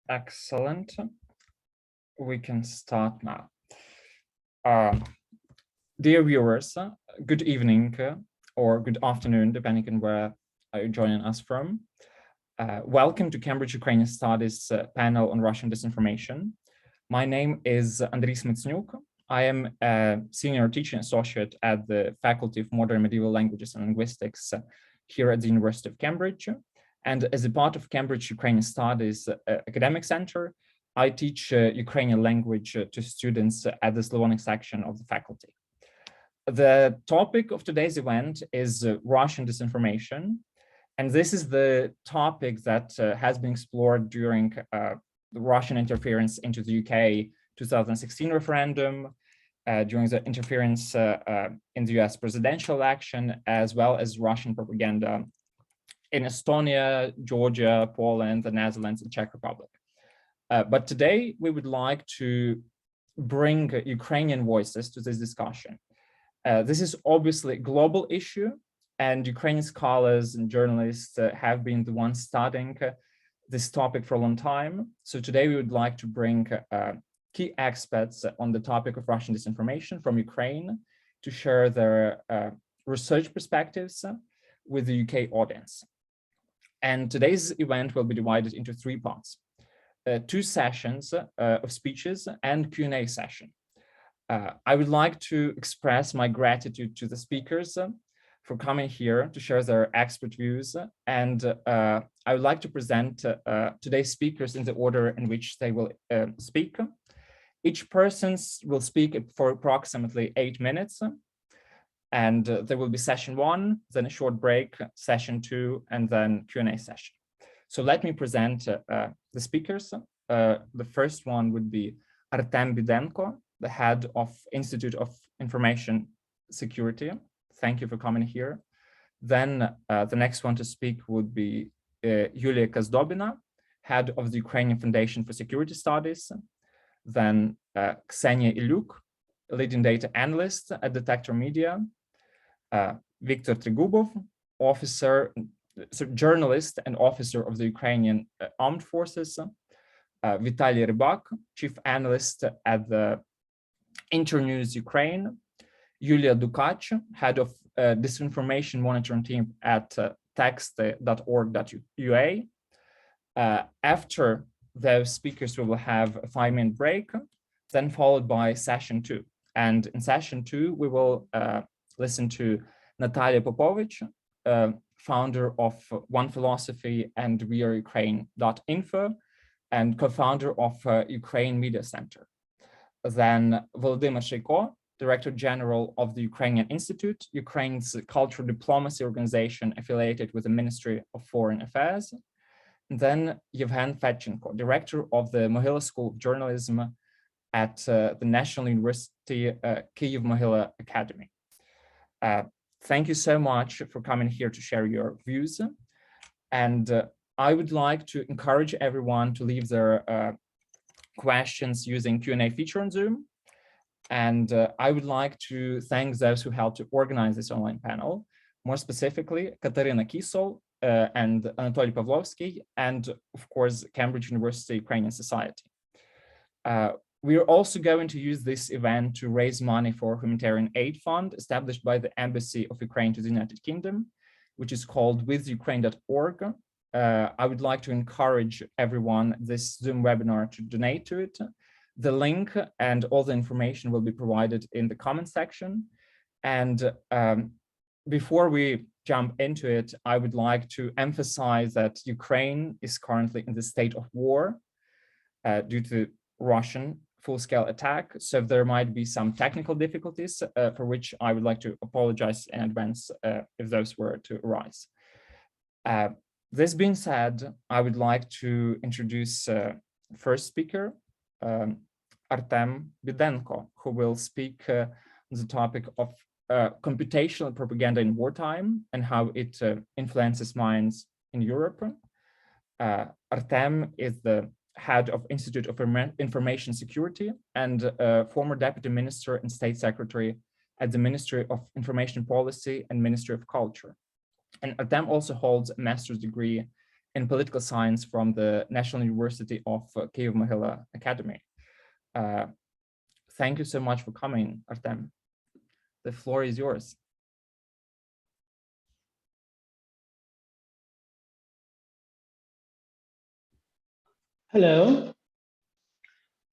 Excellent. We can start now. Dear viewers, good evening or good afternoon, depending on where you're joining us from. Welcome to Cambridge Ukrainian Studies panel on Russian disinformation. My name is Andrii Smytsniuk. I am a senior teaching associate at the Faculty of Modern Medieval Languages and Linguistics here at the University of Cambridge. And as a part of Cambridge Ukrainian Studies Academic Center, I teach Ukrainian language to students at the Slavonic section of the faculty. The topic of today's event is Russian disinformation. And this is the topic that has been explored during the Russian interference into the UK 2016 referendum, during the interference in the US presidential election, as well as Russian propaganda in Estonia, Georgia, Poland, the Netherlands, and Czech Republic. But today we would like to bring Ukrainian voices to this discussion. This is obviously a global issue, and Ukrainian scholars and journalists have been the ones studying this topic for a long time. So today we would like to bring key experts on the topic of Russian disinformation from Ukraine to share their research perspectives with the UK audience. And today's event will be divided into three parts, 2 sessions of speeches and Q&A session. I would like to express my gratitude to the speakers for coming here to share their expert views. And I would like to present today's speakers in the order in which they will speak. Each person will speak for approximately 8 minutes. And there will be session 1, then a short break, session 2, and then Q&A session. So let me present the speakers. The first one would be Artem Bidenko, the head of Institute of Information Security. Thank you for coming here. Then the next one to speak would be Yulia Kazdobina, head of the Ukrainian Foundation for Security Studies. Then Ksenia Illiuk, leading data analyst at Detector Media. Viktor Trigubov, journalist and officer of the Ukrainian Armed Forces. Vitaly Rybak, chief analyst at the Internews Ukraine. Yulia Dukach, head of disinformation monitoring team at text.org.ua. After the speakers, we will have a 5-minute break, then followed by session 2. And in session 2, we will listen to Natalia Popovich, founder of One Philosophy and WeAreUkraine.info, and co-founder of Ukraine Media Center. Then Volodymyr Shaiko, Director General of the Ukrainian Institute, Ukraine's cultural diplomacy organization affiliated with the Ministry of Foreign Affairs. And then Yevhen Fedchinko, Director of the Mohyla School of Journalism at the National University Kyiv-Mohyla Academy. Thank you so much for coming here to share your views. And I would like to encourage everyone to leave their questions using Q&A feature on Zoom. And I would like to thank those who helped to organize this online panel, more specifically, Kateryna Kistol and Anatolii Pavlovskyi, and of course, Cambridge University Ukrainian Society. We are also going to use this event to raise money for a humanitarian aid fund established by the Embassy of Ukraine to the United Kingdom, which is called withukraine.org. I would like to encourage everyone this Zoom webinar to donate to it. The link and all the information will be provided in the comment section. And before we jump into it, I would like to emphasize that Ukraine is currently in the state of war due to Russian full-scale attack. So there might be some technical difficulties for which I would like to apologize in advance if those were to arise. This being said, I would like to introduce first speaker, Artem Bidenko, who will speak on the topic of computational propaganda in wartime and how it influences minds in Europe. Artem is the head of Institute of Information Security and former Deputy Minister and State Secretary at the Ministry of Information Policy and Ministry of Culture. And Artem also holds a master's degree in political science from the National University of Kyiv-Mohyla Academy. Thank you so much for coming, Artem. The floor is yours. Hello.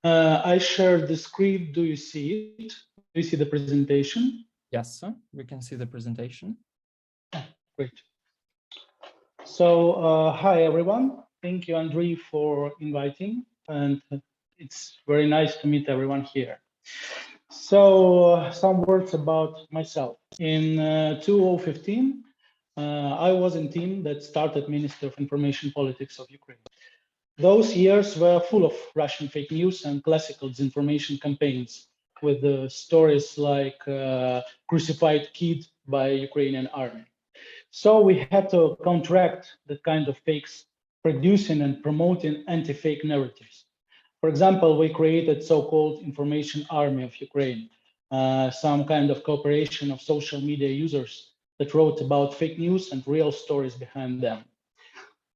I shared the screen. Do you see it? Do you see the presentation? Yes, sir. We can see the presentation. Great. So, hi, everyone. Thank you, Andrii, for inviting. And it's very nice to meet everyone here. So, some words about myself. In 2015, I was in team that started Minister of Information Politics of Ukraine. Those years were full of Russian fake news and classical disinformation campaigns with the stories like crucified kid by Ukrainian army. So we had to counteract that kind of fakes, producing and promoting anti-fake narratives. For example, we created so-called information army of Ukraine, some kind of cooperation of social media users that wrote about fake news and real stories behind them.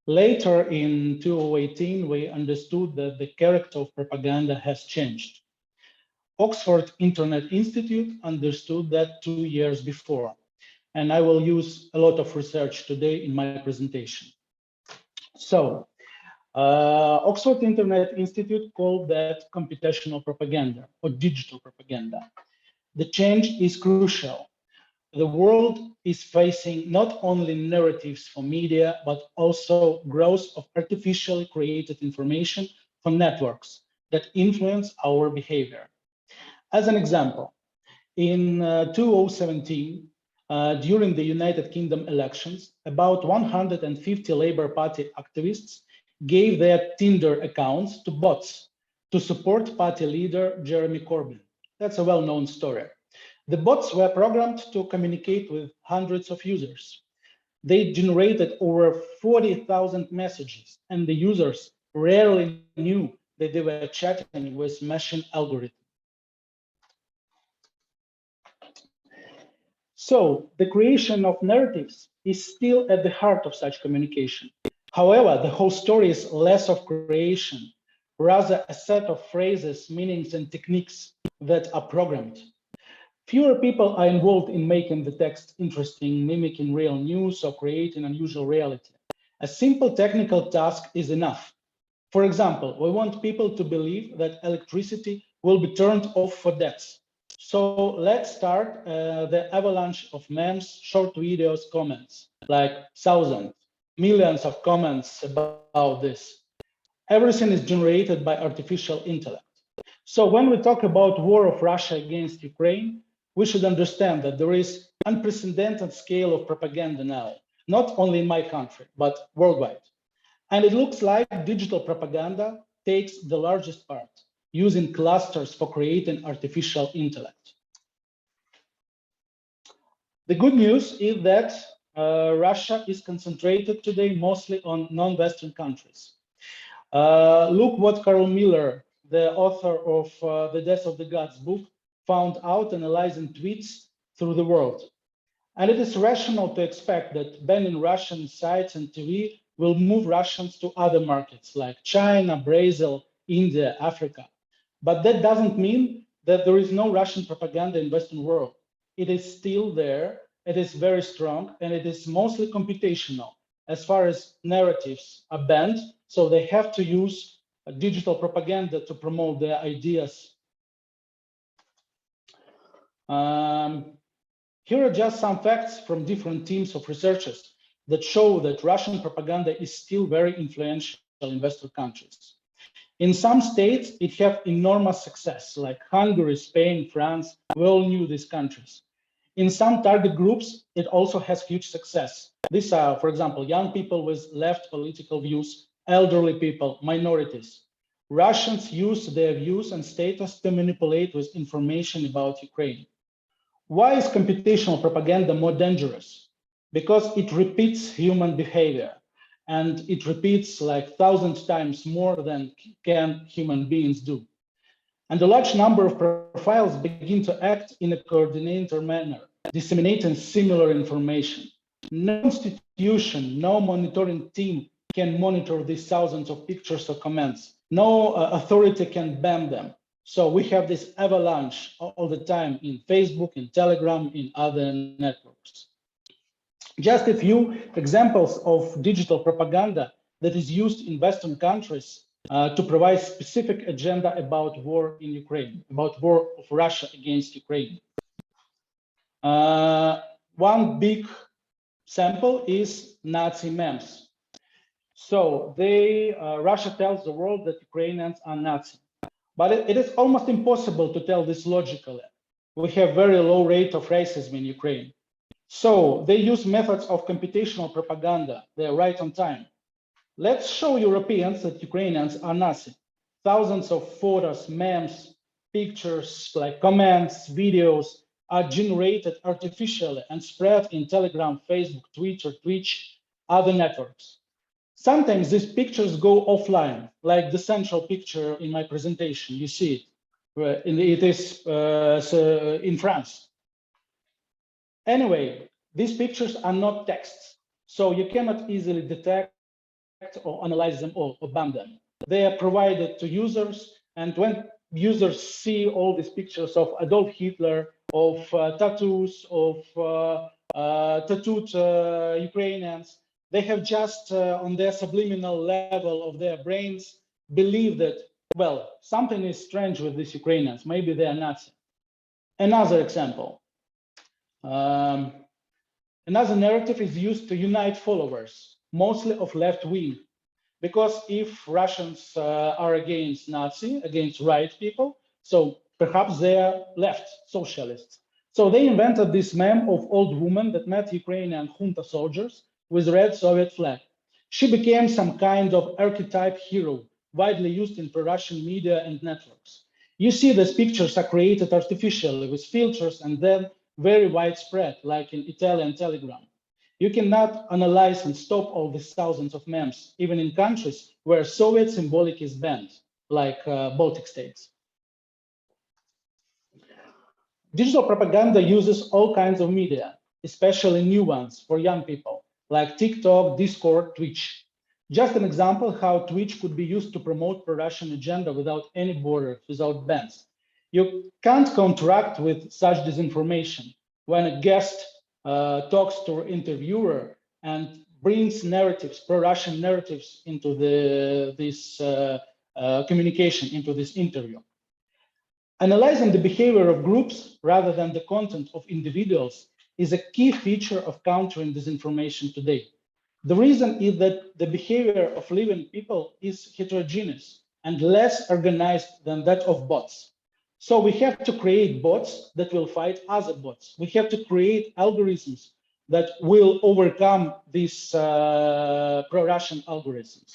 Later in 2018, we understood that the character of propaganda has changed. Oxford Internet Institute understood that 2 years before, and I will use a lot of research today in my presentation. So, Oxford Internet Institute called that computational propaganda or digital propaganda. The change is crucial. The world is facing not only narratives for media, but also growth of artificially created information from networks that influence our behavior. As an example, in 2017, during the United Kingdom elections, about 150 Labour Party activists gave their Tinder accounts to bots to support party leader Jeremy Corbyn. That's a well-known story. The bots were programmed to communicate with hundreds of users. They generated over 40,000 messages, and the users rarely knew that they were chatting with machine algorithms. So the creation of narratives is still at the heart of such communication. However, the whole story is less of creation, rather a set of phrases, meanings, and techniques that are programmed. Fewer people are involved in making the text interesting, mimicking real news, or creating unusual reality. A simple technical task is enough. For example, we want people to believe that electricity will be turned off for debts. So let's start the avalanche of memes, short videos, comments, like thousands, millions of comments about this. Everything is generated by artificial intellect. So when we talk about war of Russia against Ukraine, we should understand that there is unprecedented scale of propaganda now, not only in my country, but worldwide. And it looks like digital propaganda takes the largest part, using clusters for creating artificial intellect. The good news is that Russia is concentrated today mostly on non-Western countries. Look what Carl Miller, the author of The Death of the Gods book, found out analyzing tweets through the world. And it is rational to expect that banning Russian sites and TV will move Russians to other markets like China, Brazil, India, Africa. But that doesn't mean that there is no Russian propaganda in Western world. It is still there, it is very strong, and it is mostly computational as far as narratives are banned, so they have to use digital propaganda to promote their ideas. Here are just some facts from different teams of researchers that show that Russian propaganda is still very influential in Western countries. In some states, it has enormous success, like Hungary, Spain, France. We all knew these countries. In some target groups, it also has huge success. These are, for example, young people with left political views, elderly people, minorities. Russians use their views and status to manipulate with information about Ukraine. Why is computational propaganda more dangerous? Because it repeats human behavior, and it repeats like 1,000 times more than can human beings do. And a large number of profiles begin to act in a coordinated manner, disseminating similar information. No institution, no monitoring team can monitor these thousands of pictures or comments. No authority can ban them. So we have this avalanche all the time in Facebook, in Telegram, in other networks. Just a few examples of digital propaganda that is used in Western countries to provide specific agenda about war in Ukraine, about war of Russia against Ukraine. One big sample is Nazi memes. So Russia tells the world that Ukrainians are Nazi, but it is almost impossible to tell this logically. We have very low rate of racism in Ukraine. So they use methods of computational propaganda. They're right on time. Let's show Europeans that Ukrainians are Nazi. Thousands of photos, memes, pictures, like comments, videos are generated artificially and spread in Telegram, Facebook, Twitter, Twitch, other networks. Sometimes these pictures go offline, like the central picture in my presentation. You see it. It is in France. Anyway, these pictures are not texts, so you cannot easily detect or analyze them or ban them. They are provided to users, and when users see all these pictures of Adolf Hitler, of tattoos, of tattooed Ukrainians, they have just on their subliminal level of their brains believe that, well, something is strange with these Ukrainians, maybe they are Nazi. Another example. Another narrative is used to unite followers, mostly of left wing, because if Russians are against Nazi, against right people, so perhaps they are left socialists. So they invented this meme of old woman that met Ukrainian junta soldiers with red Soviet flag. She became some kind of archetype hero, widely used in pro-Russian media and networks. You see these pictures are created artificially with filters and then very widespread, like in Italian Telegram. You cannot analyze and stop all these thousands of memes, even in countries where Soviet symbolic is banned, like Baltic states. Digital propaganda uses all kinds of media, especially new ones for young people, like TikTok, Discord, Twitch. Just an example how Twitch could be used to promote pro-Russian agenda without any borders, without bans. You can't contract with such disinformation when a guest talks to an interviewer and brings narratives, pro-Russian narratives into this communication, into this interview. Analyzing the behavior of groups rather than the content of individuals is a key feature of countering disinformation today. The reason is that the behavior of living people is heterogeneous and less organized than that of bots. So we have to create bots that will fight other bots. We have to create algorithms that will overcome these pro-Russian algorithms.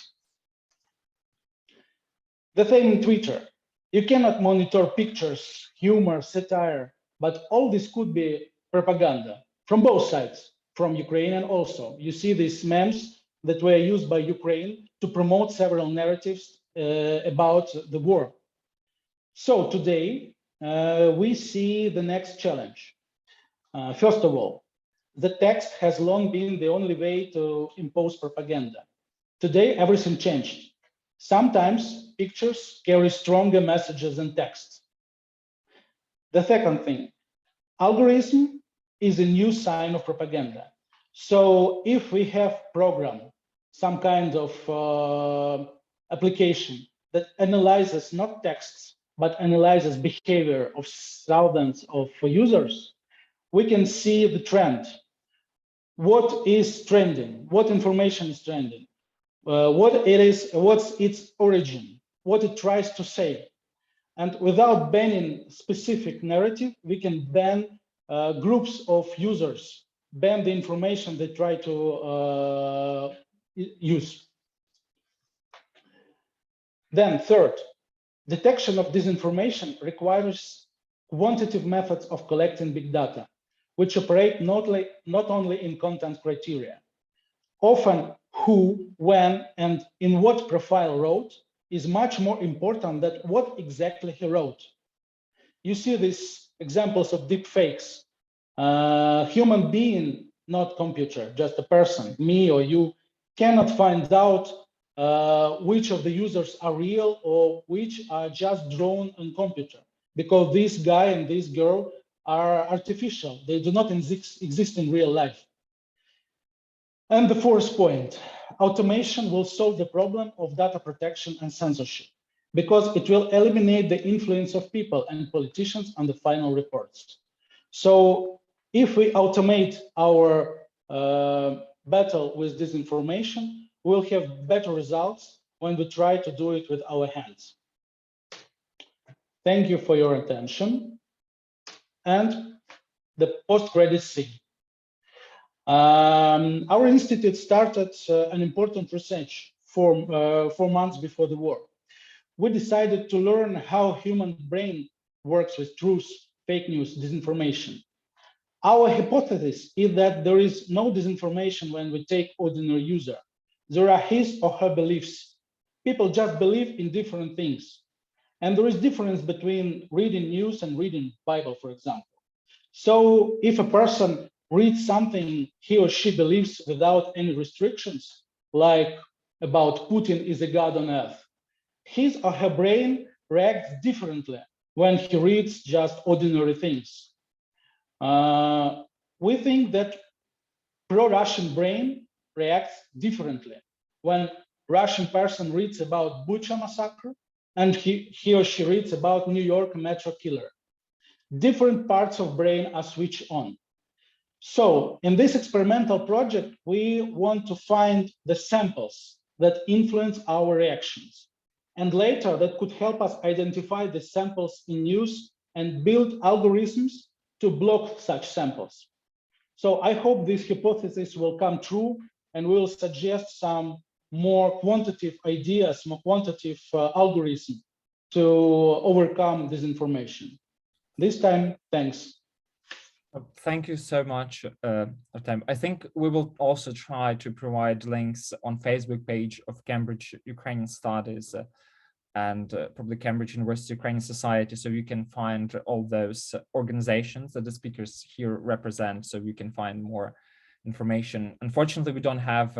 The same in Twitter. You cannot monitor pictures, humor, satire, but all this could be propaganda from both sides, from Ukrainian also. You see these memes that were used by Ukraine to promote several narratives about the war. So today, we see the next challenge. First of all, the text has long been the only way to impose propaganda. Today, everything changed. Sometimes pictures carry stronger messages than text. The second thing, algorithm is a new sign of propaganda. So if we have program, some kind of application that analyzes not texts, but analyzes behavior of thousands of users, we can see the trend. What is trending? What information is trending? What it is, what's its origin, what it tries to say. And without banning specific narrative, we can ban groups of users, ban the information they try to use. Then third, detection of disinformation requires quantitative methods of collecting big data, which operate not only in content criteria. Often who, when, and in what profile wrote is much more important than what exactly he wrote. You see these examples of deep fakes. Human being, not computer, just a person, me or you, cannot find out which of the users are real or which are just drawn on computer, because this guy and this girl are artificial. They do not exist in real life. And the fourth point, automation will solve the problem of data protection and censorship, because it will eliminate the influence of people and politicians on the final reports. So if we automate our battle with disinformation, we'll have better results when we try to do it with our hands. Thank you for your attention. And the post-credit scene. Our institute started an important research 4 months before the war. We decided to learn how human brain works with truth, fake news, disinformation. Our hypothesis is that there is no disinformation when we take ordinary user. There are his or her beliefs. People just believe in different things. And there is difference between reading news and reading Bible, for example. So if a person reads something he or she believes without any restrictions, like about Putin is a god on earth, his or her brain reacts differently when he reads just ordinary things. We think that pro-Russian brain reacts differently when Russian person reads about Bucha massacre and he or she reads about New York metro killer. Different parts of brain are switched on. So in this experimental project, we want to find the samples that influence our reactions. And later that could help us identify the samples in use and build algorithms to block such samples. So I hope this hypothesis will come true and we'll suggest some more quantitative ideas, more quantitative algorithm to overcome disinformation. This time, thanks. Thank you so much, Artem. I think we will also try to provide links on Facebook page of Cambridge Ukrainian Studies and probably Cambridge University Ukrainian Society, so you can find all those organizations that the speakers here represent, so you can find more information. Unfortunately, we don't have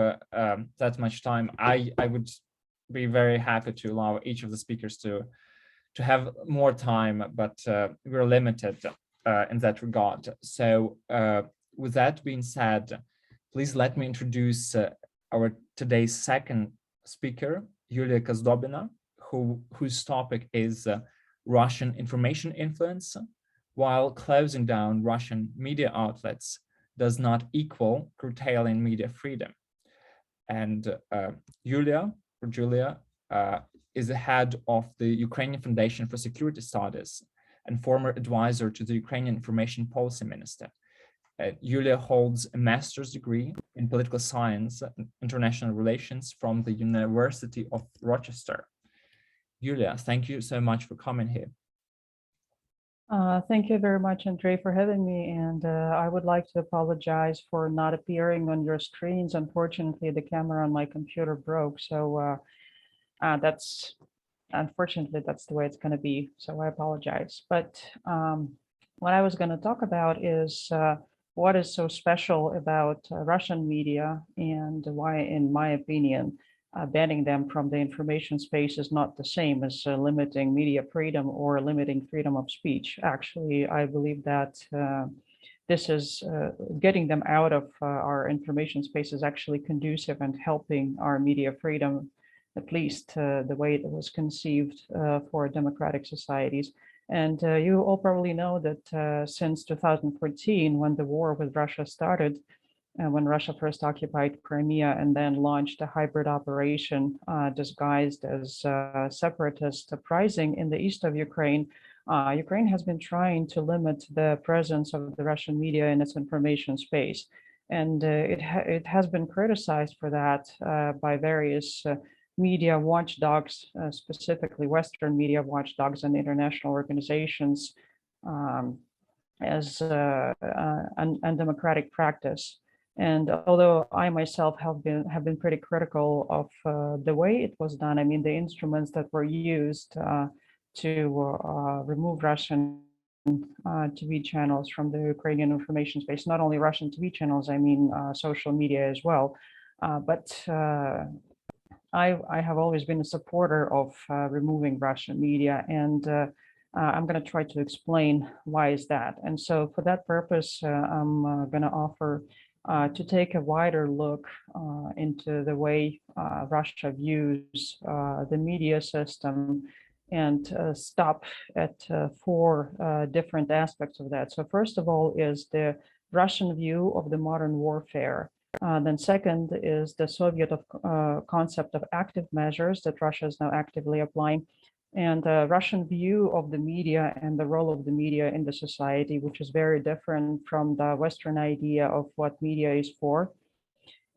that much time. I would be very happy to allow each of the speakers to have more time, but we're limited in that regard. So with that being said, please let me introduce our today's second speaker, Yulia Kazdobina, whose topic is Russian information influence, while closing down Russian media outlets does not equal curtailing media freedom. And Julia is the head of the Ukrainian Foundation for Security Studies and former advisor to the Ukrainian Information Policy Minister. Yulia holds a master's degree in political science and international relations from the University of Rochester. Yulia, thank you so much for coming here. Thank you very much, Andrei, for having me. And I would like to apologize for not appearing on your screens. Unfortunately, the camera on my computer broke. So unfortunately, that's the way it's going to be. So I apologize. But what I was going to talk about is what is so special about Russian media and why, in my opinion, banning them from the information space is not the same as limiting media freedom or limiting freedom of speech. Actually, I believe that this is getting them out of our information space is actually conducive and helping our media freedom, at least the way it was conceived for democratic societies. And you all probably know that since 2014, when the war with Russia started, when Russia first occupied Crimea and then launched a hybrid operation disguised as separatist uprising in the east of Ukraine, Ukraine has been trying to limit the presence of the Russian media in its information space. And it has been criticized for that by various media watchdogs, specifically Western media watchdogs and international organizations as undemocratic practice. And although I myself have been pretty critical of the way it was done, I mean, the instruments that were used to remove Russian TV channels from the Ukrainian information space, not only Russian TV channels, I mean, social media as well. But I have always been a supporter of removing Russian media, and I'm going to try to explain why is that. And so for that purpose, I'm going to offer to take a wider look into the way Russia views the media system and stop at four different aspects of that. So first of all is the Russian view of the modern warfare. Then second is the Soviet concept of active measures that Russia is now actively applying, and Russian view of the media and the role of the media in the society, which is very different from the Western idea of what media is for.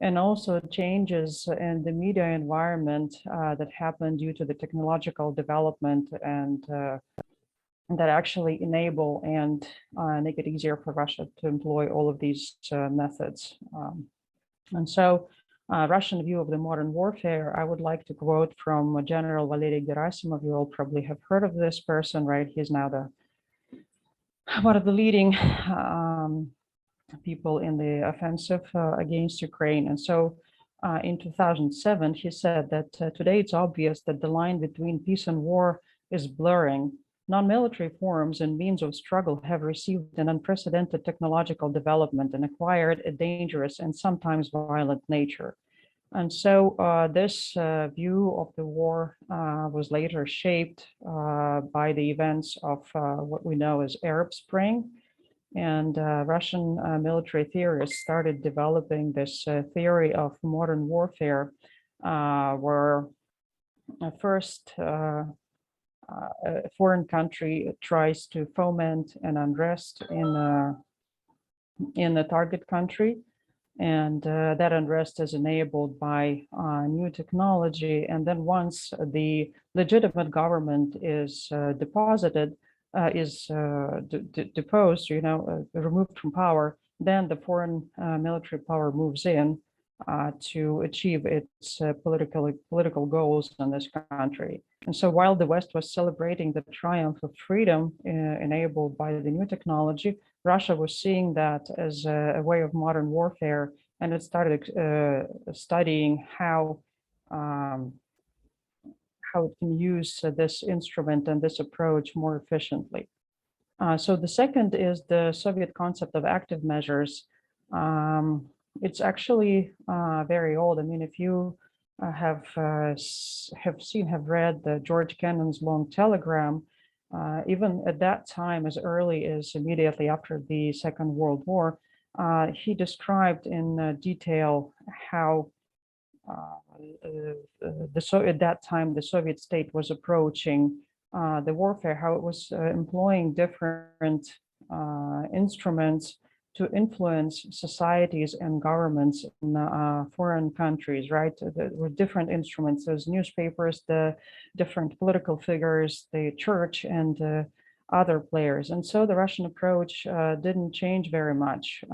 And also changes in the media environment that happened due to the technological development and that actually enable and make it easier for Russia to employ all of these methods. And so Russian view of the modern warfare, I would like to quote from General Valery Gerasimov. You all probably have heard of this person, right? He's now one of the leading people in the offensive against Ukraine. And so in 2007, he said that today it's obvious that the line between peace and war is blurring. Non-military forms and means of struggle have received an unprecedented technological development and acquired a dangerous and sometimes violent nature. And so this view of the war was later shaped by the events of what we know as Arab Spring. And Russian military theorists started developing this theory of modern warfare, where first a foreign country tries to foment an unrest in the target country, and that unrest is enabled by new technology. And then once the legitimate government is deposed, removed from power, then the foreign military power moves in to achieve its political goals in this country. And so while the West was celebrating the triumph of freedom enabled by the new technology, Russia was seeing that as a way of modern warfare, and it started studying how it can use this instrument and this approach more efficiently. So the second is the Soviet concept of active measures. It's actually very old. I mean, if you have read the George Kennan's Long Telegram, even at that time, as early as immediately after the Second World War, he described in detail how at that time the Soviet state was approaching the warfare, how it was employing different instruments to influence societies and governments in foreign countries, right? There were different instruments. There's newspapers, the different political figures, the church, and other players. And so the Russian approach didn't change very much.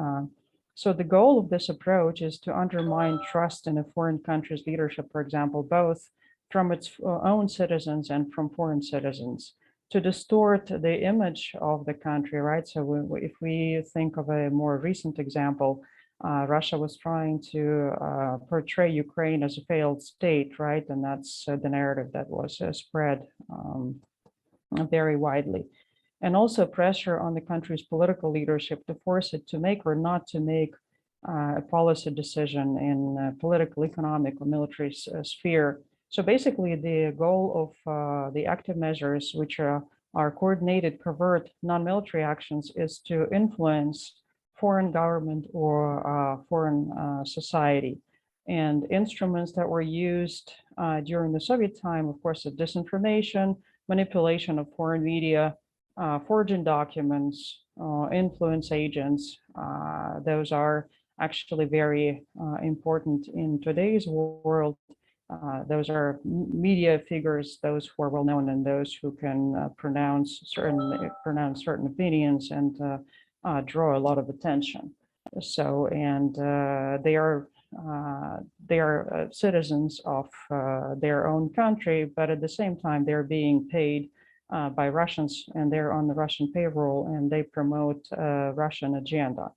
So the goal of this approach is to undermine trust in a foreign country's leadership, for example, both from its own citizens and from foreign citizens, to distort the image of the country, right? So if we think of a more recent example, Russia was trying to portray Ukraine as a failed state, right? And that's the narrative that was spread very widely. And also pressure on the country's political leadership to force it to make or not to make a policy decision in political, economic, or military sphere. So basically, the goal of the active measures, which are coordinated, covert, non-military actions, is to influence foreign government or foreign society. And instruments that were used during the Soviet time, of course, are disinformation, manipulation of foreign media, forging documents, influence agents. Those are actually very important in today's world. Those are media figures, those who are well known and those who can pronounce certain opinions and draw a lot of attention. So, and they are citizens of their own country, but at the same time, they're being paid by Russians, and they're on the Russian payroll, and they promote Russian agenda.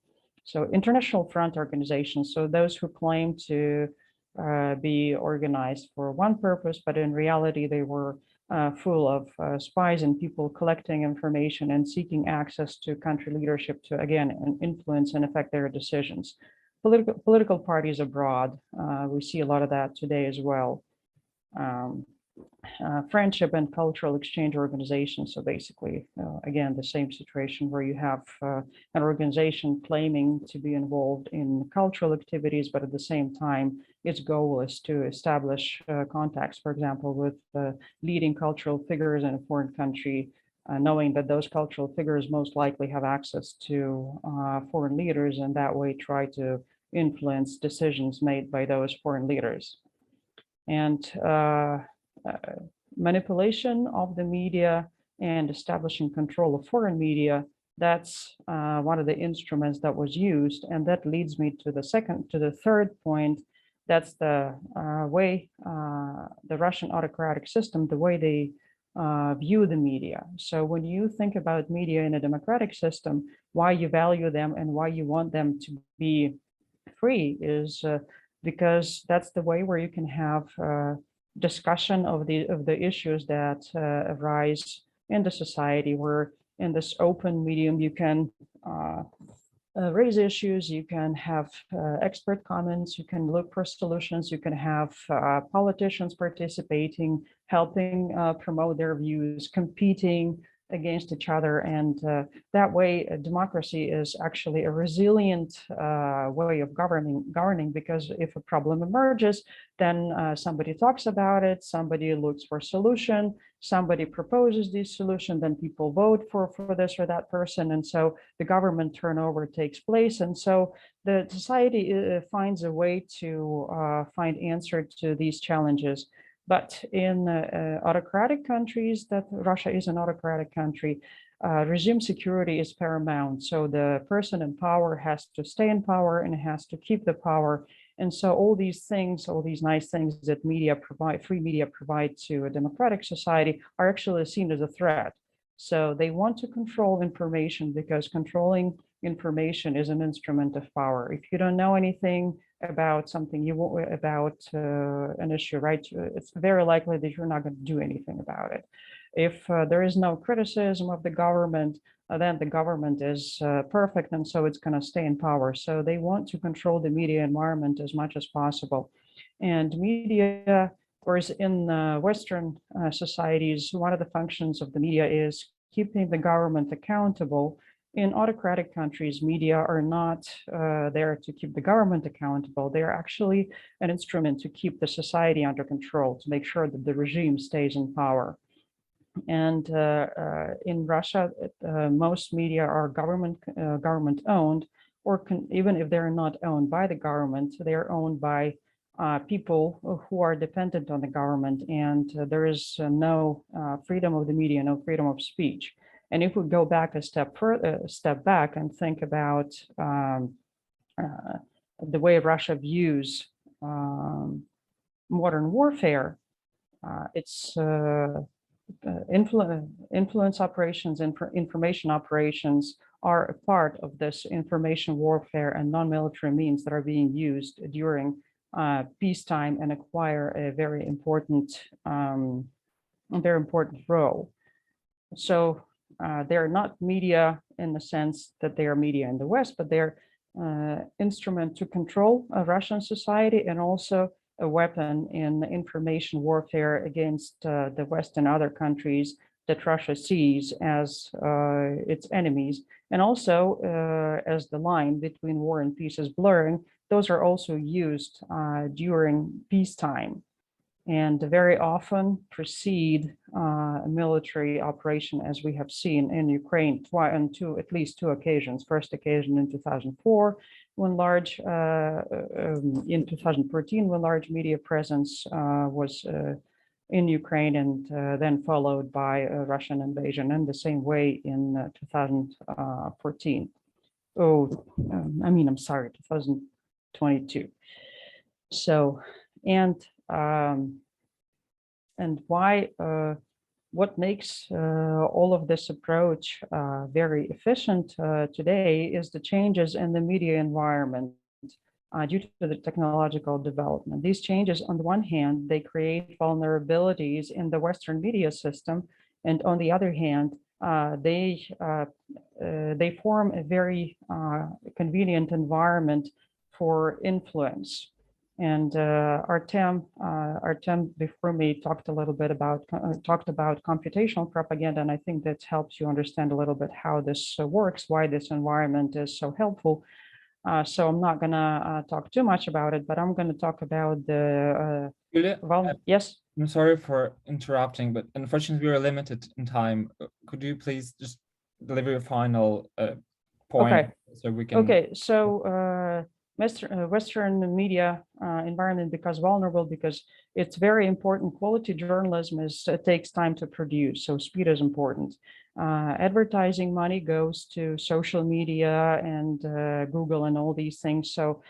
So international front organizations, so those who claim to be organized for one purpose, but in reality, they were full of spies and people collecting information and seeking access to country leadership to, again, influence and affect their decisions. Political parties abroad, we see a lot of that today as well. Friendship and cultural exchange organizations. So basically, again, the same situation where you have an organization claiming to be involved in cultural activities, but at the same time, its goal is to establish contacts, for example, with leading cultural figures in a foreign country, knowing that those cultural figures most likely have access to foreign leaders, and that way try to influence decisions made by those foreign leaders. And manipulation of the media and establishing control of foreign media, that's one of the instruments that was used. And that leads me to the third point. That's the way the Russian autocratic system, the way they view the media. So when you think about media in a democratic system, why you value them and why you want them to be free is because that's the way where you can have discussion of the issues that arise in the society, where in this open medium you can raise issues, you can have expert comments, you can look for solutions, you can have politicians participating, helping promote their views, competing against each other. And that way, democracy is actually a resilient way of governing, because if a problem emerges, then somebody talks about it, somebody looks for a solution, somebody proposes this solution, then people vote for this or that person. And so the government turnover takes place. And so the society finds a way to find answer to these challenges. But in autocratic countries, that Russia is an autocratic country, regime security is paramount. So the person in power has to stay in power and has to keep the power. And so all these things, all these nice things that media provide, free media provide to a democratic society, are actually seen as a threat. So they want to control information because controlling information is an instrument of power. If you don't know anything about something about an issue, right, it's very likely that you're not going to do anything about it. If there is no criticism of the government, then the government is perfect, and so it's going to stay in power. So they want to control the media environment as much as possible. And media, whereas in Western societies, one of the functions of the media is keeping the government accountable. In autocratic countries, media are not there to keep the government accountable. They're actually an instrument to keep the society under control, to make sure that the regime stays in power. And in Russia, most media are government owned, or even if they're not owned by the government, they're owned by people who are dependent on the government, and there is no freedom of the media, no freedom of speech. And if we go back a step back and think about the way Russia views modern warfare, it's influence operations and information operations are a part of this information warfare and non-military means that are being used during peacetime and acquire a very important role. So they're not media in the sense that they are media in the West, but they're instrument to control Russian society and also a weapon in information warfare against the West and other countries that Russia sees as its enemies. And also as the line between war and peace is blurring, those are also used during peacetime, and very often precede a military operation, as we have seen in Ukraine on at least two occasions. First occasion in 2004, when in 2014, when large media presence was in Ukraine, and then followed by a Russian invasion in the same way in 2014. I'm sorry, 2022. So, and why, what makes all of this approach very efficient today is the changes in the media environment. due to the technological development. These changes, on the one hand, they create vulnerabilities in the Western media system, and on the other hand, they form a very convenient environment for influence. And Artem before me talked a little bit about computational propaganda, and I think that helps you understand a little bit how this works, why this environment is so helpful. So I'm not gonna talk too much about it, but I'm gonna talk about the Julia, yes. I'm sorry for interrupting, but unfortunately we are limited in time. Could you please just deliver your final point? Okay. So we can. Okay. So Western media environment becomes vulnerable because it's very important. Quality journalism takes time to produce, so speed is important. Advertising money goes to social media and Google and all these things. So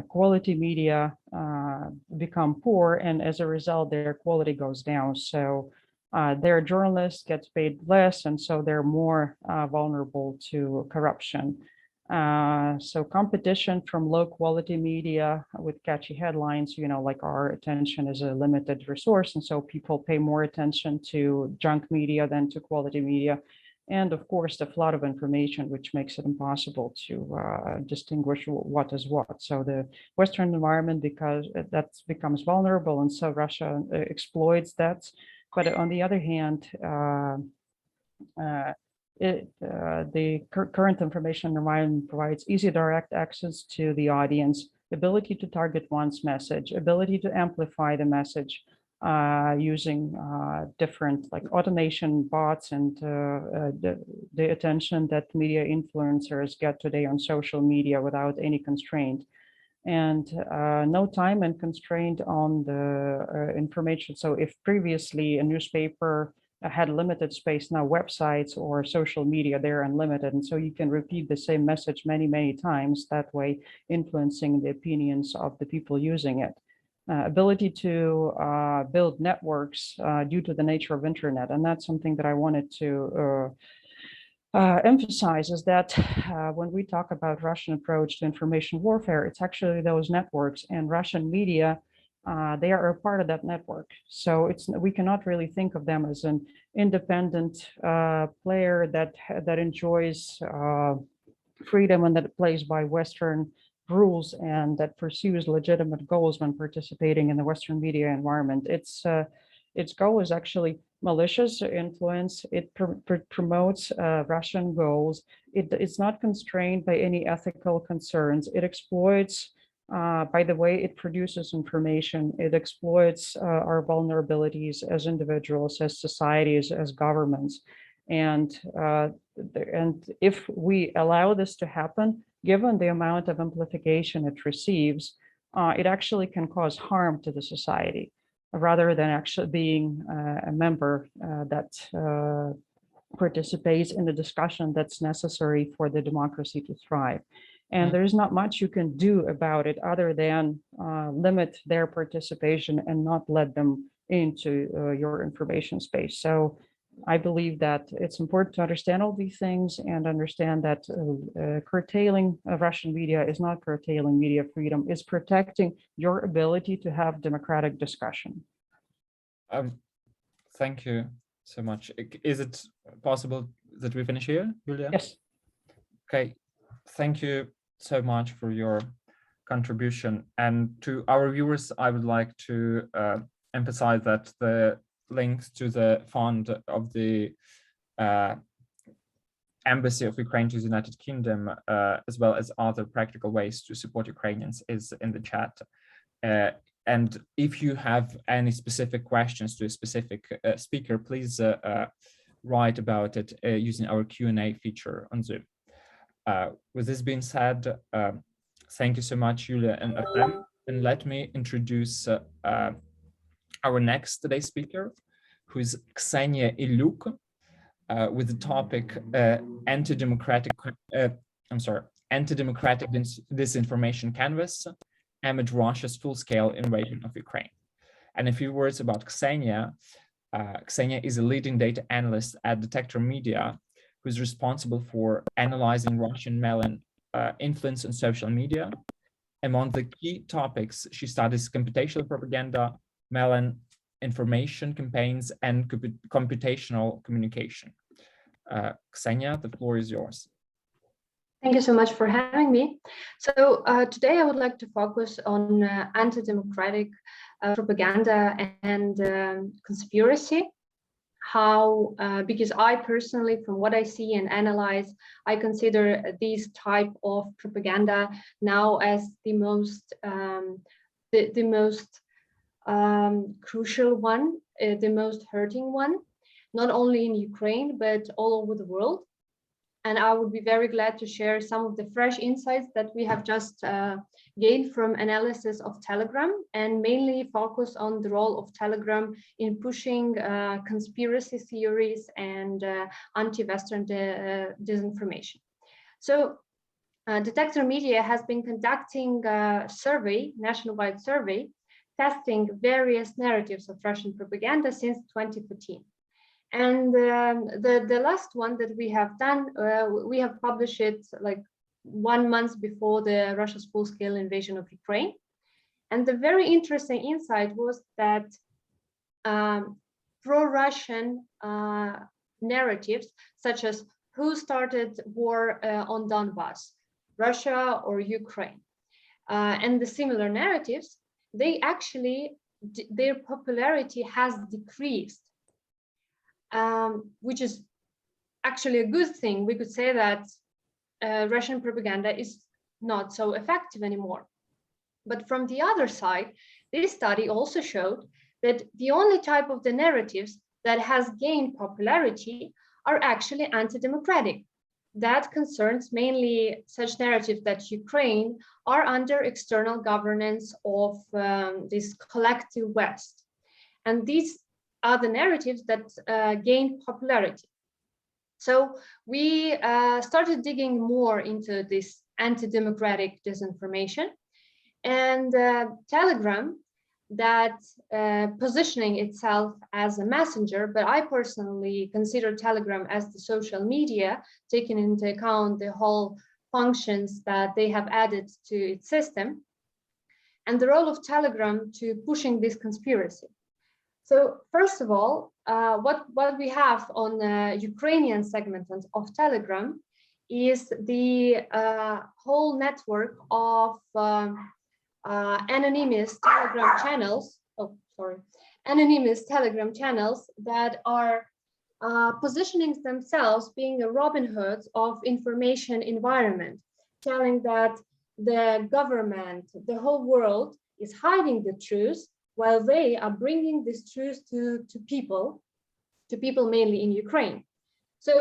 quality media become poor, and as a result, their quality goes down. So their journalists get paid less, and so they're more vulnerable to corruption. So competition from low quality media with catchy headlines, like our attention is a limited resource. And so people pay more attention to junk media than to quality media. And of course, the flood of information, which makes it impossible to distinguish what is what. So the Western environment, because that becomes vulnerable, and so Russia exploits that. But on the other hand, the current information environment provides easy direct access to the audience, ability to target one's message, ability to amplify the message using different like automation bots and the attention that media influencers get today on social media without any constraint. And no time and constraint on the information. So if previously a newspaper had limited space, now websites or social media, they're unlimited. And so you can repeat the same message many, many times, that way influencing the opinions of the people using it. Ability to build networks due to the nature of internet. And that's something that I wanted to emphasize, is that when we talk about Russian approach to information warfare, it's actually those networks, and Russian media they are a part of that network. So we cannot really think of them as an independent player that enjoys freedom and that plays by Western rules and that pursues legitimate goals when participating in the Western media environment. Its goal is actually malicious influence. It promotes Russian goals. It's not constrained by any ethical concerns. It exploits. By the way, it produces information. It exploits our vulnerabilities as individuals, as societies, as governments. And if we allow this to happen, given the amount of amplification it receives, it actually can cause harm to the society, rather than actually being a member that participates in the discussion that's necessary for the democracy to thrive. And there's not much you can do about it other than limit their participation and not let them into your information space. So I believe that it's important to understand all these things and understand that curtailing Russian media is not curtailing media freedom, it's protecting your ability to have democratic discussion. Thank you so much. Is it possible that we finish here, Julia? Yes. Okay, thank you so much for your contribution. And to our viewers, I would like to emphasize that the links to the fund of the Embassy of Ukraine to the United Kingdom, as well as other practical ways to support Ukrainians, is in the chat. And if you have any specific questions to a specific speaker, please write about it using our Q&A feature on Zoom. With this being said, thank you so much, Julia and Artem. And let me introduce our next today's speaker, who is Ksenia Illiuk, with the topic anti-democratic disinformation canvas amid Russia's full-scale invasion of Ukraine. And a few words about Ksenia. Ksenia is a leading data analyst at Detector Media, who is responsible for analyzing Russian malign influence on social media Among the key topics, she studies computational propaganda, malinformation campaigns, and computational communication. Ksenia, the floor is yours. Thank you so much for having me. So today I would like to focus on anti-democratic propaganda and conspiracy. How, because I personally, from what I see and analyze, I consider these type of propaganda now as the most crucial one, the most hurting one, not only in Ukraine, but all over the world. And I would be very glad to share some of the fresh insights that we have just gained from analysis of Telegram, and mainly focus on the role of Telegram in pushing conspiracy theories and anti-Western disinformation. So Detector Media has been conducting a survey, nationwide survey, testing various narratives of Russian propaganda since 2014. And the last one that we have done, we have published it like 1 month before the Russia's full-scale invasion of Ukraine. And the very interesting insight was that pro-Russian narratives, such as who started war on Donbass, Russia or Ukraine, and the similar narratives, they actually, their popularity has decreased. Which is actually a good thing. We could say that Russian propaganda is not so effective anymore. But from the other side, this study also showed that the only type of the narratives that has gained popularity are actually anti-democratic. That concerns mainly such narratives that Ukraine are under external governance of this collective West. And these are the narratives that gain popularity. So we started digging more into this anti-democratic disinformation, and Telegram, that positioning itself as a messenger, but I personally consider Telegram as the social media, taking into account the whole functions that they have added to its system, and the role of Telegram to pushing this conspiracy. So first of all, what we have on the Ukrainian segment of Telegram is the whole network of anonymous Telegram channels. Anonymous Telegram channels that are positioning themselves being a Robin Hood of information environment, telling that the government, the whole world is hiding the truth, while they are bringing this truth to people mainly in Ukraine. So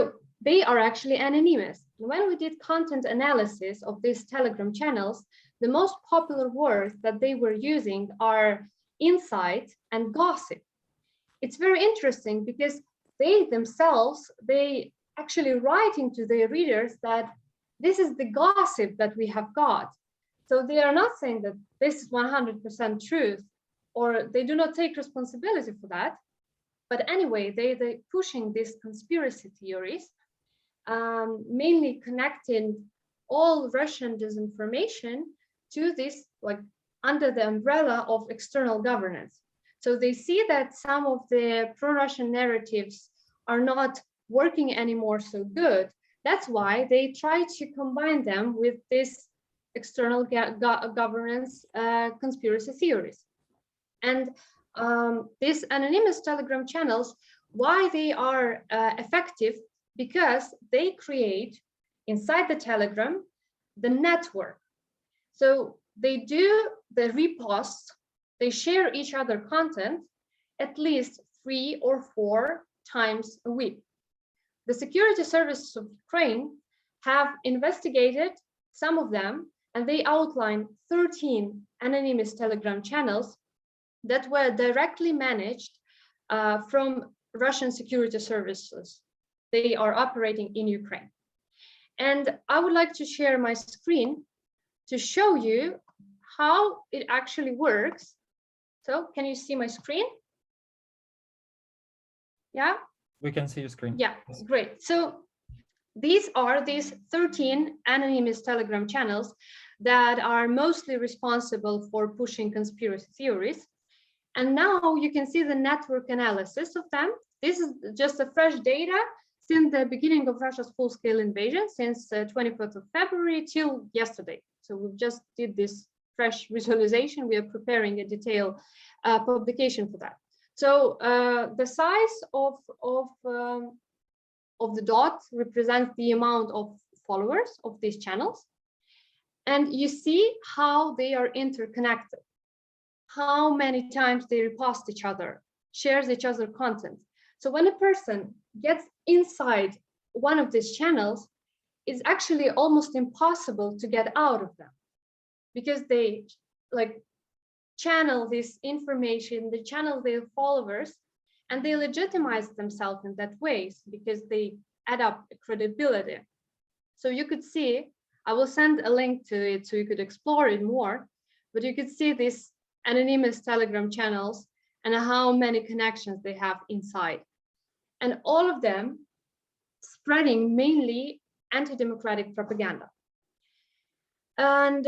they are actually anonymous. When we did content analysis of these Telegram channels, the most popular words that they were using are insight and gossip. It's very interesting because they themselves, they actually writing to their readers that this is the gossip that we have got. So they are not saying that this is 100% truth, or they do not take responsibility for that. But anyway, they pushing these conspiracy theories, mainly connecting all Russian disinformation to this, like under the umbrella of external governance. So they see that some of the pro-Russian narratives are not working anymore so good. That's why they try to combine them with this external governance conspiracy theories. And these anonymous Telegram channels, why they are effective? Because they create inside the Telegram the network. So they do the reposts, they share each other content at least 3 or 4 times a week. The security services of Ukraine have investigated some of them, and they outline 13 anonymous Telegram channels that were directly managed from Russian security services. They are operating in Ukraine. And I would like to share my screen to show you how it actually works. So can you see my screen? Yeah? We can see your screen. Yeah, great. So these are these 13 anonymous Telegram channels that are mostly responsible for pushing conspiracy theories. And now you can see the network analysis of them. This is just a fresh data since the beginning of Russia's full-scale invasion, since 24th of February till yesterday. So we've just did this fresh visualization. We are preparing a detailed publication for that. So the size of the dot represents the amount of followers of these channels. And you see how they are interconnected, how many times they repost each other, shares each other content. So when a person gets inside one of these channels, it's actually almost impossible to get out of them, because they like channel this information, they channel their followers, and they legitimize themselves in that ways because they add up credibility. So you could see, I will send a link to it so you could explore it more, but you could see these anonymous Telegram channels and how many connections they have inside. And all of them spreading mainly anti-democratic propaganda. And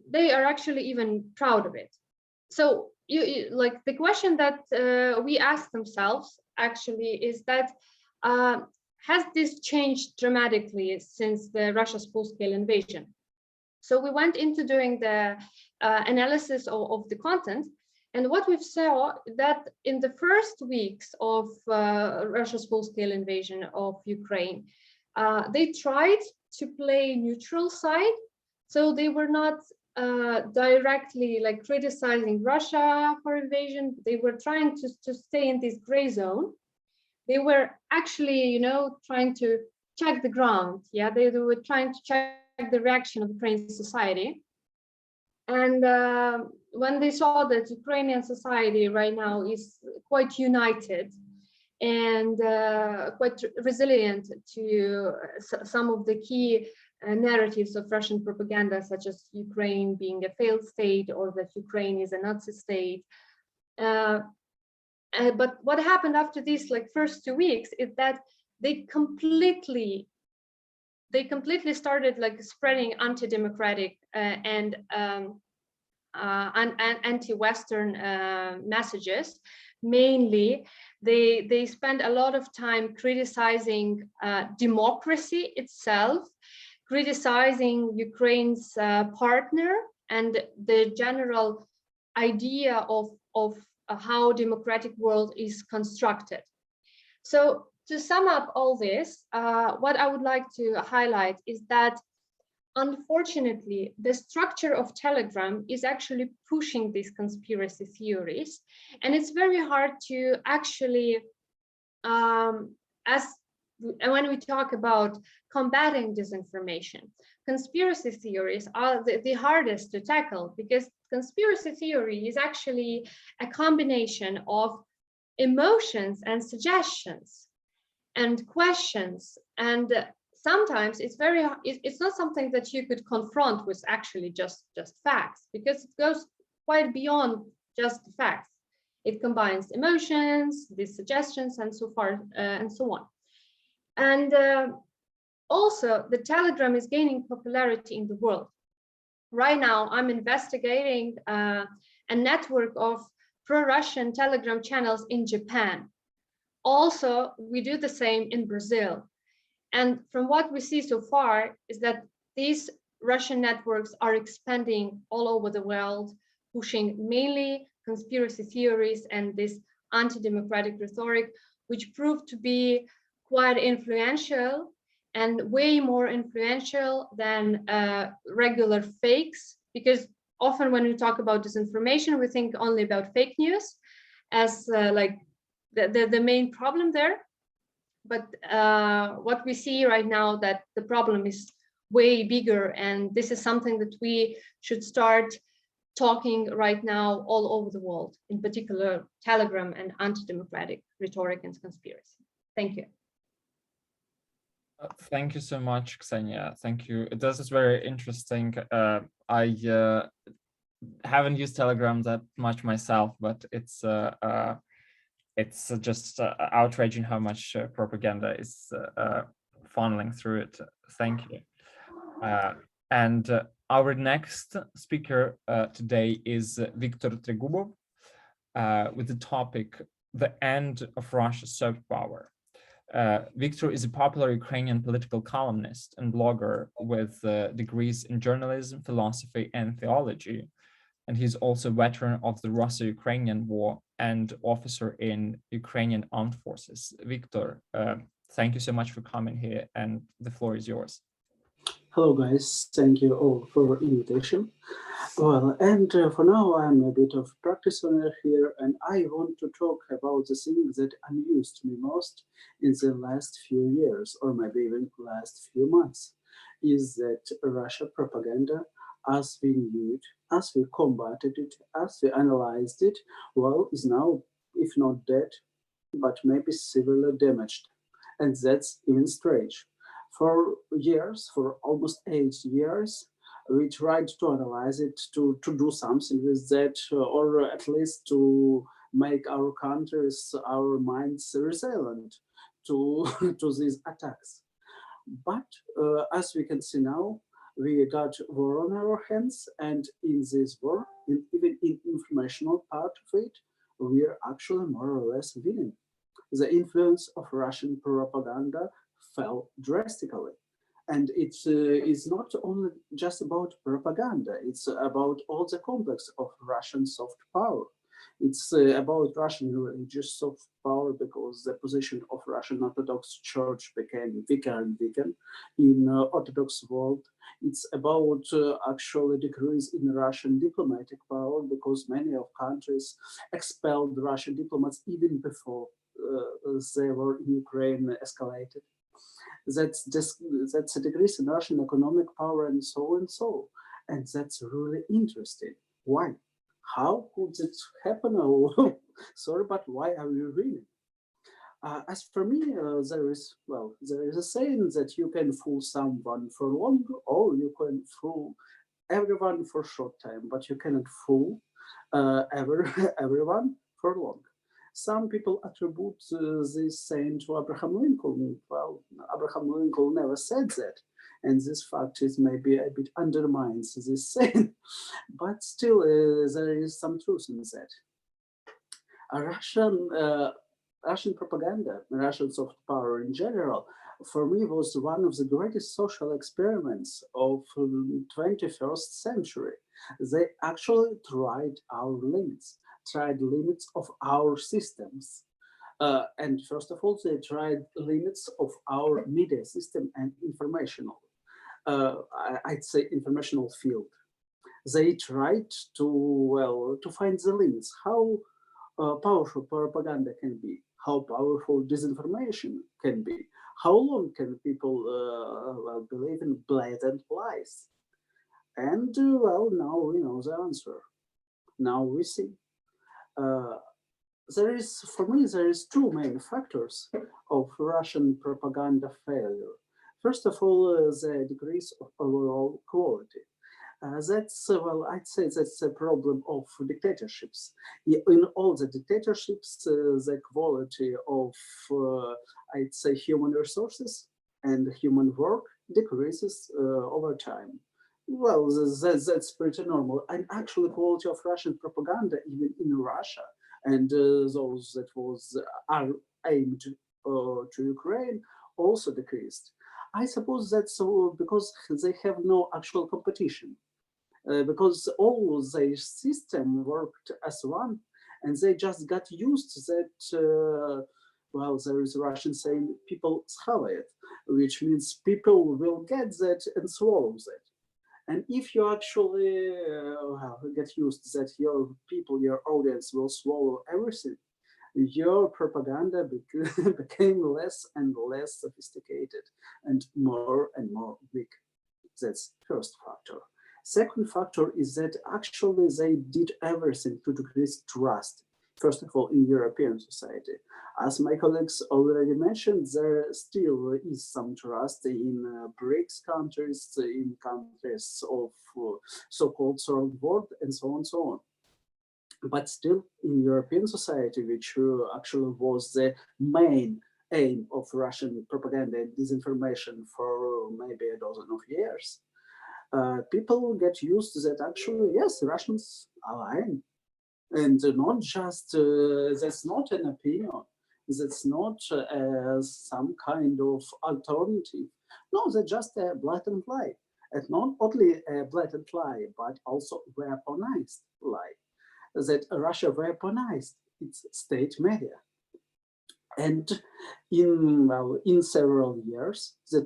they are actually even proud of it. So you like the question that we ask themselves actually is that has this changed dramatically since the Russia's full-scale invasion? So we went into doing the analysis of the content, and what we saw that in the first weeks of Russia's full-scale invasion of Ukraine, they tried to play neutral side. So they were not directly like criticizing Russia for invasion. They were trying to stay in this gray zone. They were actually, you know, trying to check the ground. Yeah, they were trying to check the reaction of Ukrainian society. And when they saw that Ukrainian society right now is quite united and quite resilient to some of the key narratives of Russian propaganda, such as Ukraine being a failed state or that Ukraine is a Nazi state. But what happened after these like first 2 weeks is that they completely started like spreading anti-democratic and anti-Western messages. Mainly, they spend a lot of time criticizing democracy itself, criticizing Ukraine's partner and the general idea of how democratic world is constructed. So to sum up all this, what I would like to highlight is that unfortunately, the structure of Telegram is actually pushing these conspiracy theories, and it's very hard to actually, when we talk about combating disinformation, conspiracy theories are the hardest to tackle, because conspiracy theory is actually a combination of emotions and suggestions and questions, and sometimes it's not something that you could confront with actually just facts, because it goes quite beyond just the facts. It combines emotions, these suggestions, and so far and so on. And also, the Telegram is gaining popularity in the world. Right now, I'm investigating a network of pro-Russian Telegram channels in Japan. Also, we do the same in Brazil. And from what we see so far is that these Russian networks are expanding all over the world, pushing mainly conspiracy theories and this anti-democratic rhetoric, which proved to be quite influential and way more influential than regular fakes, because often when we talk about disinformation, we think only about fake news as like the main problem there. But what we see right now, that the problem is way bigger, and this is something that we should start talking right now all over the world, in particular Telegram and anti-democratic rhetoric and conspiracy. Thank you. Thank you so much, Ksenia. Thank you. This is very interesting. I haven't used Telegram that much myself, but it's just outraging how much propaganda is funneling through it. Thank you. And Our next speaker today is Viktor Tregubov with the topic, The End of Russia's Soft Power. Viktor is a popular Ukrainian political columnist and blogger with degrees in journalism, philosophy, and theology. And he's also a veteran of the Russo-Ukrainian War and officer in Ukrainian Armed Forces. Viktor, thank you so much for coming here, and the floor is yours. Hello, guys. Thank you all for invitation. Well, and for now, I'm a bit of practice owner here, and I want to talk about the thing that amused me most in the last few years, or maybe even last few months, is that Russia propaganda, as we knew it, as we combated it, as we analyzed it, well, is now, if not dead, but maybe severely damaged. And that's even strange. For years, for almost 8 years, we tried to analyze it, to do something with that, or at least to make our countries, our minds resilient to, to these attacks. But as we can see now, we got war on our hands, and in this war, even in informational part of it, we are actually more or less winning. The influence of Russian propaganda fell drastically. And it is not only just about propaganda, it's about all the complex of Russian soft power. It's about Russian religious soft power because the position of Russian Orthodox Church became weaker and weaker in Orthodox world. It's about actually decrease in Russian diplomatic power because many of countries expelled Russian diplomats even before the war in Ukraine escalated. That's a decrease in Russian economic power and so and so. And that's really interesting. Why? How could it happen? Oh, sorry, but why are we winning? As for me, there is a saying that you can fool someone for long, or you can fool everyone for short time, but you cannot fool everyone for long. Some people attribute this saying to Abraham Lincoln. Well, Abraham Lincoln never said that, and this fact is maybe a bit undermines this saying, but still there is some truth in that. Russian propaganda, Russian soft power in general, for me was one of the greatest social experiments of the 21st century. They actually tried our limits of our systems. And first of all, they tried limits of our media system and informational, I'd say informational field. They tried to find the limits, how powerful propaganda can be, how powerful disinformation can be, how long can people believe in blatant lies. And now we know the answer. Now we see. There is two main factors of Russian propaganda failure. First of all, the decrease of overall quality. I'd say that's a problem of dictatorships. In all the dictatorships, the quality of, I'd say, human resources and human work decreases over time. Well, that's pretty normal. And actually, quality of Russian propaganda, even in Russia, and those that are aimed to Ukraine, also decreased. I suppose that's because they have no actual competition, because all their system worked as one, and they just got used to that. There is a Russian saying, "People схавают," which means people will get that and swallow that. And if you actually get used that your people, your audience will swallow everything, your propaganda became less and less sophisticated and more weak. That's first factor. Second factor is that actually they did everything to decrease trust. First of all, in European society. As my colleagues already mentioned, there still is some trust in BRICS countries, in countries of so-called third world, and so on and so on. But still, in European society, which actually was the main aim of Russian propaganda and disinformation for maybe a dozen of years, people get used to that actually, yes, Russians are lying. And not just, that's not an opinion. That's not some kind of alternative. No, that's just a blatant lie. And not only a blatant lie, but also weaponized lie. That Russia weaponized its state media. And in several years, the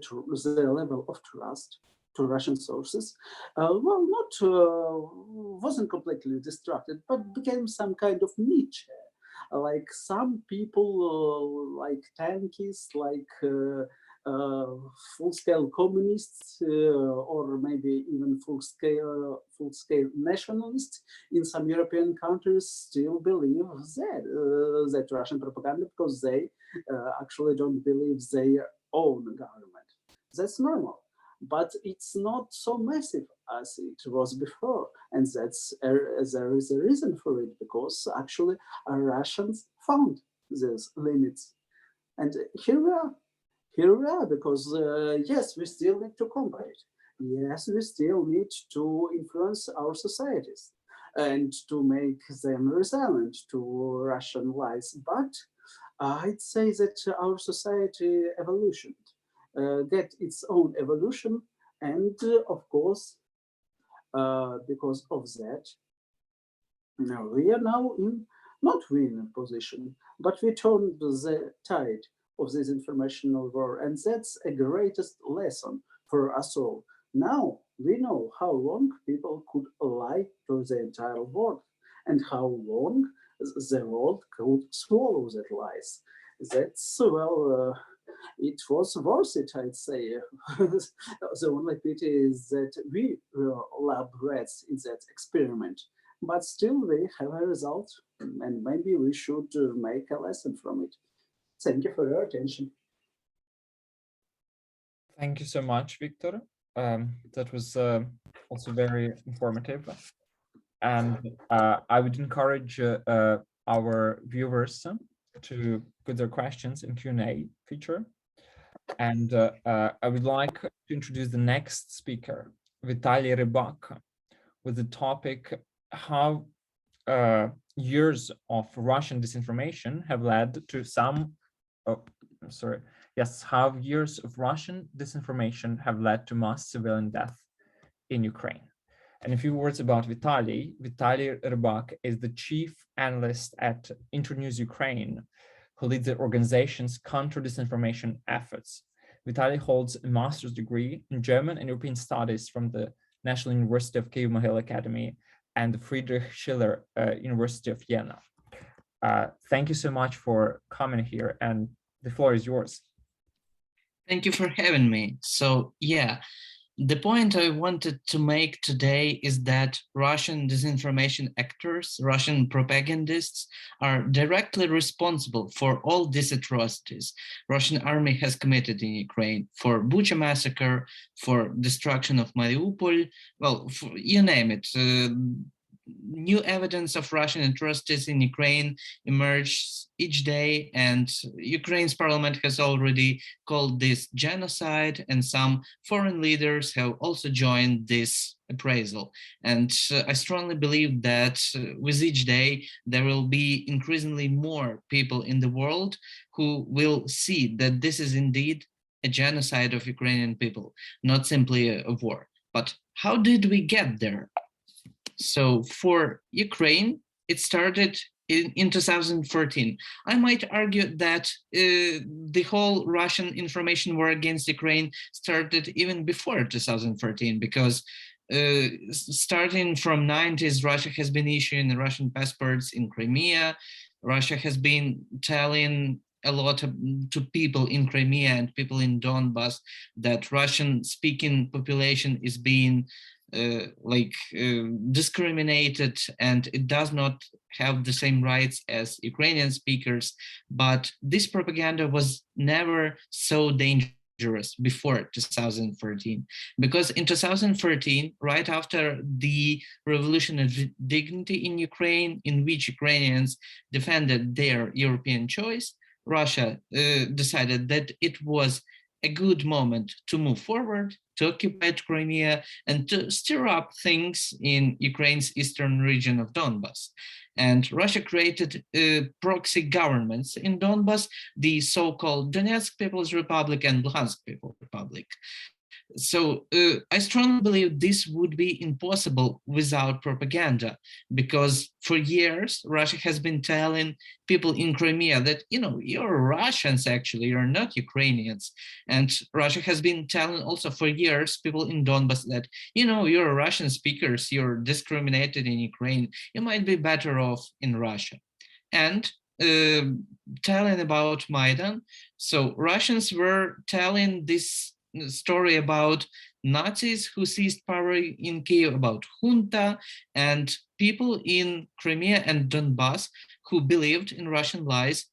level of trust to Russian sources, wasn't completely distracted, but became some kind of niche. Like some people, like tankists, like full-scale communists, or maybe even full-scale nationalists in some European countries still believe that Russian propaganda, because they actually don't believe their own government. That's normal, but it's not so massive as it was before, and there is a reason for it, because actually Russians found these limits, and here we are. Here we are, because yes, we still need to combat it. Yes, we still need to influence our societies and to make them resilient to Russian lies. But I'd say that our society evolution get its own evolution, and of course, because of that, we are now in not winning position, but we turned the tide of this informational war, and that's a greatest lesson for us all. Now we know how long people could lie to the entire world, and how long the world could swallow that lies. That's, it was worth it, I'd say. The only pity is that we were lab rats in that experiment, but still we have a result, and maybe we should make a lesson from it. Thank you for your attention. Thank you so much, Victor. That was also very informative. And I would encourage our viewers to put their questions in Q&A feature. And I would like to introduce the next speaker, Vitaly Rybak, with the topic how years of Russian disinformation have led to how years of Russian disinformation have led to mass civilian death in Ukraine. And a few words about Vitaly. Vitaly Rybak is the chief analyst at Internews Ukraine, who leads the organization's counter-disinformation efforts. Vitaly holds a master's degree in German and European studies from the National University of Kyiv-Mohyla Academy and the Friedrich Schiller University of Vienna. Thank you so much for coming here, and the floor is yours. Thank you for having me. So yeah, the point I wanted to make today is that Russian disinformation actors, Russian propagandists, are directly responsible for all these atrocities Russian army has committed in Ukraine, for Bucha massacre, for destruction of Mariupol, well, you name it. New evidence of Russian atrocities in Ukraine emerges each day, and Ukraine's parliament has already called this genocide, and some foreign leaders have also joined this appraisal. And I strongly believe that with each day, there will be increasingly more people in the world who will see that this is indeed a genocide of Ukrainian people, not simply a war. But how did we get there? So for Ukraine, it started in 2014. I might argue that the whole Russian information war against Ukraine started even before 2014, because starting from 90s, Russia has been issuing Russian passports in Crimea. Russia has been telling a lot to people in Crimea and people in Donbass that Russian-speaking population is being discriminated, and it does not have the same rights as Ukrainian speakers. But this propaganda was never so dangerous before 2014, because in 2014, right after the revolution of dignity in Ukraine, in which Ukrainians defended their European choice, Russia decided that it was a good moment to move forward, to occupy Crimea, and to stir up things in Ukraine's eastern region of Donbas. And Russia created proxy governments in Donbas, the so-called Donetsk People's Republic and Luhansk People's Republic. So I strongly believe this would be impossible without propaganda, because for years Russia has been telling people in Crimea that, you know, you're Russians, actually, you're not Ukrainians. And Russia has been telling also for years people in Donbas that, you know, you're Russian speakers, you're discriminated in Ukraine, you might be better off in Russia. And telling about Maidan, so Russians were telling this story about Nazis who seized power in Kiev, about junta, and people in Crimea and Donbass who believed in Russian lies.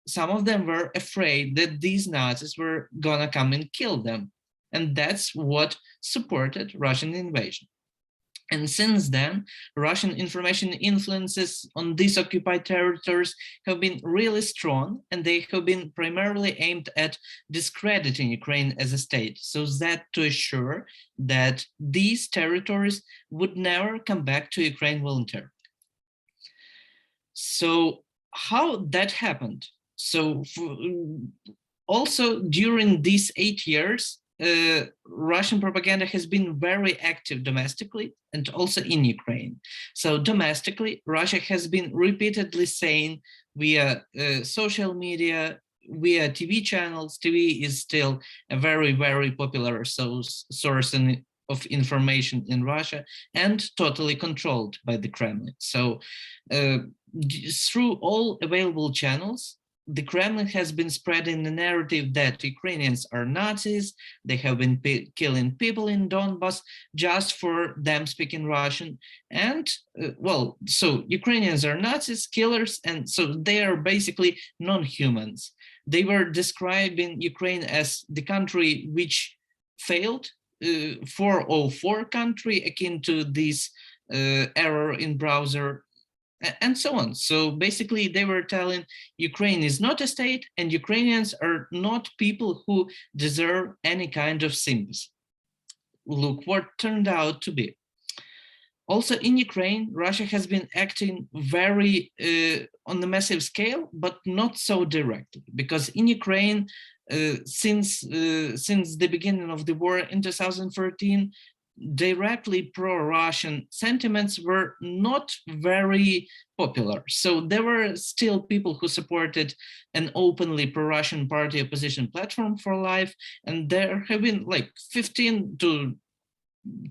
Some of them were afraid that these Nazis were gonna come and kill them. And that's what supported Russian invasion. And since then, Russian information influences on these occupied territories have been really strong, and they have been primarily aimed at discrediting Ukraine as a state, so that to assure that these territories would never come back to Ukraine voluntarily. So how that happened? So also during these 8 years, Russian propaganda has been very active domestically and also in Ukraine. So domestically, Russia has been repeatedly saying via social media, via TV channels. TV is still a very, very popular source of information in Russia and totally controlled by the Kremlin. So through all available channels, the Kremlin has been spreading the narrative that Ukrainians are Nazis, they have been killing people in Donbas just for them speaking Russian. And well, so Ukrainians are Nazis, killers, and so they are basically non-humans. They were describing Ukraine as the country which failed, 404 country, akin to this error in browser, and so on. So basically they were telling Ukraine is not a state and Ukrainians are not people who deserve any kind of sympathy. Look what turned out to be. Also in Ukraine, Russia has been acting very on the massive scale, but not so directly, because in Ukraine, since the beginning of the war in 2014, directly pro-Russian sentiments were not very popular. So there were still people who supported an openly pro-Russian party opposition platform for life, and there have been like 15 to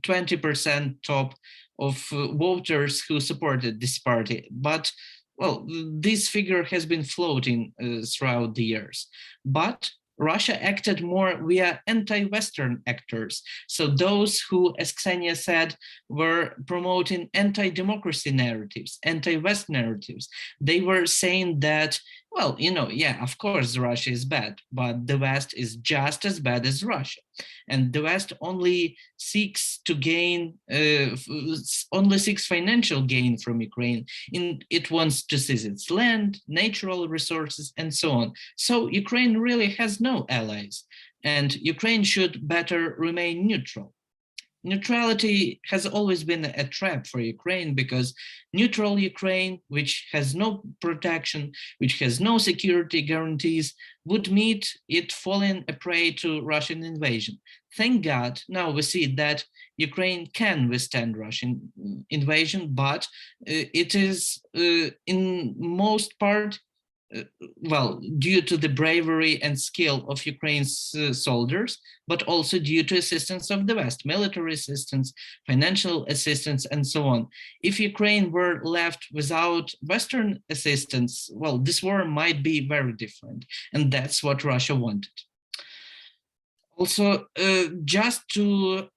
20% top of voters who supported this party. But well, this figure has been floating throughout the years. But Russia acted more via anti-Western actors. So those who, as Ksenia said, were promoting anti-democracy narratives, anti-West narratives. They were saying that, well, you know, yeah, of course, Russia is bad, but the West is just as bad as Russia. And the West only seeks to gain, only seeks financial gain from Ukraine. It wants to seize its land, natural resources, and so on. So Ukraine really has no allies, and Ukraine should better remain neutral. Neutrality has always been a trap for Ukraine, because neutral Ukraine, which has no protection, which has no security guarantees, would meet it falling a prey to Russian invasion. Thank God, now we see that Ukraine can withstand Russian invasion, but it is in most part well, due to the bravery and skill of Ukraine's soldiers, but also due to assistance of the West, military assistance, financial assistance, and so on. If Ukraine were left without Western assistance, well, this war might be very different, and that's what Russia wanted. Also, just to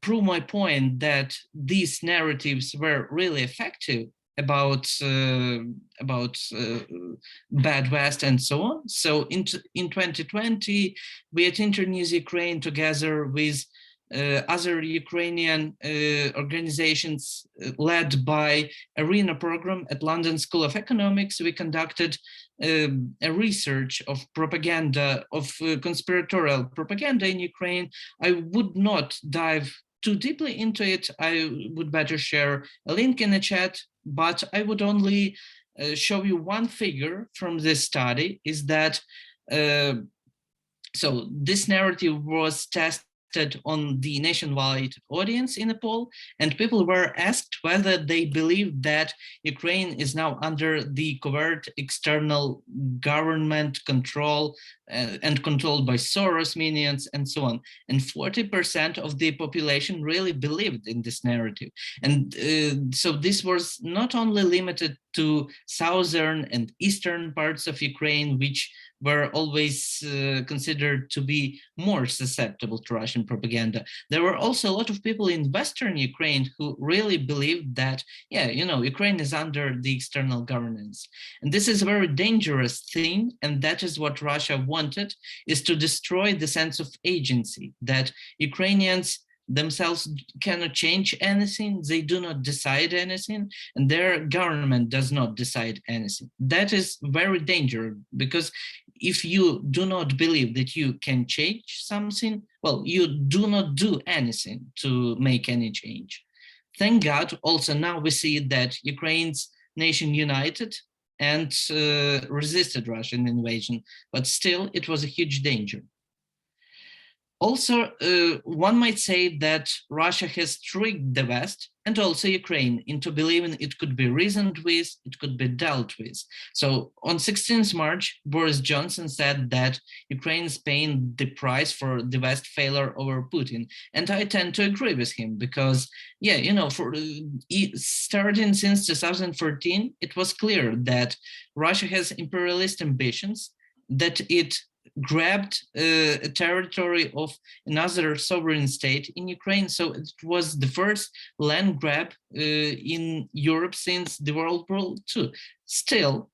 prove my point that these narratives were really effective about bad West and so on. So in 2020, we at Internews Ukraine, together with other Ukrainian organizations led by ARENA program at London School of Economics, we conducted a research of propaganda, of conspiratorial propaganda in Ukraine. I would not dive too deeply into it. I would better share a link in the chat, but I would only show you one figure from this study, is that so this narrative was tested on the nationwide audience in a poll, and people were asked whether they believe that Ukraine is now under the covert external government control and controlled by Soros minions and so on. And 40% of the population really believed in this narrative. And so this was not only limited to southern and eastern parts of Ukraine, which were always considered to be more susceptible to Russian propaganda. There were also a lot of people in Western Ukraine who really believed that, yeah, you know, Ukraine is under the external governance. And this is a very dangerous thing. And that is what Russia wanted, is to destroy the sense of agency, that Ukrainians themselves cannot change anything, they do not decide anything, and their government does not decide anything. That is very dangerous, because if you do not believe that you can change something, well, you do not do anything to make any change. Thank God, also now we see that Ukraine's nation united and resisted Russian invasion, but still it was a huge danger. Also, one might say that Russia has tricked the West and also Ukraine into believing it could be reasoned with, it could be dealt with. So on 16th March, Boris Johnson said that Ukraine is paying the price for the West failure over Putin. And I tend to agree with him because, yeah, you know, for starting since 2014, it was clear that Russia has imperialist ambitions, that it grabbed a territory of another sovereign state in Ukraine. So it was the first land grab in Europe since the World War II. Still,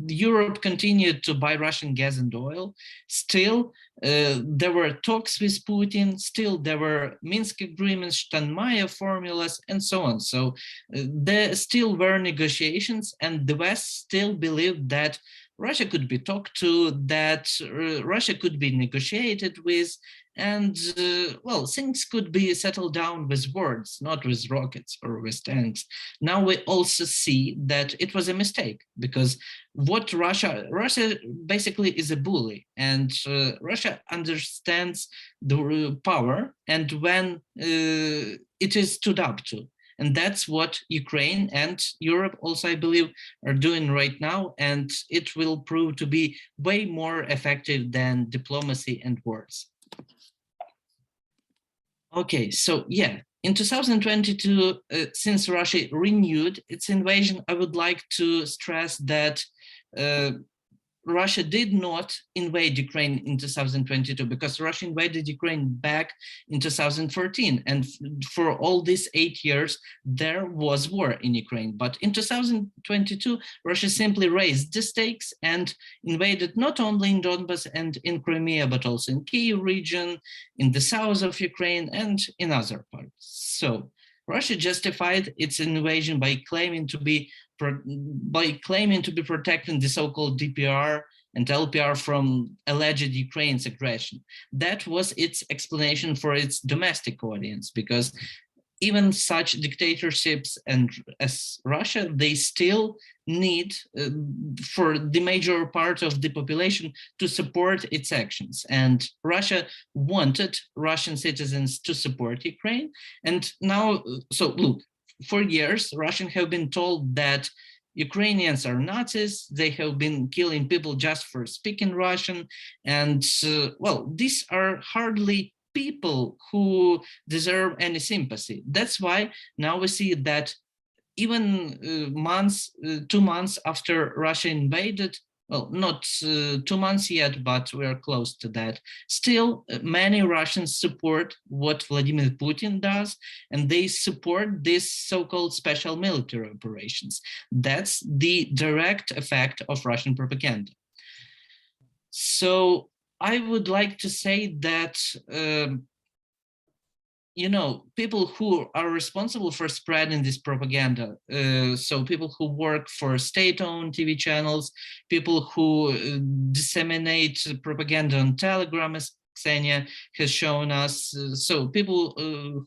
Europe continued to buy Russian gas and oil. Still, there were talks with Putin. Still, there were Minsk agreements, Steinmeier formulas, and so on. So there still were negotiations, and the West still believed that Russia could be talked to, that Russia could be negotiated with, and well, things could be settled down with words, not with rockets or with tanks. Now we also see that it was a mistake, because what Russia basically is a bully, and Russia understands the power, and when it is stood up to. And that's what Ukraine and Europe also, I believe, are doing right now. And it will prove to be way more effective than diplomacy and words. Okay, so yeah, in 2022, since Russia renewed its invasion, I would like to stress that Russia did not invade Ukraine in 2022, because Russia invaded Ukraine back in 2014. And for all these 8 years, there was war in Ukraine. But in 2022, Russia simply raised the stakes and invaded not only in Donbas and in Crimea, but also in Kyiv region, in the south of Ukraine, and in other parts. So Russia justified its invasion by claiming to be protecting the so-called DPR and LPR from alleged Ukraine's aggression. That was its explanation for its domestic audience, because even such dictatorships and as Russia, they still need for the major part of the population to support its actions. And Russia wanted Russian citizens to support Ukraine. And now, so look, for years, Russians have been told that Ukrainians are Nazis, they have been killing people just for speaking Russian. And well, these are hardly people who deserve any sympathy. That's why now we see that even 2 months after Russia invaded, well, not 2 months yet, but we're close to that. Still, many Russians support what Vladimir Putin does, and they support this so-called special military operations. That's the direct effect of Russian propaganda. So I would like to say that you know, people who are responsible for spreading this propaganda, so people who work for state-owned TV channels, people who disseminate propaganda on Telegram, as Ksenia has shown us, so people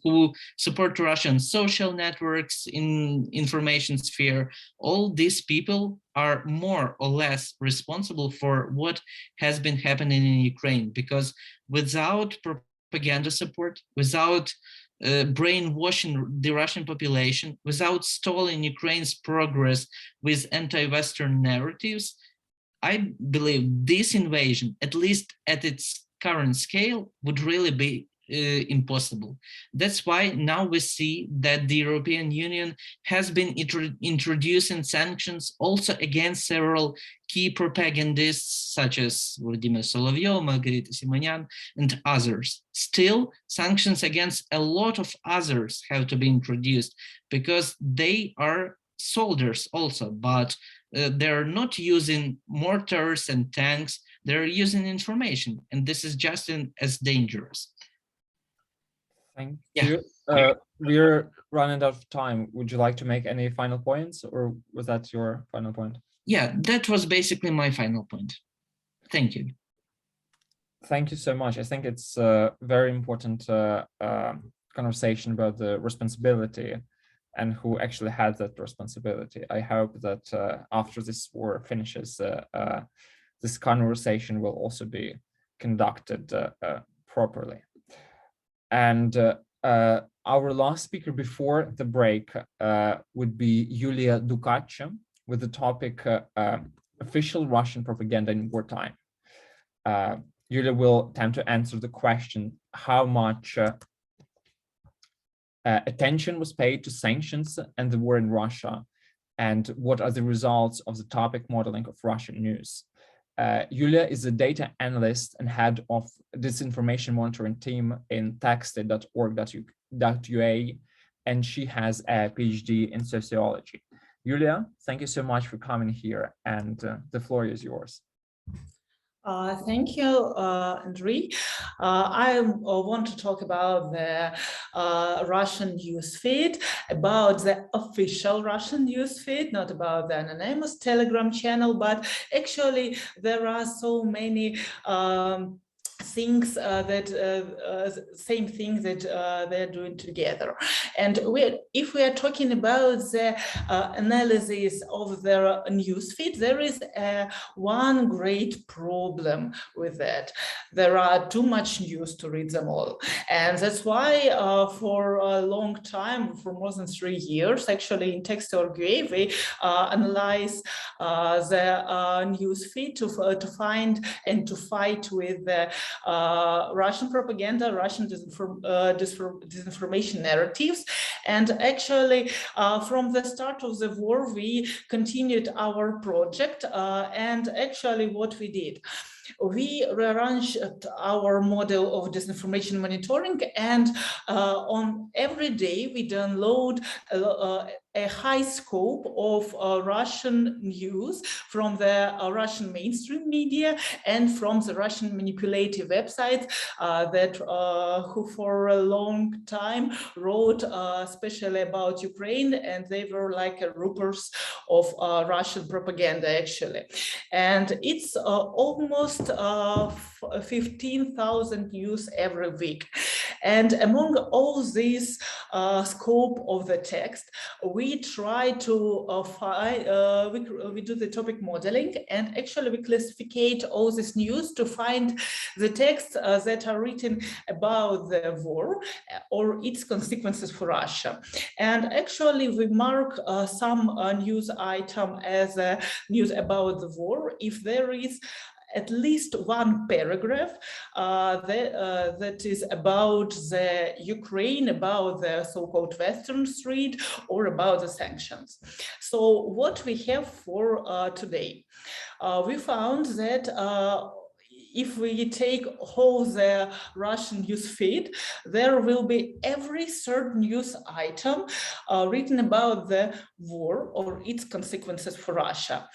who support Russian social networks in information sphere, all these people are more or less responsible for what has been happening in Ukraine, because without propaganda support, without brainwashing the Russian population, without stalling Ukraine's progress with anti-Western narratives, I believe this invasion, at least at its current scale, would really be impossible. That's why now we see that the European Union has been introducing sanctions also against several key propagandists such as Vladimir Solovyov, Margarita Simonyan, and others. Still, sanctions against a lot of others have to be introduced because they are soldiers also, but they're not using mortars and tanks, they're using information, and this is just as dangerous. Thank Yeah. you. We're running out of time. Would you like to make any final points, or was that your final point? Yeah, that was basically my final point. Thank you. Thank you so much. I think it's a very important conversation about the responsibility and who actually has that responsibility. I hope that after this war finishes, this conversation will also be conducted properly. And our last speaker before the break would be Yulia Dukacha with the topic official Russian propaganda in wartime. Yulia will attempt to answer the question how much attention was paid to sanctions and the war in Russia, and what are the results of the topic modeling of Russian news. Yulia is a data analyst and head of disinformation monitoring team in texted.org.ua, and she has a PhD in sociology. Yulia, thank you so much for coming here, and the floor is yours. Thank you, Andrii. I want to talk about the Russian newsfeed, about the official Russian newsfeed, not about the anonymous Telegram channel, but actually there are so many things same thing that they're doing together. And if we are talking about the analysis of their newsfeed, there is one great problem with that. There are too much news to read them all. And that's why for a long time, for more than 3 years, actually in Textor.ua, we analyze the newsfeed to find and to fight with the Russian propaganda, Russian disinformation narratives. And actually, from the start of the war, we continued our project. And actually, what we did, we rearranged our model of disinformation monitoring, and on every day we download a high scope of Russian news from the Russian mainstream media and from the Russian manipulative websites that who for a long time wrote especially about Ukraine, and they were like roopers of Russian propaganda actually. And it's almost 15,000 news every week. And among all this scope of the text, we try to we do the topic modeling, and actually we classificate all this news to find the texts that are written about the war or its consequences for Russia. And actually we mark some news item as news about the war if there is at least one paragraph that is about the Ukraine, about the so-called Western threat, or about the sanctions. So what we have for today, we found that if we take whole the Russian news feed, there will be every third news item written about the war or its consequences for Russia.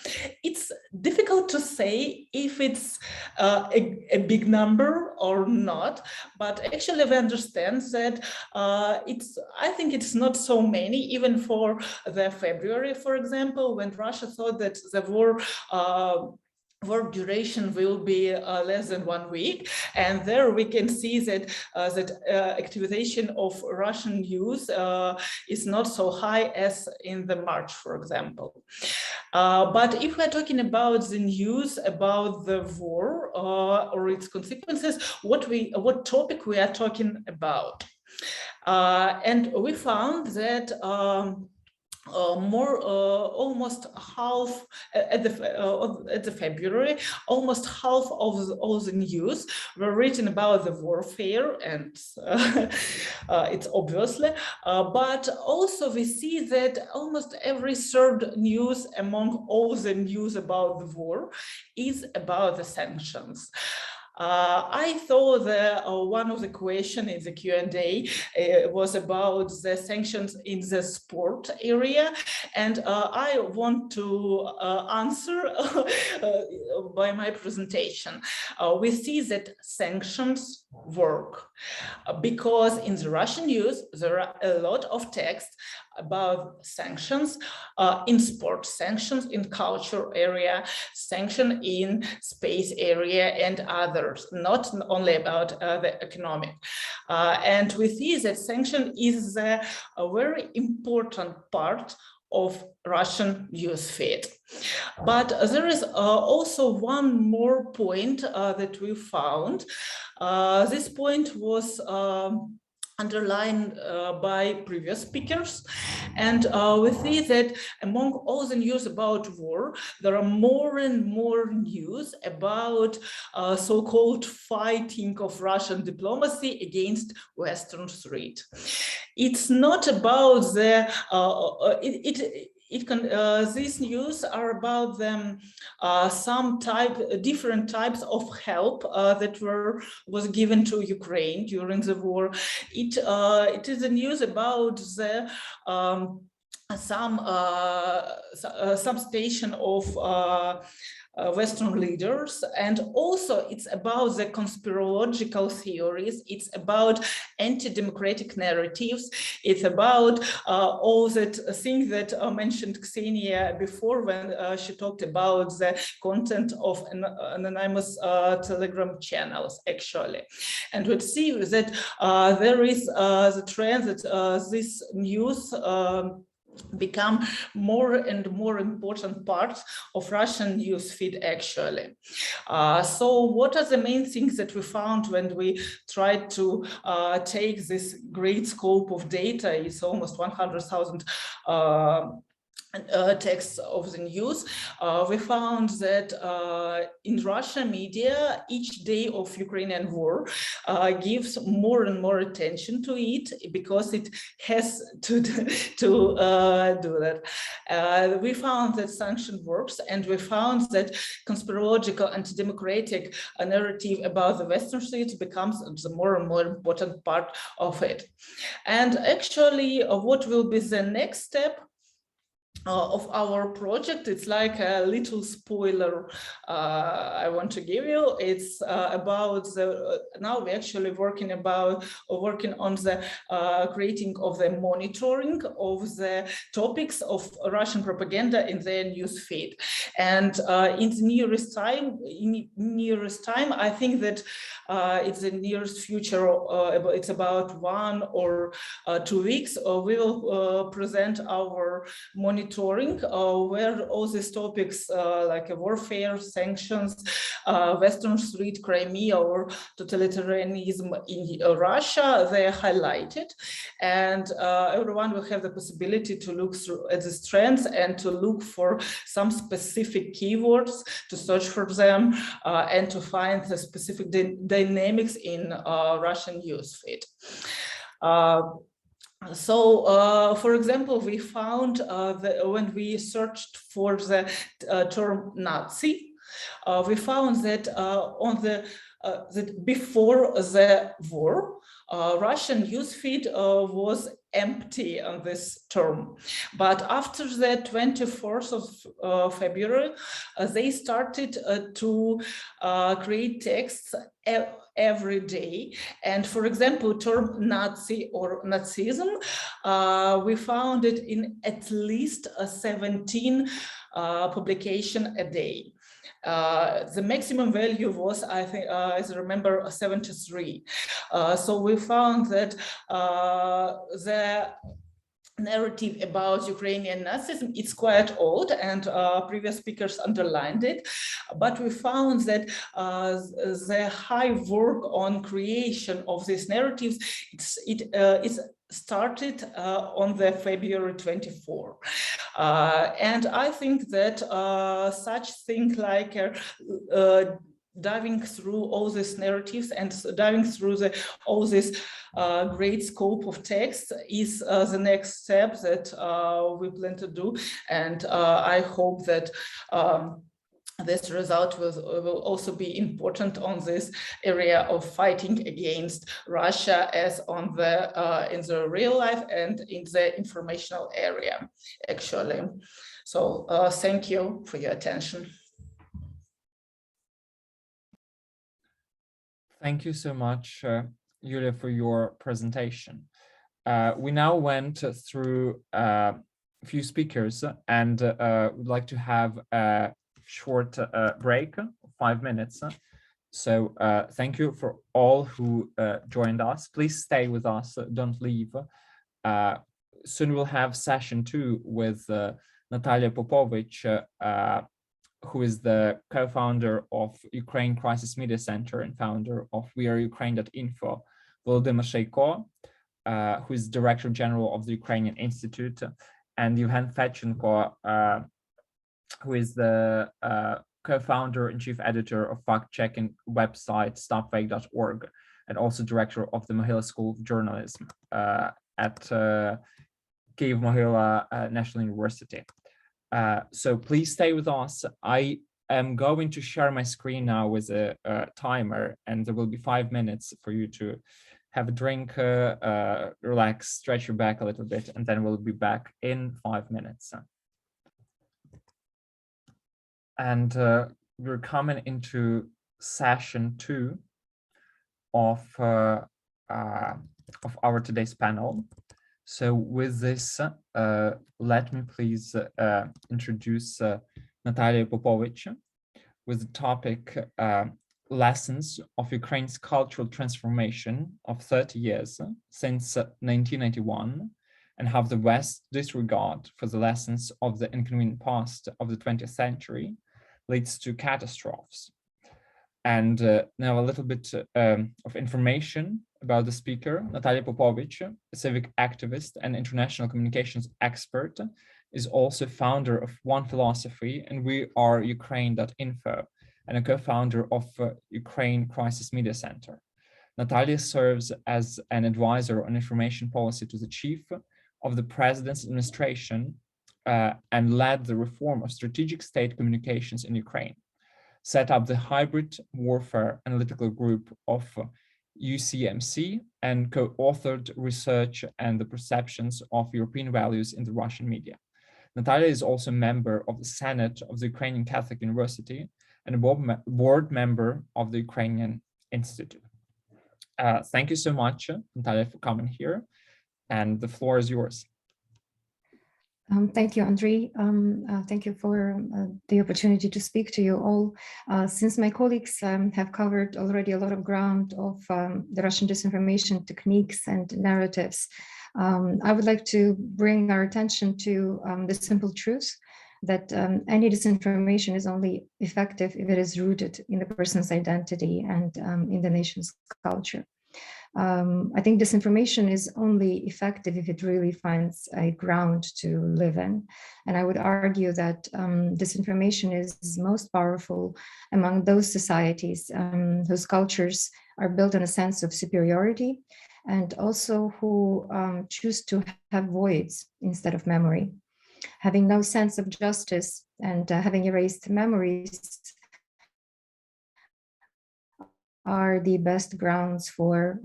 It's difficult to say if it's a big number or not, but actually we understand that I think it's not so many, even for the February, for example, when Russia thought that the war duration will be less than 1 week, and there we can see that activation of Russian news is not so high as in the March, for example. But if we're talking about the news about the war or its consequences, what topic we are talking about? And we found that almost half at the February, almost half of all the news were written about the warfare, and it's obviously, but also we see that almost every third news among all the news about the war is about the sanctions. I thought that one of the questions in the Q&A was about the sanctions in the sport area, and I want to answer by my presentation. We see that sanctions work because in the Russian news there are a lot of text about sanctions in sport, sanctions in culture area, sanction in space area, and others, not only about the economic. And we see that sanction is a very important part of Russian news feed. But there is also one more point that we found. This point was underlined by previous speakers, and we see that among all the news about war, there are more and more news about so-called fighting of Russian diplomacy against Western threat. It's not about the these news are about them different types of help that was given to Ukraine during the war. It is a news about the some station of Western leaders, and also it's about the conspirological theories, it's about anti-democratic narratives, it's about all that things that mentioned Ksenia before when she talked about the content of anonymous Telegram channels, actually. And we see that there is the trend that this news become more and more important parts of Russian news feed, actually. So what are the main things that we found when we tried to take this great scope of data? It's almost 100,000 texts of the news. We found that in Russian media, each day of Ukrainian war gives more and more attention to it because it has to do that. We found that sanction works, and we found that conspirological anti-democratic narrative about the Western states becomes the more and more important part of it. And actually, what will be the next step of our project? It's like a little spoiler I want to give you. It's about now we're actually working on the creating of the monitoring of the topics of Russian propaganda in their news feed. And in the nearest time, I think that it's the nearest future, it's about 1 or 2 weeks, we will present our monitoring where all these topics like warfare, sanctions, Western threat, Crimea, or totalitarianism in Russia, they are highlighted, and everyone will have the possibility to look through at these trends and to look for some specific keywords, to search for them, and to find the specific dynamics in Russian news feed. So, for example, we found that when we searched for the term Nazi, we found that that before the war, Russian newsfeed was empty on this term. But after the 24th of February, they started to create texts every day. And for example, term Nazi or Nazism, we found it in at least 17 publication a day. The maximum value was, I think, as I remember, 73. So we found that the narrative about Ukrainian Nazism is quite old, and previous speakers underlined it, but we found that the high work on creation of these narratives, it started on the February 24. And I think that such thing like diving through all these narratives and diving through all this great scope of text is the next step that we plan to do. And I hope that this result will also be important on this area of fighting against Russia as on the in the real life and in the informational area, actually. So thank you for your attention. Thank you so much, Yulia, for your presentation. We now went through a few speakers and would like to have a short break, 5 minutes. So thank you for all who joined us. Please stay with us, don't leave. Soon we'll have session 2 with Natalia Popovich, who is the co-founder of Ukraine Crisis Media Center and founder of weareukraine.info, Volodymyr Sheiko, who is Director General of the Ukrainian Institute, and Fedchinko, who is the co-founder and chief editor of fact-checking website stopfake.org, and also director of the Mohyla School of Journalism at Kyiv-Mohyla National University. So please stay with us. I am going to share my screen now with a timer, and there will be 5 minutes for you to have a drink, relax, stretch your back a little bit, and then we'll be back in 5 minutes. And we're coming into session 2 of our today's panel. So with this, let me please introduce Natalia Popovich with the topic Lessons of Ukraine's Cultural Transformation of 30 Years since 1991, and how the West's disregard for the lessons of the inconvenient past of the 20th century leads to catastrophes. And now a little bit of information about the speaker. Natalia Popovich, a civic activist and international communications expert, is also founder of One Philosophy and weareukraine.info, and a co-founder of Ukraine Crisis Media Center. Natalia serves as an advisor on information policy to the chief of the president's administration and led the reform of strategic state communications in Ukraine, set up the hybrid warfare analytical group of UCMC, and co-authored research and the perceptions of European values in the Russian media. Natalia is also a member of the Senate of the Ukrainian Catholic University and a board member of the Ukrainian Institute. Thank you so much, Natalia, for coming here, and the floor is yours. Thank you, Andrii. Thank you for the opportunity to speak to you all. Since my colleagues have covered already a lot of ground of the Russian disinformation techniques and narratives, I would like to bring our attention to the simple truth that any disinformation is only effective if it is rooted in the person's identity and in the nation's culture. I think disinformation is only effective if it really finds a ground to live in. And I would argue that disinformation is most powerful among those societies whose cultures are built on a sense of superiority, and also who choose to have voids instead of memory. Having no sense of justice and having erased memories, are the best grounds for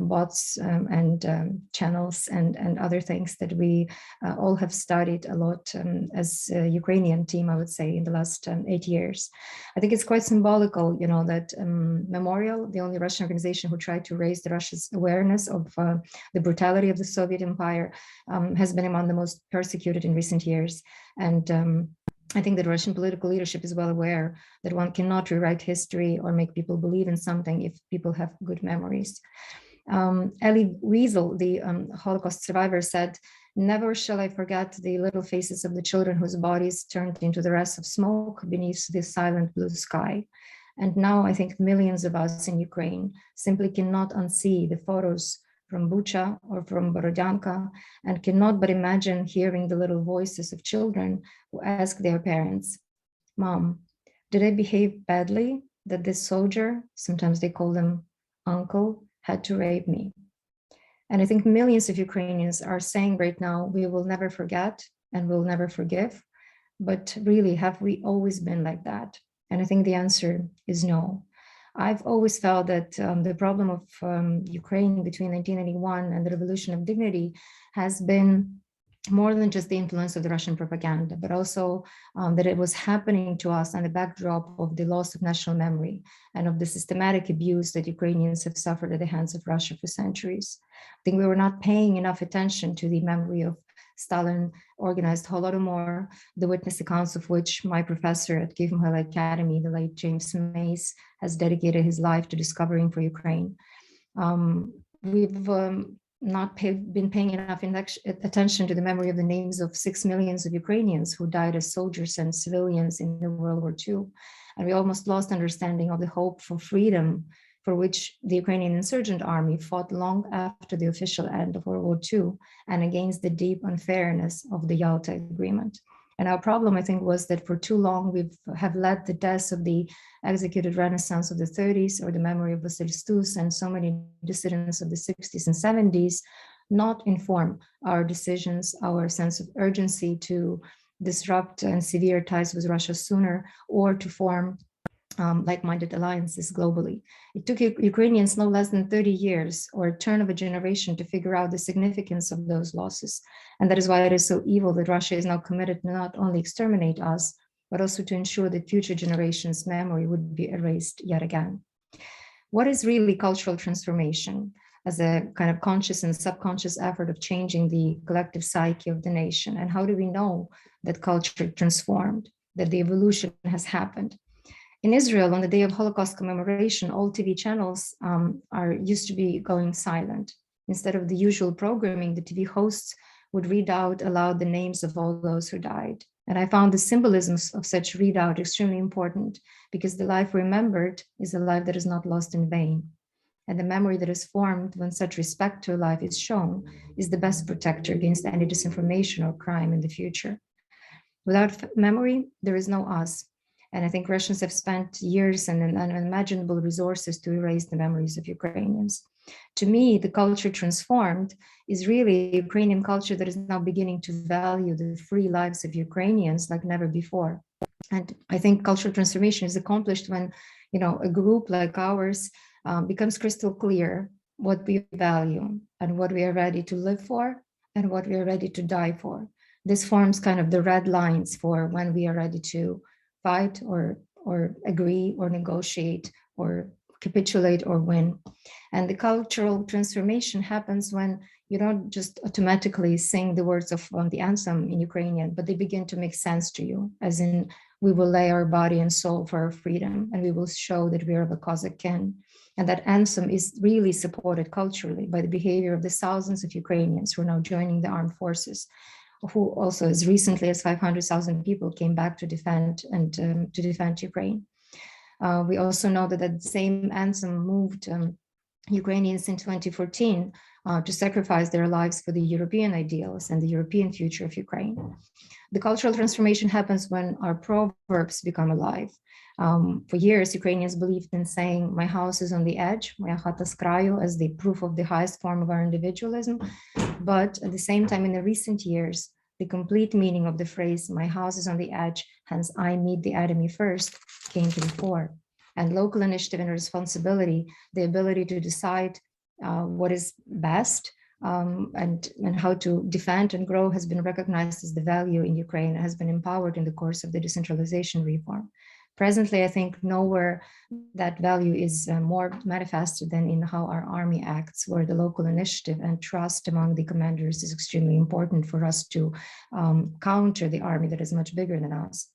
bots and channels and other things that we all have studied a lot as a Ukrainian team, I would say, in the last 8 years. I think it's quite symbolical, you know, that Memorial, the only Russian organization who tried to raise the Russia's awareness of the brutality of the Soviet Empire, has been among the most persecuted in recent years. And I think that Russian political leadership is well aware that one cannot rewrite history or make people believe in something if people have good memories. Elie Wiesel, the Holocaust survivor, said, "Never shall I forget the little faces of the children whose bodies turned into the rest of smoke beneath the silent blue sky." And now I think millions of us in Ukraine simply cannot unsee the photos from Bucha or from Borodyanka, and cannot but imagine hearing the little voices of children who ask their parents, "Mom, did I behave badly that this soldier," sometimes they call them uncle, "had to rape me?" And I think millions of Ukrainians are saying right now, we will never forget and we'll never forgive. But really, have we always been like that? And I think the answer is no. I've always felt that the problem of Ukraine between 1991 and the Revolution of Dignity has been more than just the influence of the Russian propaganda, but also that it was happening to us on the backdrop of the loss of national memory and of the systematic abuse that Ukrainians have suffered at the hands of Russia for centuries. I think we were not paying enough attention to the memory of Stalin organized Holodomor, the witness accounts of which my professor at Kyiv Academy, the late James Mace, has dedicated his life to discovering for Ukraine. We've not been paying enough attention to the memory of the names of 6 million of Ukrainians who died as soldiers and civilians in World War II. And we almost lost understanding of the hope for freedom for which the Ukrainian insurgent army fought long after the official end of World War II and against the deep unfairness of the Yalta Agreement. And our problem, I think, was that for too long we have let the deaths of the executed Renaissance of the 30s or the memory of Vasil Stus and so many dissidents of the 60s and 70s not inform our decisions, our sense of urgency to disrupt and sever ties with Russia sooner, or to form like-minded alliances globally. It took Ukrainians no less than 30 years or a turn of a generation to figure out the significance of those losses. And that is why it is so evil that Russia is now committed to not only exterminate us, but also to ensure that future generations' memory would be erased yet again. What is really cultural transformation as a kind of conscious and subconscious effort of changing the collective psyche of the nation? And how do we know that culture transformed, that the evolution has happened? In Israel, on the day of Holocaust commemoration, all TV channels used to be going silent. Instead of the usual programming, the TV hosts would read out aloud the names of all those who died. And I found the symbolisms of such readout extremely important, because the life remembered is a life that is not lost in vain. And the memory that is formed when such respect to life is shown is the best protector against any disinformation or crime in the future. Without memory, there is no us. And I think Russians have spent years and unimaginable resources to erase the memories of Ukrainians. To me, the culture transformed is really a Ukrainian culture that is now beginning to value the free lives of Ukrainians like never before. And I think cultural transformation is accomplished when, a group like ours becomes crystal clear what we value and what we are ready to live for and what we are ready to die for. This forms kind of the red lines for when we are ready to fight or agree or negotiate or capitulate or win. And the cultural transformation happens when you don't just automatically sing the words of the anthem in Ukrainian, but they begin to make sense to you, as in, we will lay our body and soul for our freedom, and we will show that we are of a Cossack kin. And that anthem is really supported culturally by the behavior of the thousands of Ukrainians who are now joining the armed forces, who also as recently as 500,000 people came back to defend Ukraine. We also know that the same anthem moved Ukrainians in 2014 to sacrifice their lives for the European ideals and the European future of Ukraine. The cultural transformation happens when our proverbs become alive. For years, Ukrainians believed in saying, "My house is on the edge," "Moya chata z kraju," as the proof of the highest form of our individualism. But at the same time, in the recent years, the complete meaning of the phrase, "My house is on the edge, hence I meet the enemy first," came to the fore. And local initiative and responsibility, the ability to decide what is best and how to defend and grow, has been recognized as the value in Ukraine, has been empowered in the course of the decentralization reform. Presently, I think nowhere that value is more manifested than in how our army acts, where the local initiative and trust among the commanders is extremely important for us to counter the army that is much bigger than us.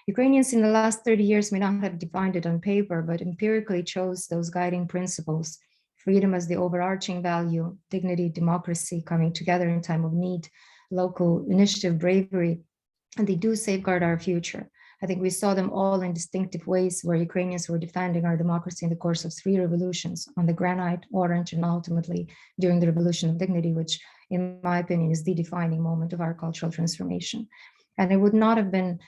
Ukrainians in the last 30 years may not have defined it on paper, but empirically chose those guiding principles: freedom as the overarching value, dignity, democracy coming together in time of need, local initiative, bravery, and they do safeguard our future. I think we saw them all in distinctive ways, where Ukrainians were defending our democracy in the course of 3 revolutions, on the granite, orange, and ultimately during the Revolution of Dignity, which in my opinion is the defining moment of our cultural transformation. And it would not have been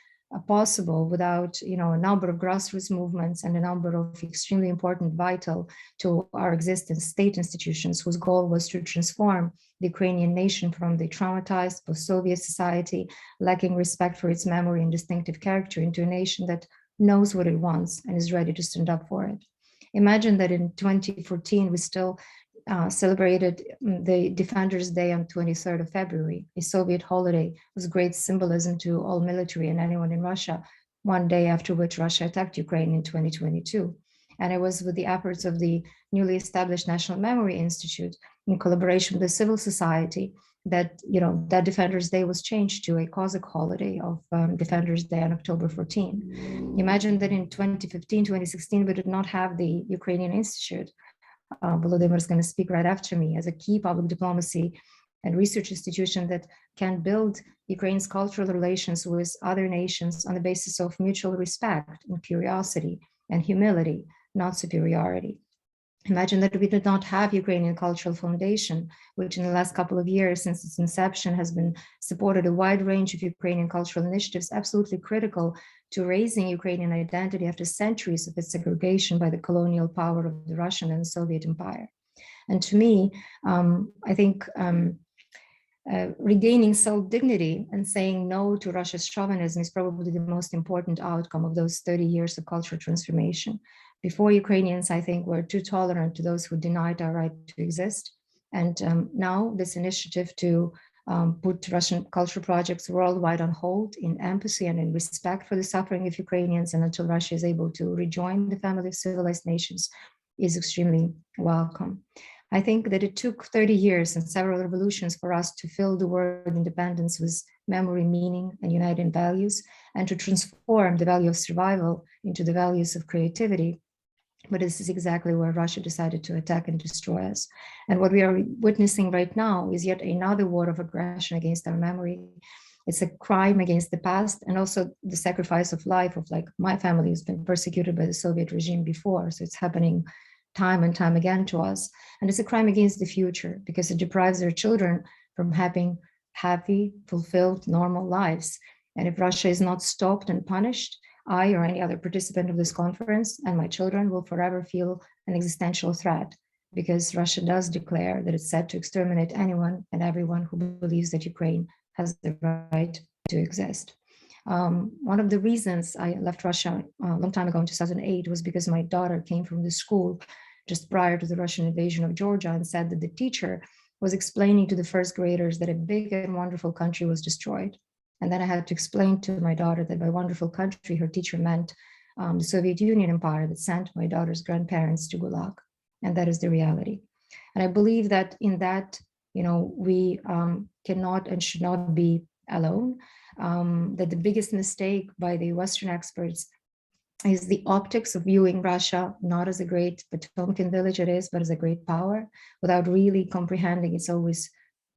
possible without a number of grassroots movements and a number of extremely important, vital to our existence state institutions, whose goal was to transform the Ukrainian nation from the traumatized post-Soviet society, lacking respect for its memory and distinctive character, into a nation that knows what it wants and is ready to stand up for it. Imagine that in 2014, we still celebrated the Defenders' Day on 23rd of February, a Soviet holiday with great symbolism to all military and anyone in Russia, one day after which Russia attacked Ukraine in 2022. And it was with the efforts of the newly established National Memory Institute, in collaboration with the civil society, that that Defenders' Day was changed to a Cossack holiday of Defenders' Day on October 14. Imagine that in 2015, 2016, we did not have the Ukrainian Institute. Volodymyr is going to speak right after me, as a key public diplomacy and research institution that can build Ukraine's cultural relations with other nations on the basis of mutual respect and curiosity and humility, not superiority. Imagine that we did not have Ukrainian Cultural Foundation, which in the last couple of years since its inception has been supported a wide range of Ukrainian cultural initiatives absolutely critical to raising Ukrainian identity after centuries of its segregation by the colonial power of the Russian and Soviet Empire. And to me, I think regaining self-dignity and saying no to Russia's chauvinism is probably the most important outcome of those 30 years of cultural transformation. Before, Ukrainians, I think, were too tolerant to those who denied our right to exist. And now this initiative to put Russian cultural projects worldwide on hold in empathy and in respect for the suffering of Ukrainians, and until Russia is able to rejoin the family of civilized nations, is extremely welcome. I think that it took 30 years and several revolutions for us to fill the word independence with memory, meaning, and united values, and to transform the value of survival into the values of creativity. But this is exactly where Russia decided to attack and destroy us. And what we are witnessing right now is yet another war of aggression against our memory. It's a crime against the past, and also the sacrifice of life of, like, my family has been persecuted by the Soviet regime before. So it's happening time and time again to us. And it's a crime against the future, because it deprives their children from having happy, fulfilled, normal lives. And if Russia is not stopped and punished, I or any other participant of this conference and my children will forever feel an existential threat, because Russia does declare that it's set to exterminate anyone and everyone who believes that Ukraine has the right to exist. One of the reasons I left Russia a long time ago in 2008 was because my daughter came from the school just prior to the Russian invasion of Georgia, and said that the teacher was explaining to the first graders that a big and wonderful country was destroyed. And then I had to explain to my daughter that by wonderful country, her teacher meant the Soviet Union empire that sent my daughter's grandparents to Gulag. And that is the reality. And I believe that in that, we cannot and should not be alone, that the biggest mistake by the Western experts is the optics of viewing Russia not as a great Potemkin village it is, but as a great power, without really comprehending its always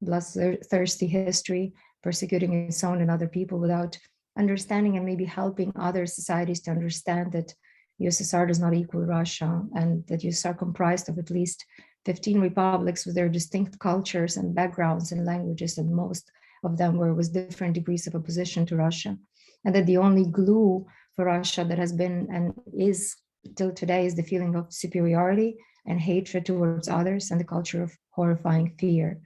bloodthirsty history, persecuting its own and other people, without understanding and maybe helping other societies to understand that USSR does not equal Russia, and that USSR comprised of at least 15 republics with their distinct cultures and backgrounds and languages, and most of them were with different degrees of opposition to Russia. And that the only glue for Russia that has been and is till today is the feeling of superiority and hatred towards others, and the culture of horrifying fear.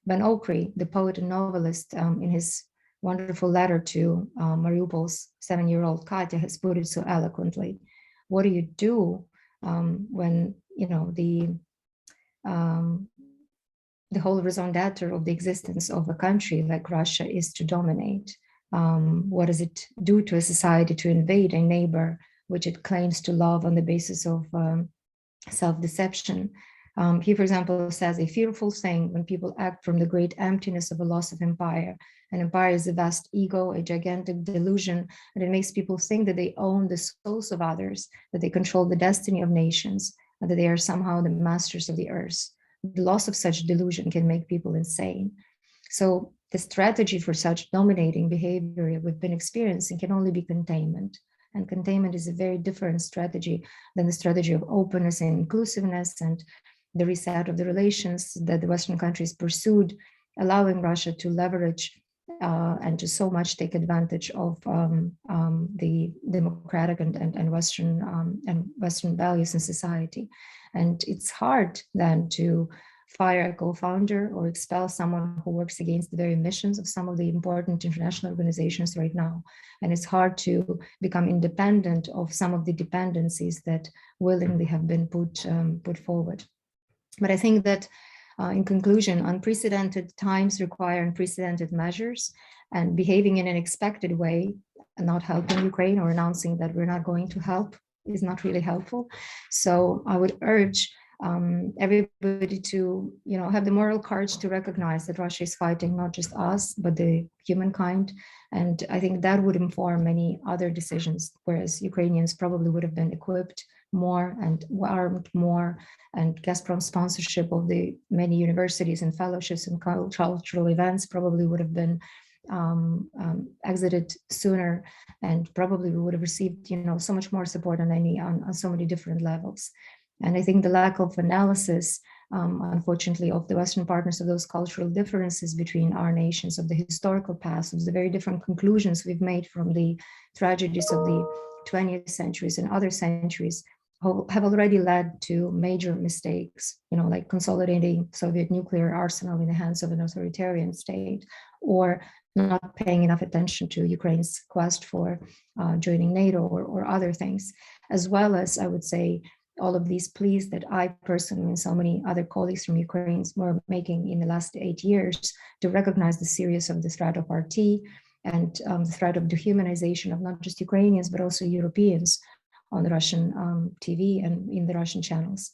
Ben Okri, the poet and novelist, in his wonderful letter to Mariupol's 7-year-old Katya, has put it so eloquently. what do you do when, you know, the whole raison d'etre of the existence of a country like Russia is to dominate? What does it do to a society to invade a neighbor which it claims to love on the basis of self-deception? He, for example, says a fearful thing when people act from the great emptiness of a loss of empire. An empire is a vast ego, a gigantic delusion, and it makes people think that they own the souls of others, that they control the destiny of nations, and that they are somehow the masters of the earth. The loss of such delusion can make people insane. So the strategy for such dominating behavior we've been experiencing can only be containment. And containment is a very different strategy than the strategy of openness and inclusiveness and the reset of the relations that the Western countries pursued, allowing Russia to leverage and to so much take advantage of the democratic and Western values in society. And it's hard then to fire a co-founder or expel someone who works against the very missions of some of the important international organizations right now. And it's hard to become independent of some of the dependencies that willingly have been put forward. But I think that in conclusion, unprecedented times require unprecedented measures, and behaving in an expected way and not helping Ukraine or announcing that we're not going to help is not really helpful. So I would urge everybody to, you know, have the moral courage to recognize that Russia is fighting not just us, but the humankind. And I think that would inform many other decisions, whereas Ukrainians probably would have been equipped more and armed more, and Gazprom sponsorship of the many universities and fellowships and cultural events probably would have been exited sooner, and probably we would have received, you know, so much more support on so many different levels. And I think the lack of analysis, unfortunately, of the Western partners of those cultural differences between our nations, of the historical past, of the very different conclusions we've made from the tragedies of the 20th centuries and other centuries, have already led to major mistakes, you know, like consolidating Soviet nuclear arsenal in the hands of an authoritarian state, or not paying enough attention to Ukraine's quest for joining NATO or other things, as well as, I would say, all of these pleas that I personally and so many other colleagues from Ukraine were making in the last 8 years to recognize the seriousness of the threat of RT and the threat of dehumanization of not just Ukrainians, but also Europeans on the Russian TV and in the Russian channels.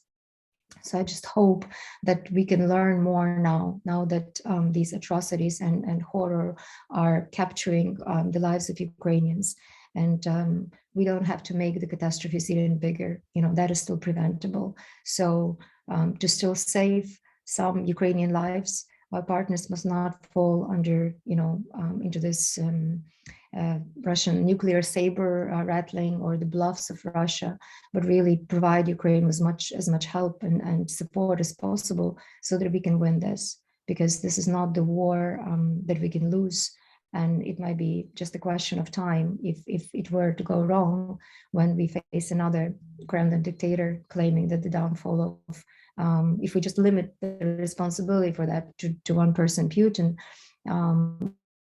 So I just hope that we can learn more now that these atrocities and horror are capturing the lives of Ukrainians. And we don't have to make the catastrophes even bigger. You know, that is still preventable. So to still save some Ukrainian lives, our partners must not fall under, you know, into this Russian nuclear saber rattling or the bluffs of Russia, but really provide Ukraine with as much help and support as possible so that we can win this, because this is not the war that we can lose. And it might be just a question of time if it were to go wrong when we face another Kremlin dictator claiming that the downfall of, if we just limit the responsibility for that to one person, Putin,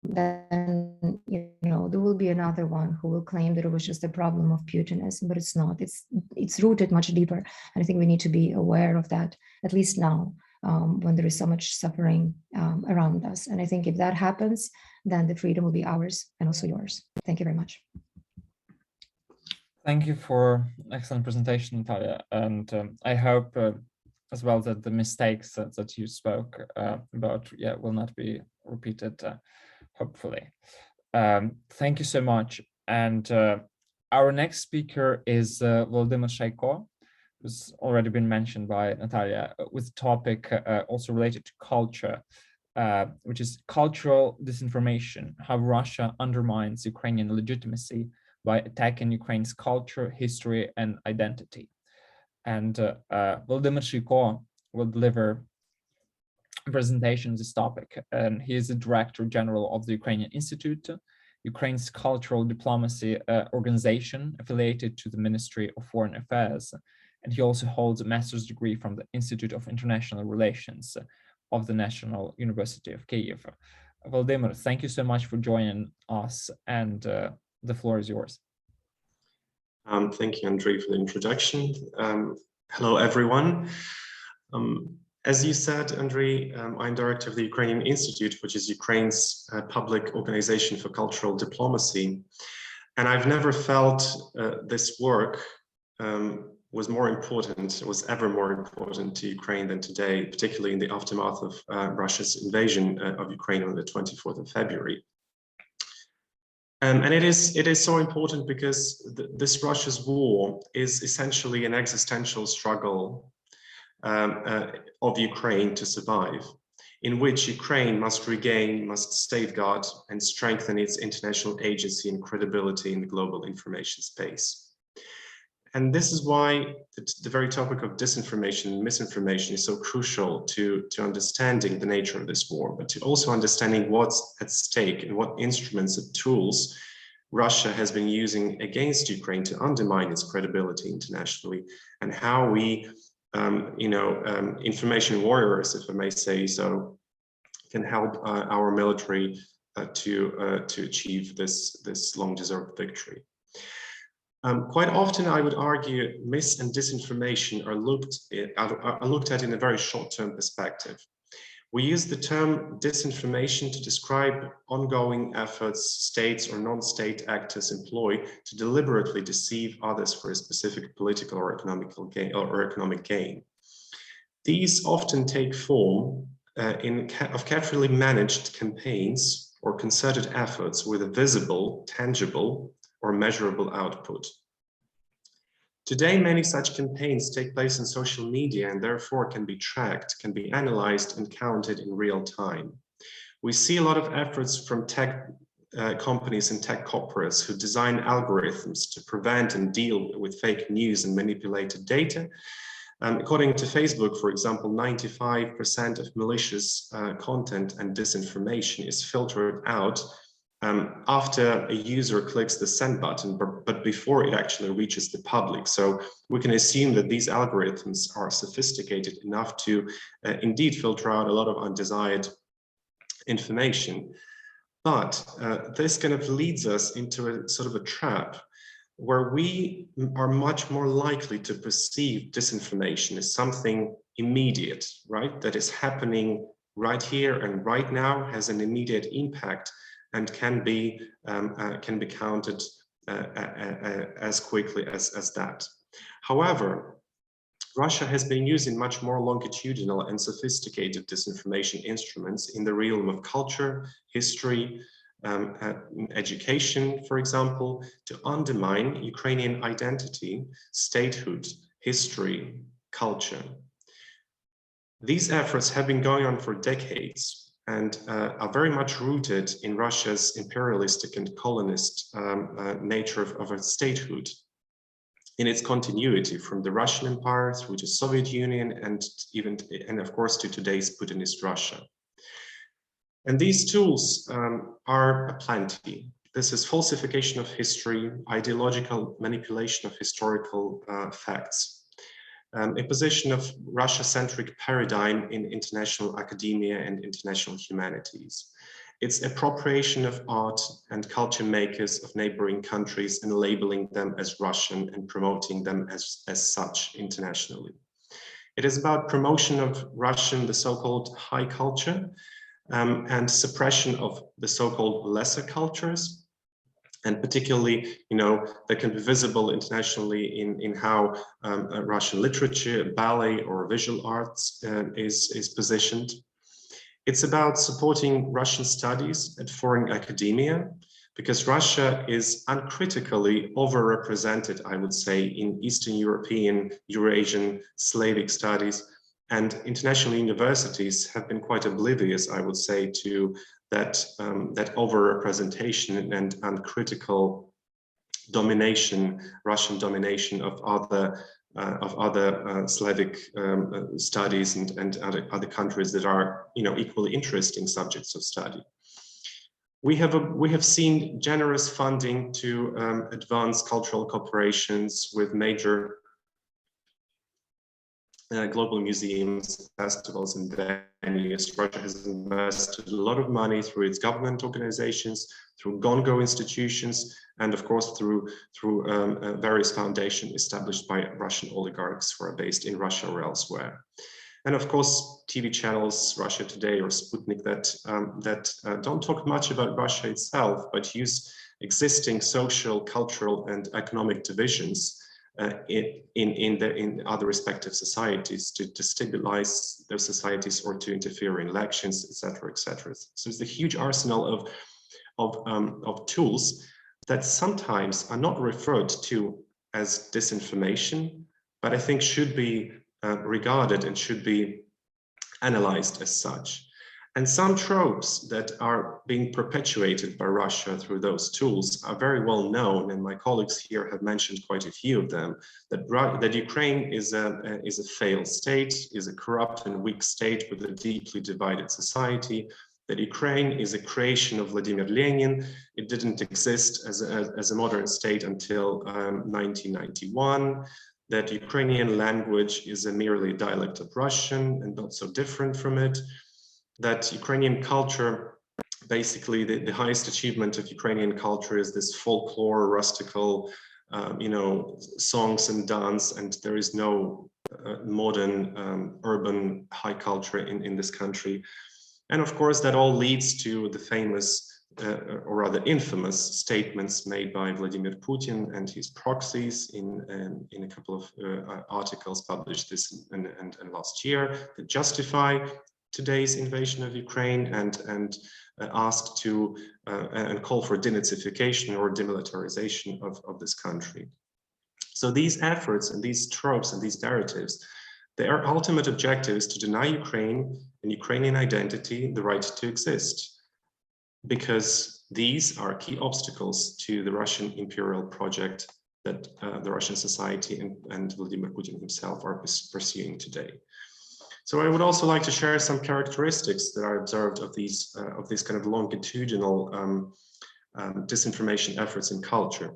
then, you know, there will be another one who will claim that it was just a problem of Putinism, but it's not. It's rooted much deeper. And I think we need to be aware of that, at least now, when there is so much suffering around us. And I think if that happens, then the freedom will be ours and also yours. Thank you very much. Thank you for excellent presentation, Natalia. And I hope as well that the mistakes that you spoke about will not be repeated, hopefully. Thank you so much. And our next speaker is Volodymyr Shaiko, who's already been mentioned by Natalia, with a topic also related to culture, which is cultural disinformation, how Russia undermines Ukrainian legitimacy by attacking Ukraine's culture, history, and identity. And Volodymyr Shaiko will deliver a presentation on this topic. And he is the Director General of the Ukrainian Institute, Ukraine's cultural diplomacy organization affiliated to the Ministry of Foreign Affairs. And he also holds a master's degree from the Institute of International Relations of the National University of Kyiv. Volodymyr, thank you so much for joining us, and the floor is yours. Thank you, Andrii, for the introduction. Hello, everyone. As you said, Andrii, I'm director of the Ukrainian Institute, which is Ukraine's public organization for cultural diplomacy. And I've never felt this work was more important, was ever more important to Ukraine than today, particularly in the aftermath of Russia's invasion of Ukraine on the 24th of February. And it is so important because this Russia's war is essentially an existential struggle of Ukraine to survive, in which Ukraine must regain, must safeguard and strengthen its international agency and credibility in the global information space. And this is why the very topic of disinformation and misinformation is so crucial to understanding the nature of this war, but to also understanding what's at stake and what instruments and tools Russia has been using against Ukraine to undermine its credibility internationally, and how we, information warriors, if I may say so, can help our military to achieve this long-deserved victory. Quite often, I would argue, mis and disinformation are looked at in a very short-term perspective. We use the term disinformation to describe ongoing efforts states or non-state actors employ to deliberately deceive others for a specific political or economic gain. These often take form of carefully managed campaigns or concerted efforts with a visible, tangible, or measurable output. Today, many such campaigns take place in social media and therefore can be tracked, can be analyzed and counted in real time. We see a lot of efforts from tech companies and tech corporates who design algorithms to prevent and deal with fake news and manipulated data. According to Facebook, for example, 95% of malicious content and disinformation is filtered out after a user clicks the send button, but before it actually reaches the public. So we can assume that these algorithms are sophisticated enough to indeed filter out a lot of undesired information. But this kind of leads us into a sort of a trap where we are much more likely to perceive disinformation as something immediate, right? That is happening right here and right now, has an immediate impact, and can be counted as quickly as that. However, Russia has been using much more longitudinal and sophisticated disinformation instruments in the realm of culture, history, education, for example, to undermine Ukrainian identity, statehood, history, culture. These efforts have been going on for decades and are very much rooted in Russia's imperialistic and colonist nature of its statehood, in its continuity from the Russian Empire through the Soviet Union and of course to today's Putinist Russia. And these tools are aplenty. This is falsification of history, ideological manipulation of historical facts, a position of Russia-centric paradigm in international academia and international humanities. It's appropriation of art and culture makers of neighboring countries and labeling them as Russian and promoting them as such internationally. It is about promotion of Russian, the so-called high culture, and suppression of the so-called lesser cultures. And particularly, that can be visible internationally in how Russian literature, ballet, or visual arts is positioned. It's about supporting Russian studies at foreign academia, because Russia is uncritically overrepresented, I would say, in Eastern European, Eurasian, Slavic studies, and international universities have been quite oblivious, I would say, to that overrepresentation and uncritical domination, Russian domination of other Slavic studies and other countries that are, equally interesting subjects of study. We have seen generous funding to advance cultural cooperations with major global museums, festivals, and venues. Russia has invested a lot of money through its government organizations, through GONGO institutions, and of course through various foundations established by Russian oligarchs who are based in Russia or elsewhere. And of course, TV channels, Russia Today or Sputnik, that don't talk much about Russia itself, but use existing social, cultural, and economic divisions in other respective societies to destabilize those societies or to interfere in elections, etc., etc. So it's a huge arsenal of tools that sometimes are not referred to as disinformation, but I think should be regarded and should be analyzed as such. And some tropes that are being perpetuated by Russia through those tools are very well known, and my colleagues here have mentioned quite a few of them. That Ukraine is a failed state, is a corrupt and weak state with a deeply divided society. That Ukraine is a creation of Vladimir Lenin. It didn't exist as a modern state until 1991. That Ukrainian language is a merely dialect of Russian and not so different from it. That Ukrainian culture, basically the highest achievement of Ukrainian culture is this folklore, rustical, songs and dance, and there is no modern urban high culture in this country. And of course, that all leads to the famous, or rather infamous, statements made by Vladimir Putin and his proxies in a couple of articles published this and last year that justify today's invasion of Ukraine and asked to and call for denazification or demilitarization of this country. So these efforts and these tropes and these narratives, their ultimate objective is to deny Ukraine and Ukrainian identity the right to exist, because these are key obstacles to the Russian imperial project that the Russian society and Vladimir Putin himself are pursuing today. So I would also like to share some characteristics that I observed of these kind of longitudinal disinformation efforts in culture.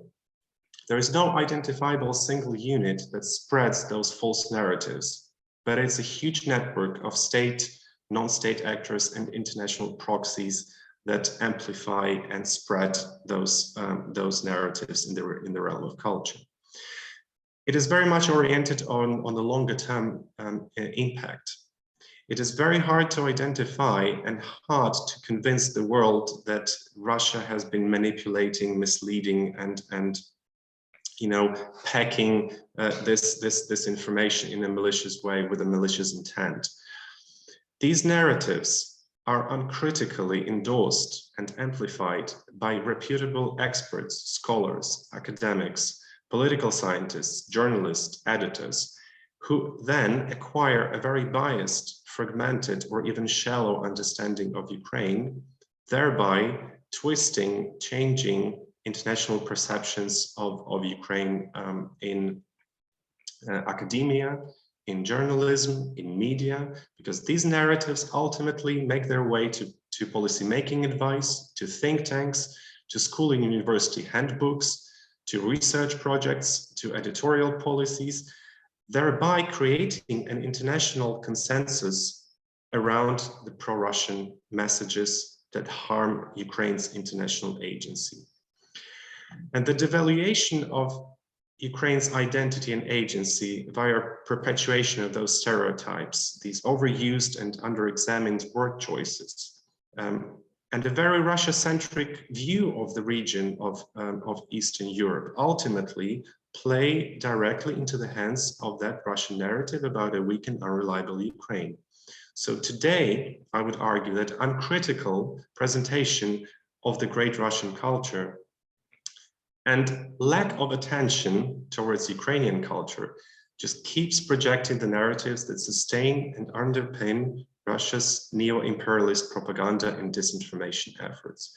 There is no identifiable single unit that spreads those false narratives, but it's a huge network of state, non-state actors and international proxies that amplify and spread those narratives in the realm of culture. It is very much oriented on the longer term impact. It is very hard to identify and hard to convince the world that Russia has been manipulating, misleading, and packing this information in a malicious way with a malicious intent. These narratives are uncritically endorsed and amplified by reputable experts, scholars, academics, political scientists, journalists, editors, who then acquire a very biased, fragmented, or even shallow understanding of Ukraine, thereby twisting, changing international perceptions of Ukraine in academia, in journalism, in media, because these narratives ultimately make their way to policymaking advice, to think tanks, to school and university handbooks, to research projects, to editorial policies, thereby creating an international consensus around the pro-Russian messages that harm Ukraine's international agency. And the devaluation of Ukraine's identity and agency via perpetuation of those stereotypes, these overused and under-examined word choices, and a very Russia-centric view of the region of Eastern Europe ultimately play directly into the hands of that Russian narrative about a weak and unreliable Ukraine. So today, I would argue that uncritical presentation of the great Russian culture and lack of attention towards Ukrainian culture just keeps projecting the narratives that sustain and underpin Russia's neo-imperialist propaganda and disinformation efforts.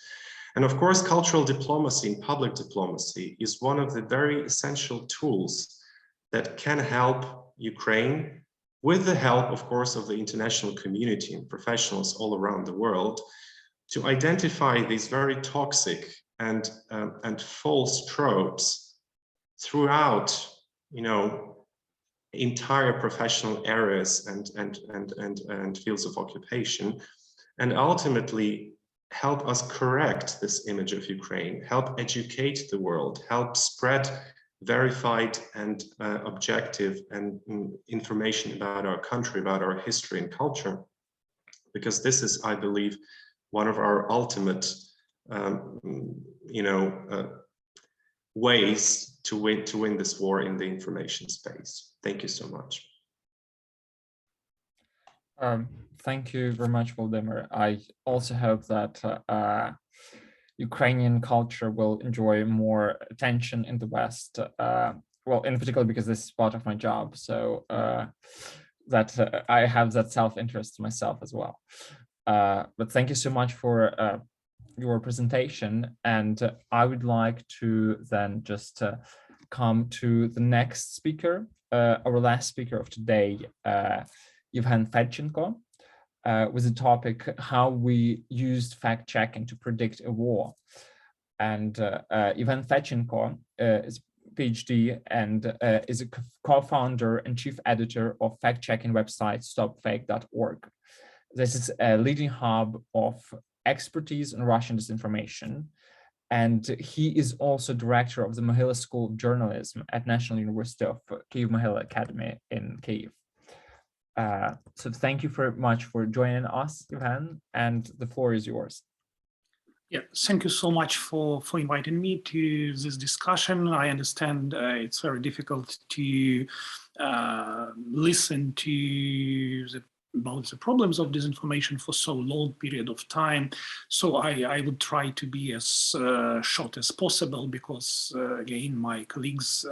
And of course, cultural diplomacy and public diplomacy is one of the very essential tools that can help Ukraine, with the help, of course, of the international community and professionals all around the world, to identify these very toxic and false tropes throughout, entire professional areas and fields of occupation, and ultimately help us correct this image of Ukraine, help educate the world, help spread verified and objective and information about our country, about our history and culture, because this is, I believe, one of our ultimate, ways to win this war in the information space. Thank you so much. Thank you very much, Volodymyr. I also hope that Ukrainian culture will enjoy more attention in the West. Well, in particular, because this is part of my job, so that I have that self-interest myself as well. But thank you so much for your presentation, and I would like to then just come to the next speaker, our last speaker of today, Fedchinko, with the topic how we used fact-checking to predict a war. And Fedchinko is a PhD and is a co-founder and chief editor of fact-checking website stopfake.org. This is a leading hub of expertise in Russian disinformation, and he is also director of the Mohyla School of Journalism at National University of Kyiv-Mohyla Academy in Kyiv. So thank you very much for joining us, Ivan, and the floor is yours. Yeah, thank you so much for inviting me to this discussion. I understand it's very difficult to listen to about the problems of disinformation for so long period of time. So I would try to be as short as possible, because again, my colleagues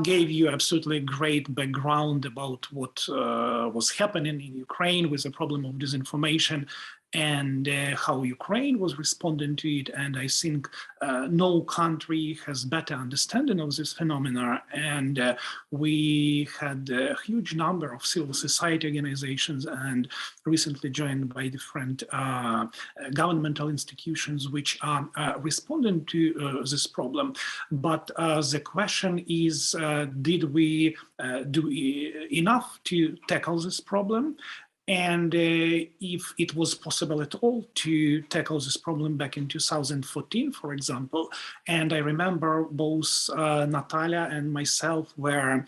gave you absolutely great background about what was happening in Ukraine with the problem of disinformation, and how Ukraine was responding to it. And I think no country has better understanding of this phenomena. And we had a huge number of civil society organizations and recently joined by different governmental institutions which are responding to this problem. But the question is, did we do enough to tackle this problem? And if it was possible at all to tackle this problem back in 2014, for example. And I remember both Natalia and myself were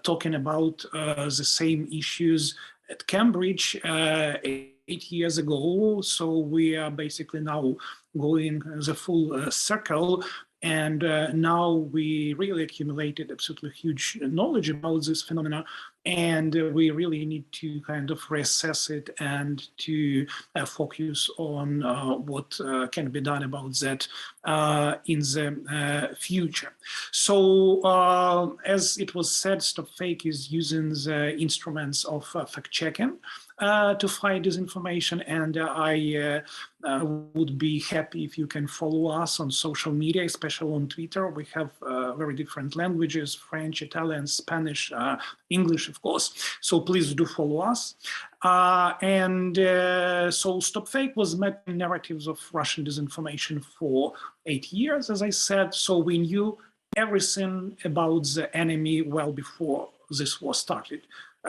talking about the same issues at Cambridge 8 years ago. So we are basically now going the full circle. And now we really accumulated absolutely huge knowledge about this phenomena, and we really need to kind of reassess it and to focus on what can be done about that in the future. So as it was said, StopFake is using the instruments of fact-checking to fight disinformation, and I would be happy if you can follow us on social media, especially on Twitter. We have very different languages: French, Italian, Spanish, English, of course. So please do follow us. So StopFake was mapping narratives of Russian disinformation for 8 years, as I said. So we knew everything about the enemy well before this war started.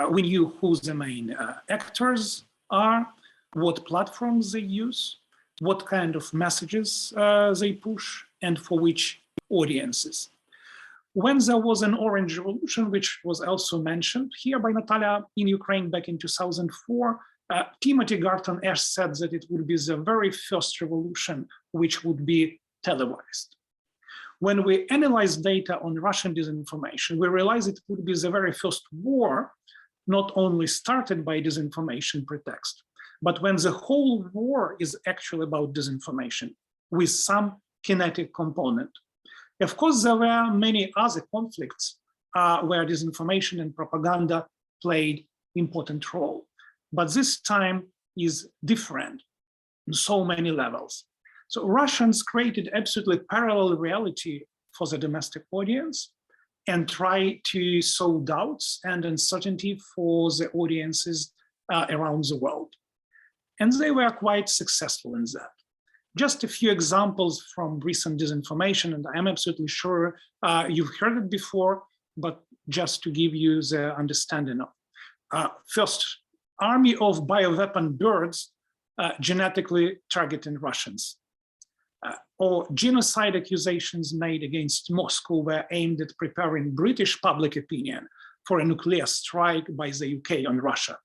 We knew who the main actors are, what platforms they use, what kind of messages they push, and for which audiences. When there was an Orange Revolution, which was also mentioned here by Natalia, in Ukraine back in 2004, Timothy Garton Ash said that it would be the very first revolution which would be televised. When we analyzed data on Russian disinformation, we realized it would be the very first war not only started by disinformation pretext, but when the whole war is actually about disinformation with some kinetic component. Of course, there were many other conflicts where disinformation and propaganda played important role, but this time is different on so many levels. So Russians created absolutely parallel reality for the domestic audience and try to sow doubts and uncertainty for the audiences around the world. And they were quite successful in that. Just a few examples from recent disinformation, and I'm absolutely sure you've heard it before, but just to give you the understanding of. First, army of bioweapon birds genetically targeting Russians. Or genocide accusations made against Moscow were aimed at preparing British public opinion for a nuclear strike by the UK on Russia.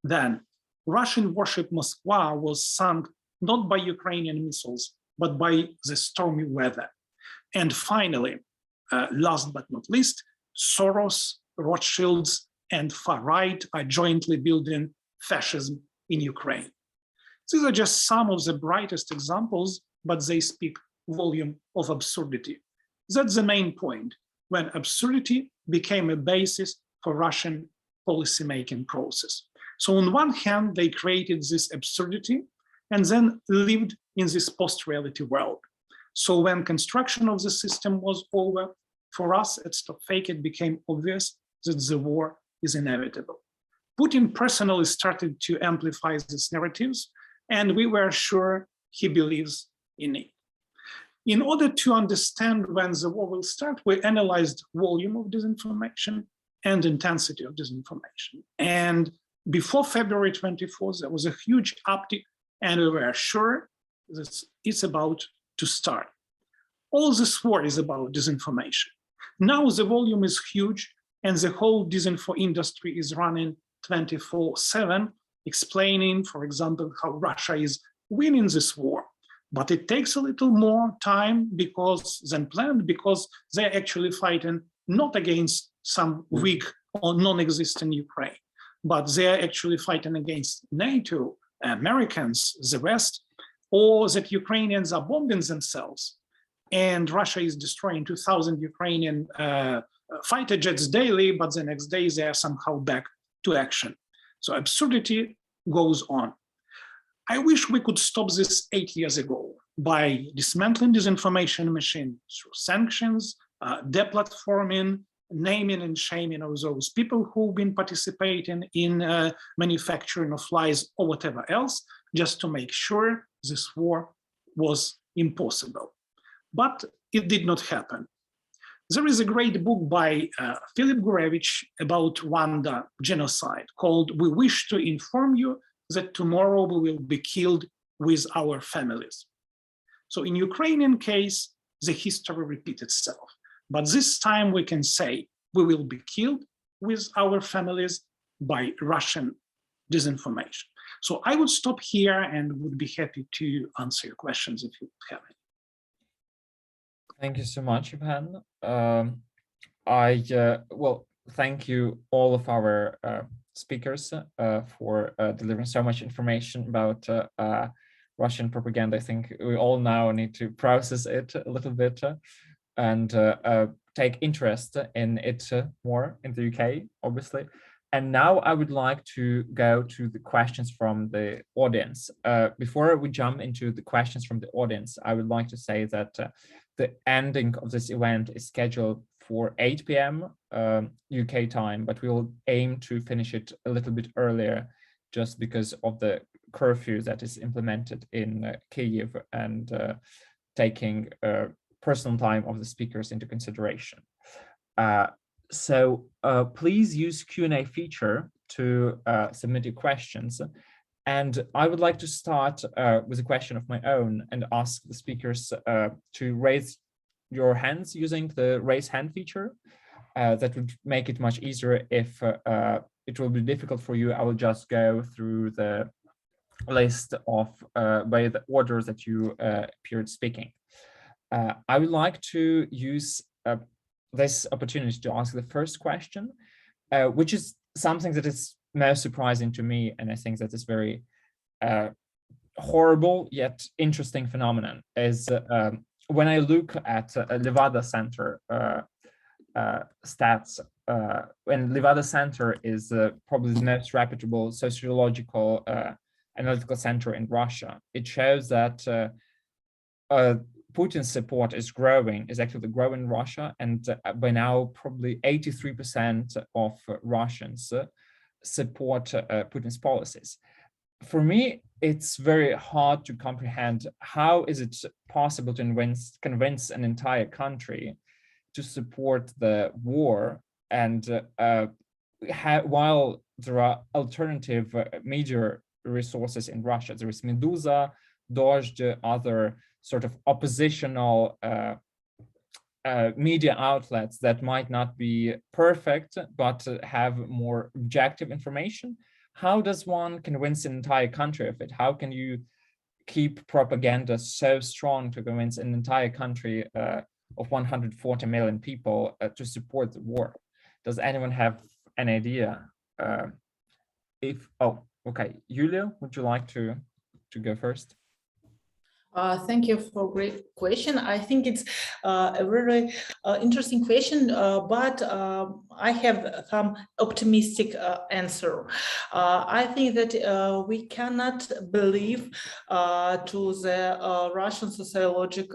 Then, Russian warship Moskva was sunk not by Ukrainian missiles, but by the stormy weather. And finally, last but not least, Soros, Rothschilds, and far right are jointly building fascism in Ukraine. These are just some of the brightest examples, but they speak volume of absurdity. That's the main point, when absurdity became a basis for Russian policymaking process. So on one hand, they created this absurdity and then lived in this post-reality world. So when construction of the system was over, for us at Stop Fake, it became obvious that the war is inevitable. Putin personally started to amplify these narratives, and we were sure he believes in it. In order to understand when the war will start, we analyzed volume of disinformation and intensity of disinformation. And before February 24th, there was a huge uptick, and we were sure that it's about to start. All this war is about disinformation. Now the volume is huge, and the whole disinfo industry is running 24/7, explaining, for example, how Russia is winning this war. But it takes a little more time than planned, because they're actually fighting not against some weak or non-existent Ukraine, but they're actually fighting against NATO, Americans, the West, or that Ukrainians are bombing themselves. And Russia is destroying 2,000 Ukrainian fighter jets daily, but the next day they are somehow back to action. So absurdity goes on. I wish we could stop this 8 years ago by dismantling disinformation machine through sanctions, deplatforming, naming and shaming of those people who've been participating in manufacturing of lies or whatever else, just to make sure this war was impossible. But it did not happen. There is a great book by Philip Gurevich about Rwanda genocide called "We Wish to Inform You that Tomorrow We Will Be Killed with Our Families." So in Ukrainian case, the history repeats itself. But this time we can say we will be killed with our families by Russian disinformation. So I would stop here and would be happy to answer your questions if you have any. Thank you so much, Ivan. Well, thank you all of our speakers for delivering so much information about Russian propaganda. I think we all now need to process it a little bit and take interest in it more in the UK, obviously. And now I would like to go to the questions from the audience. Before we jump into the questions from the audience, I would like to say that the ending of this event is scheduled for 8 p.m. UK time, but we will aim to finish it a little bit earlier just because of the curfew that is implemented in Kyiv and taking personal time of the speakers into consideration. So please use Q&A feature to submit your questions. And I would like to start with a question of my own and ask the speakers to raise your hands using the raise hand feature. That would make it much easier. If it will be difficult for you, I will just go through the list of by the order that you appeared speaking. I would like to use this opportunity to ask the first question, which is something that is most surprising to me, and I think that is very horrible yet interesting phenomenon, is when I look at Levada Center stats, and Levada Center is probably the most reputable sociological analytical center in Russia. It shows that Putin's support is actually growing in Russia, and by now probably 83% of Russians support Putin's policies. For me, it's very hard to comprehend how is it possible to convince an entire country to support the war and while there are alternative media resources in Russia, there is Medusa, Dozhd, other sort of oppositional media outlets that might not be perfect, but have more objective information. How does one convince an entire country of it? How can you keep propaganda so strong to convince an entire country of 140 million people to support the war? Does anyone have an idea? Okay, Yulia, would you like to go first? Thank you for a great question. I think it's a very interesting question, but I have some optimistic answer. I think that we cannot believe to the Russian sociology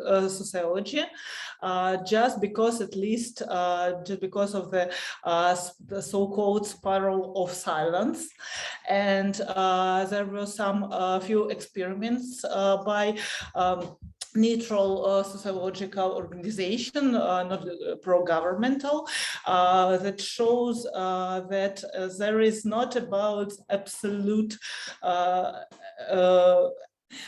just because, at least, just because of the so-called spiral of silence. And there were some few experiments by neutral sociological organization, not pro-governmental, that shows that there is not about absolute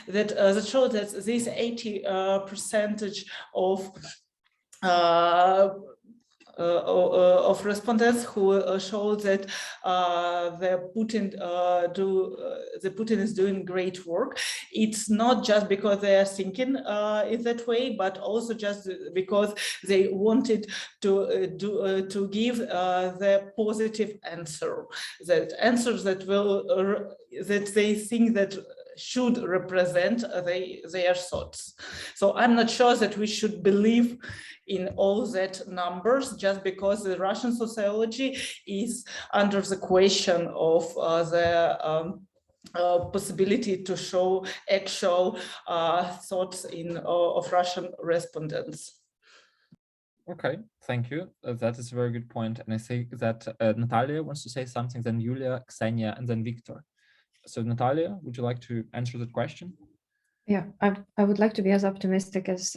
that shows that this 80% of respondents who show that the Putin is doing great work. It's not just because they are thinking in that way, but also just because they wanted to give the positive answer, that answers that will that they think that should represent their thoughts. So I'm not sure that we should believe in all that numbers just because the Russian sociology is under the question of the possibility to show actual thoughts of Russian respondents. Okay, thank you. That is a very good point. And I think that Natalia wants to say something, then Yulia, Ksenia, and then Victor. So Natalia, would you like to answer that question? Yeah, I would like to be as optimistic as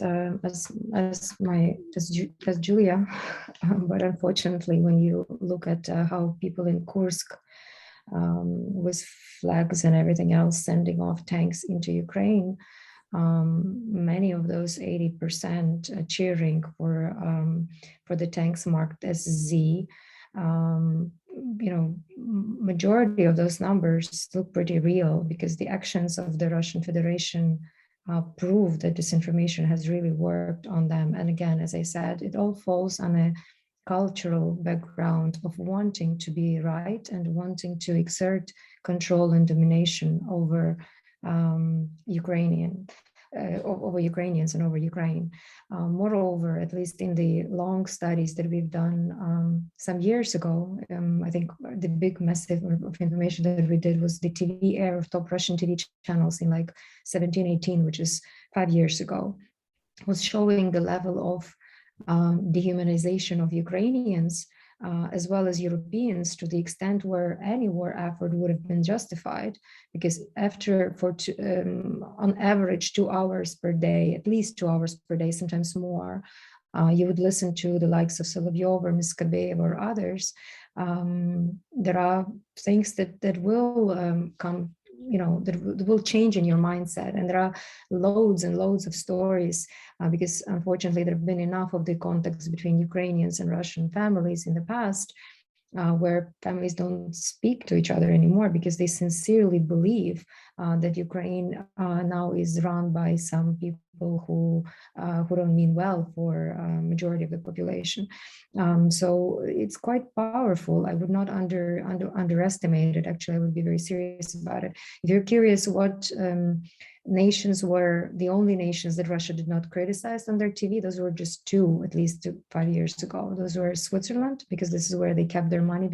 Julia, but unfortunately, when you look at how people in Kursk with flags and everything else sending off tanks into Ukraine, many of those 80% cheering for the tanks marked as Z. Majority of those numbers look pretty real because the actions of the Russian Federation prove that disinformation has really worked on them. And again, as I said, it all falls on a cultural background of wanting to be right and wanting to exert control and domination over over Ukrainians and over Ukraine. Moreover, at least in the long studies that we've done some years ago, I think the big massive of information that we did was the TV air of top Russian TV channels in like 17-18, which is 5 years ago, was showing the level of dehumanization of Ukrainians as well as Europeans to the extent where any war effort would have been justified, because on average 2 hours per day, at least 2 hours per day, sometimes more, you would listen to the likes of Solovyov or Miskabeev or others. There are things that will come, that will change in your mindset. And there are loads and loads of stories because unfortunately there have been enough of the contacts between Ukrainians and Russian families in the past where families don't speak to each other anymore because they sincerely believe that Ukraine now is run by some people who don't mean well for majority of the population. So it's quite powerful. I would not underestimate it. Actually, I would be very serious about it. If you're curious what nations were the only nations that Russia did not criticize on their TV, those were just 2, at least 5 years ago. Those were Switzerland, because this is where they kept their money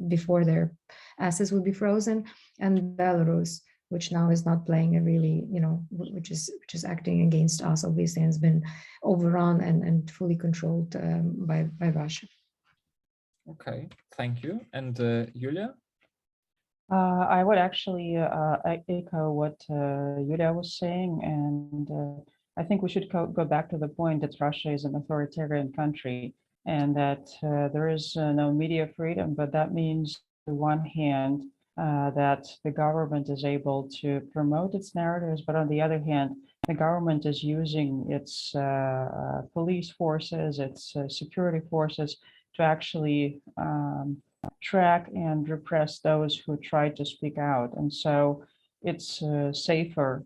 before their assets would be frozen, and Belarus, which now is not playing a really, which is acting against us, obviously, and has been overrun and fully controlled by Russia. Okay, thank you. And Yulia? I would actually echo what Yulia was saying, and I think we should go back to the point that Russia is an authoritarian country, and that there is no media freedom, but that means on one hand that the government is able to promote its narratives, but on the other hand, the government is using its police forces, its security forces to actually track and repress those who try to speak out. And so it's safer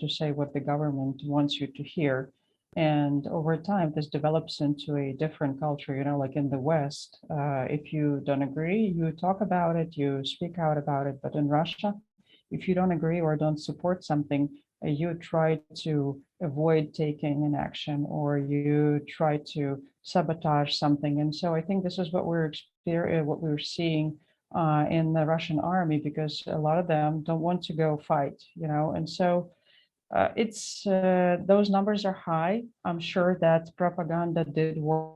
to say what the government wants you to hear. And over time, this develops into a different culture, like in the West, if you don't agree, you talk about it, you speak out about it. But in Russia, if you don't agree or don't support something, you try to avoid taking an action, or you try to sabotage something. And so I think this is what we're seeing in the Russian army, because a lot of them don't want to go fight, and so it's those numbers are high. I'm sure that propaganda did work,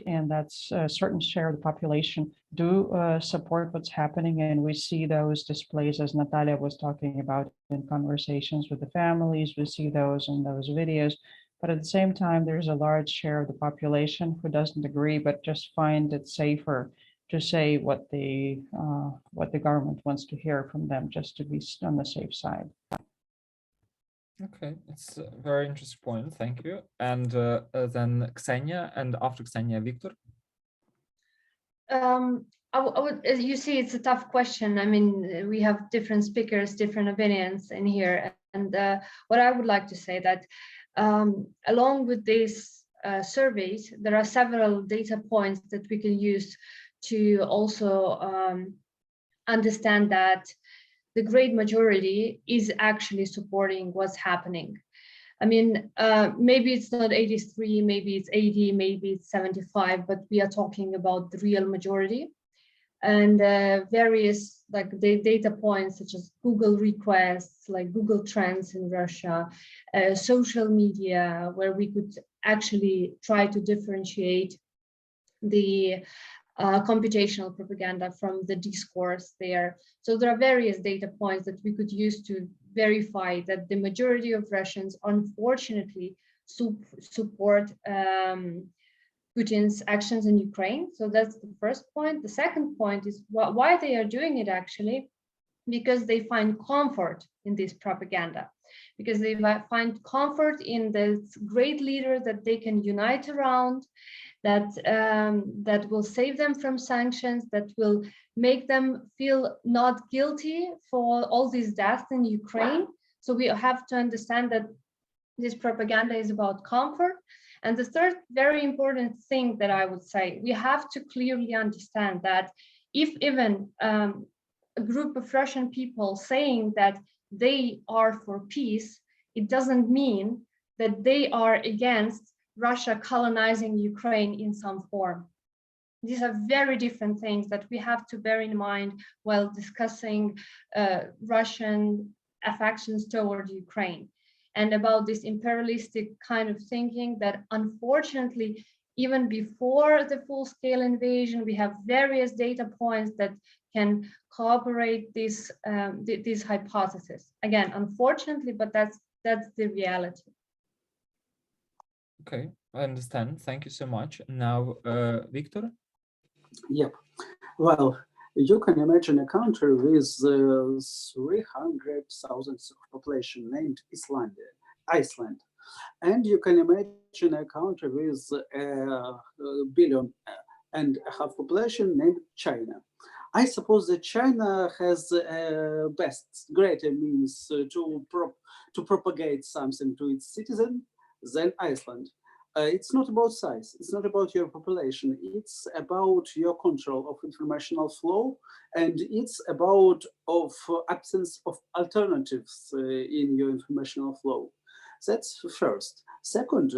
and that's a certain share of the population do support what's happening. And we see those displays, as Natalia was talking about, in conversations with the families. We see those in those videos. But at the same time, there's a large share of the population who doesn't agree, but just find it safer to say what the government wants to hear from them, just to be on the safe side. Okay, it's a very interesting point. Thank you. And then Ksenia, and after Ksenia, Victor. I would, as you see, it's a tough question. I mean, we have different speakers, different opinions in here. And what I would like to say that along with these surveys, there are several data points that we can use to also understand that the great majority is actually supporting what's happening. I mean, maybe it's not 83, maybe it's 80, maybe it's 75, but we are talking about the real majority. And various like the data points such as Google requests, like Google Trends in Russia, social media, where we could actually try to differentiate the computational propaganda from the discourse there. So there are various data points that we could use to verify that the majority of Russians, unfortunately, support Putin's actions in Ukraine. So that's the first point. The second point is why they are doing it, actually, because they find comfort in this propaganda, because they find comfort in this great leader that they can unite around, that will save them from sanctions, that will make them feel not guilty for all these deaths in Ukraine. So we have to understand that this propaganda is about comfort. And the third very important thing that I would say, we have to clearly understand that if even a group of Russian people saying that they are for peace, it doesn't mean that they are against Russia colonizing Ukraine in some form. These are very different things that we have to bear in mind while discussing Russian affections toward Ukraine, and about this imperialistic kind of thinking that unfortunately, even before the full-scale invasion, we have various data points that can corroborate this hypothesis. Again, unfortunately, but that's the reality. Okay, I understand. Thank you so much. Now, Victor. Yep. Well, you can imagine a country with 300,000 population named Iceland. And you can imagine a country with a 1.5 billion population named China. I suppose that China has greater means to propagate something to its citizen than Iceland. It's not about size, it's not about your population, it's about your control of informational flow, and it's about absence of alternatives in your informational flow. That's first. Second,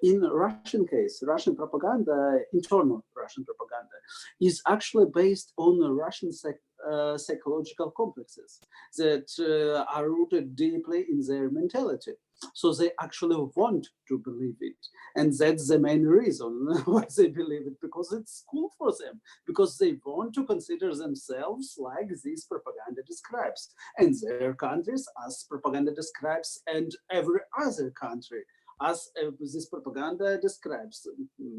in Russian case, Russian propaganda, internal Russian propaganda, is actually based on Russian psychological complexes that are rooted deeply in their mentality. So they actually want to believe it. And that's the main reason why they believe it, because it's cool for them, because they want to consider themselves like this propaganda describes, and their countries as propaganda describes, and every other country as this propaganda describes. I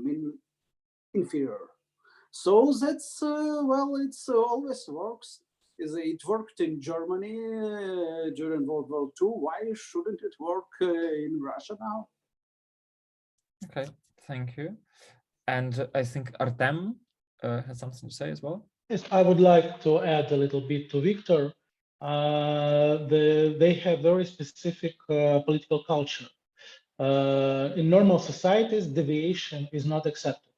mean, inferior. So that's, well, it's always works. It worked in Germany during World War II. Why shouldn't it work in Russia now? Okay, thank you. And I think Artem has something to say as well. Yes, I would like to add a little bit to Victor. They have very specific political culture. In normal societies, deviation is not accepted.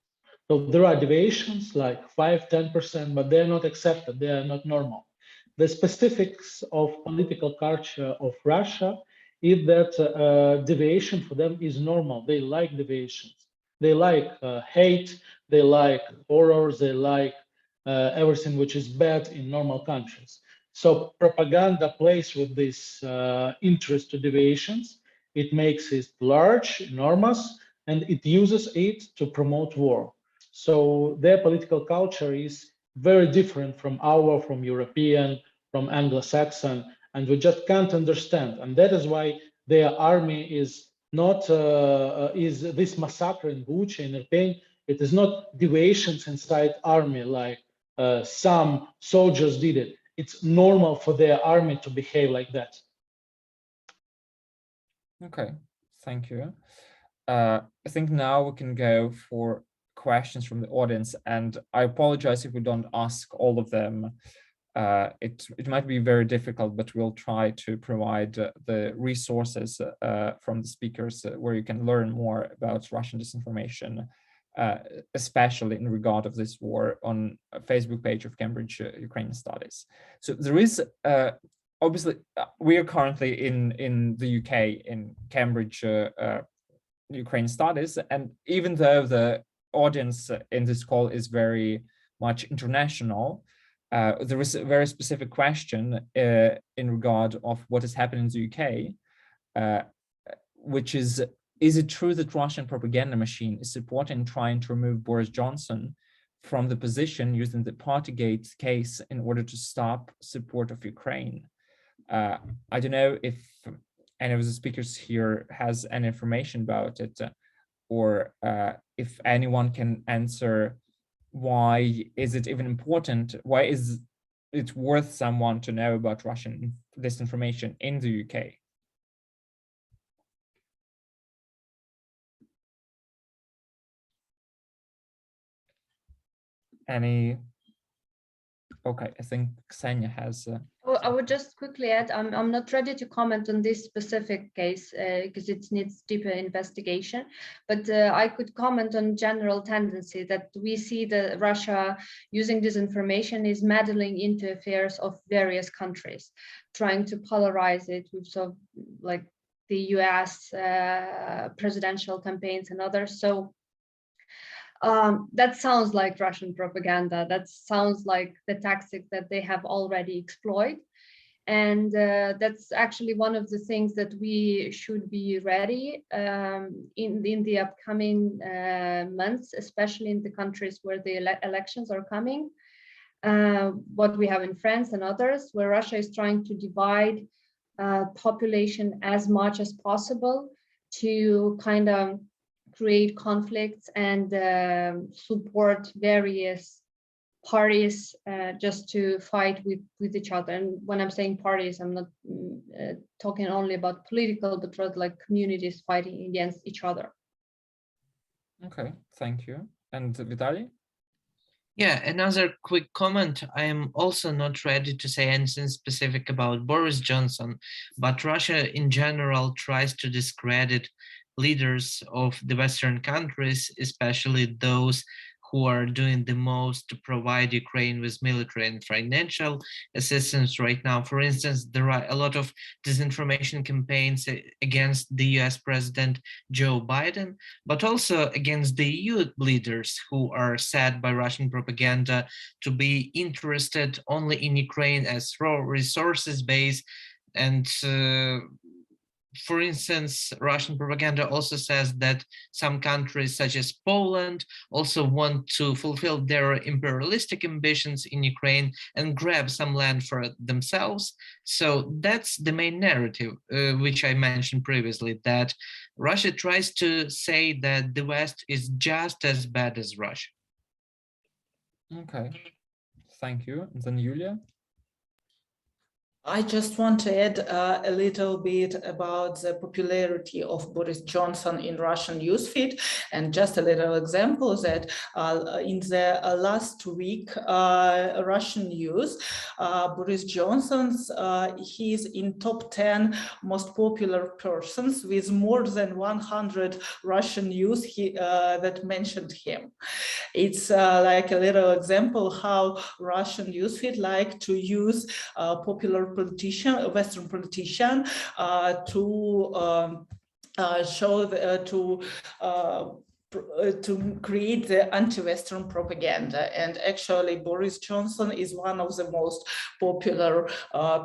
So there are deviations like 5, 10%, but they're not accepted. They are not normal. The specifics of political culture of Russia is that deviation for them is normal. They like deviations. They like hate. They like horrors. They like everything which is bad in normal countries. So propaganda plays with this interest to deviations. It makes it large, enormous, and it uses it to promote war. So their political culture is very different from our, from European, from Anglo-Saxon, and we just can't understand. And that is why their army is not, is this massacre in Bucha, in Irpin, it is not deviations inside army like some soldiers did it. It's normal for their army to behave like that. Okay, thank you. I think now we can go for questions from the audience, and I apologize if we don't ask all of them. It might be very difficult, but we'll try to provide the resources from the speakers where you can learn more about Russian disinformation, especially in regard of this war, on a Facebook page of Cambridge Ukrainian Studies. So there is obviously we are currently in the UK in Cambridge Ukrainian Studies, and even though the audience in this call is very much international, there is a very specific question in regard of what is happening in the UK, which is it true that Russian propaganda machine is supporting trying to remove Boris Johnson from the position using the Partygate case in order to stop support of Ukraine? I don't know if any of the speakers here has any information about it, or if anyone can answer why is it even important? Why is it worth someone to know about Russian disinformation in the UK? Any? Okay, I think Ksenia has. Well, I would just quickly add, I'm not ready to comment on this specific case because it needs deeper investigation, but I could comment on general tendency that we see that Russia using disinformation is meddling into affairs of various countries, trying to polarize it with sort of like the US presidential campaigns and others. So that sounds like Russian propaganda. That sounds like the tactic that they have already exploited. And that's actually one of the things that we should be ready in the upcoming months, especially in the countries where the elections are coming. What we have in France and others, where Russia is trying to divide population as much as possible to kind of create conflicts and support various parties just to fight with each other. And when I'm saying parties, I'm not talking only about political, but rather like communities fighting against each other. Okay, thank you. And Vitaly? Yeah, another quick comment. I am also not ready to say anything specific about Boris Johnson, but Russia in general tries to discredit leaders of the Western countries, especially those who are doing the most to provide Ukraine with military and financial assistance right now. For instance, there are a lot of disinformation campaigns against the US President Joe Biden, but also against the EU leaders who are said by Russian propaganda to be interested only in Ukraine as raw resources base. And for instance, Russian propaganda also says that some countries such as Poland also want to fulfill their imperialistic ambitions in Ukraine and grab some land for themselves. So that's the main narrative, which I mentioned previously, that Russia tries to say that the West is just as bad as Russia. Okay, thank you. And then Yulia? I just want to add a little bit about the popularity of Boris Johnson in Russian newsfeed, and just a little example that in the last week Russian news, Boris Johnson's he's in top 10 most popular persons with more than 100 Russian news that mentioned him. It's like a little example how Russian newsfeed like to use popular Western politician to show to create the anti-Western propaganda. And actually Boris Johnson is one of the most popular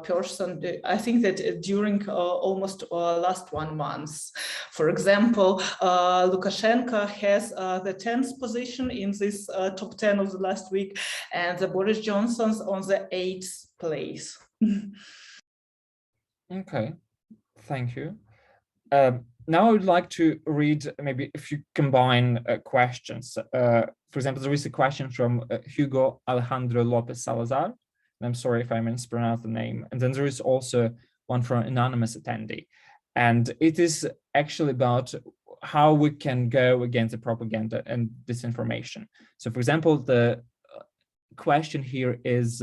person, I think that during almost last 1 month. For example, Lukashenko has the 10th position in this top 10 of the last week, and Boris Johnson's on the 8th place. Okay, thank you. Now I would like to read maybe a few combined questions. For example, there is a question from Hugo Alejandro Lopez Salazar, and I'm sorry if I mispronounce the name. And then there is also one from an anonymous attendee. And it is actually about how we can go against the propaganda and disinformation. So for example, the question here is,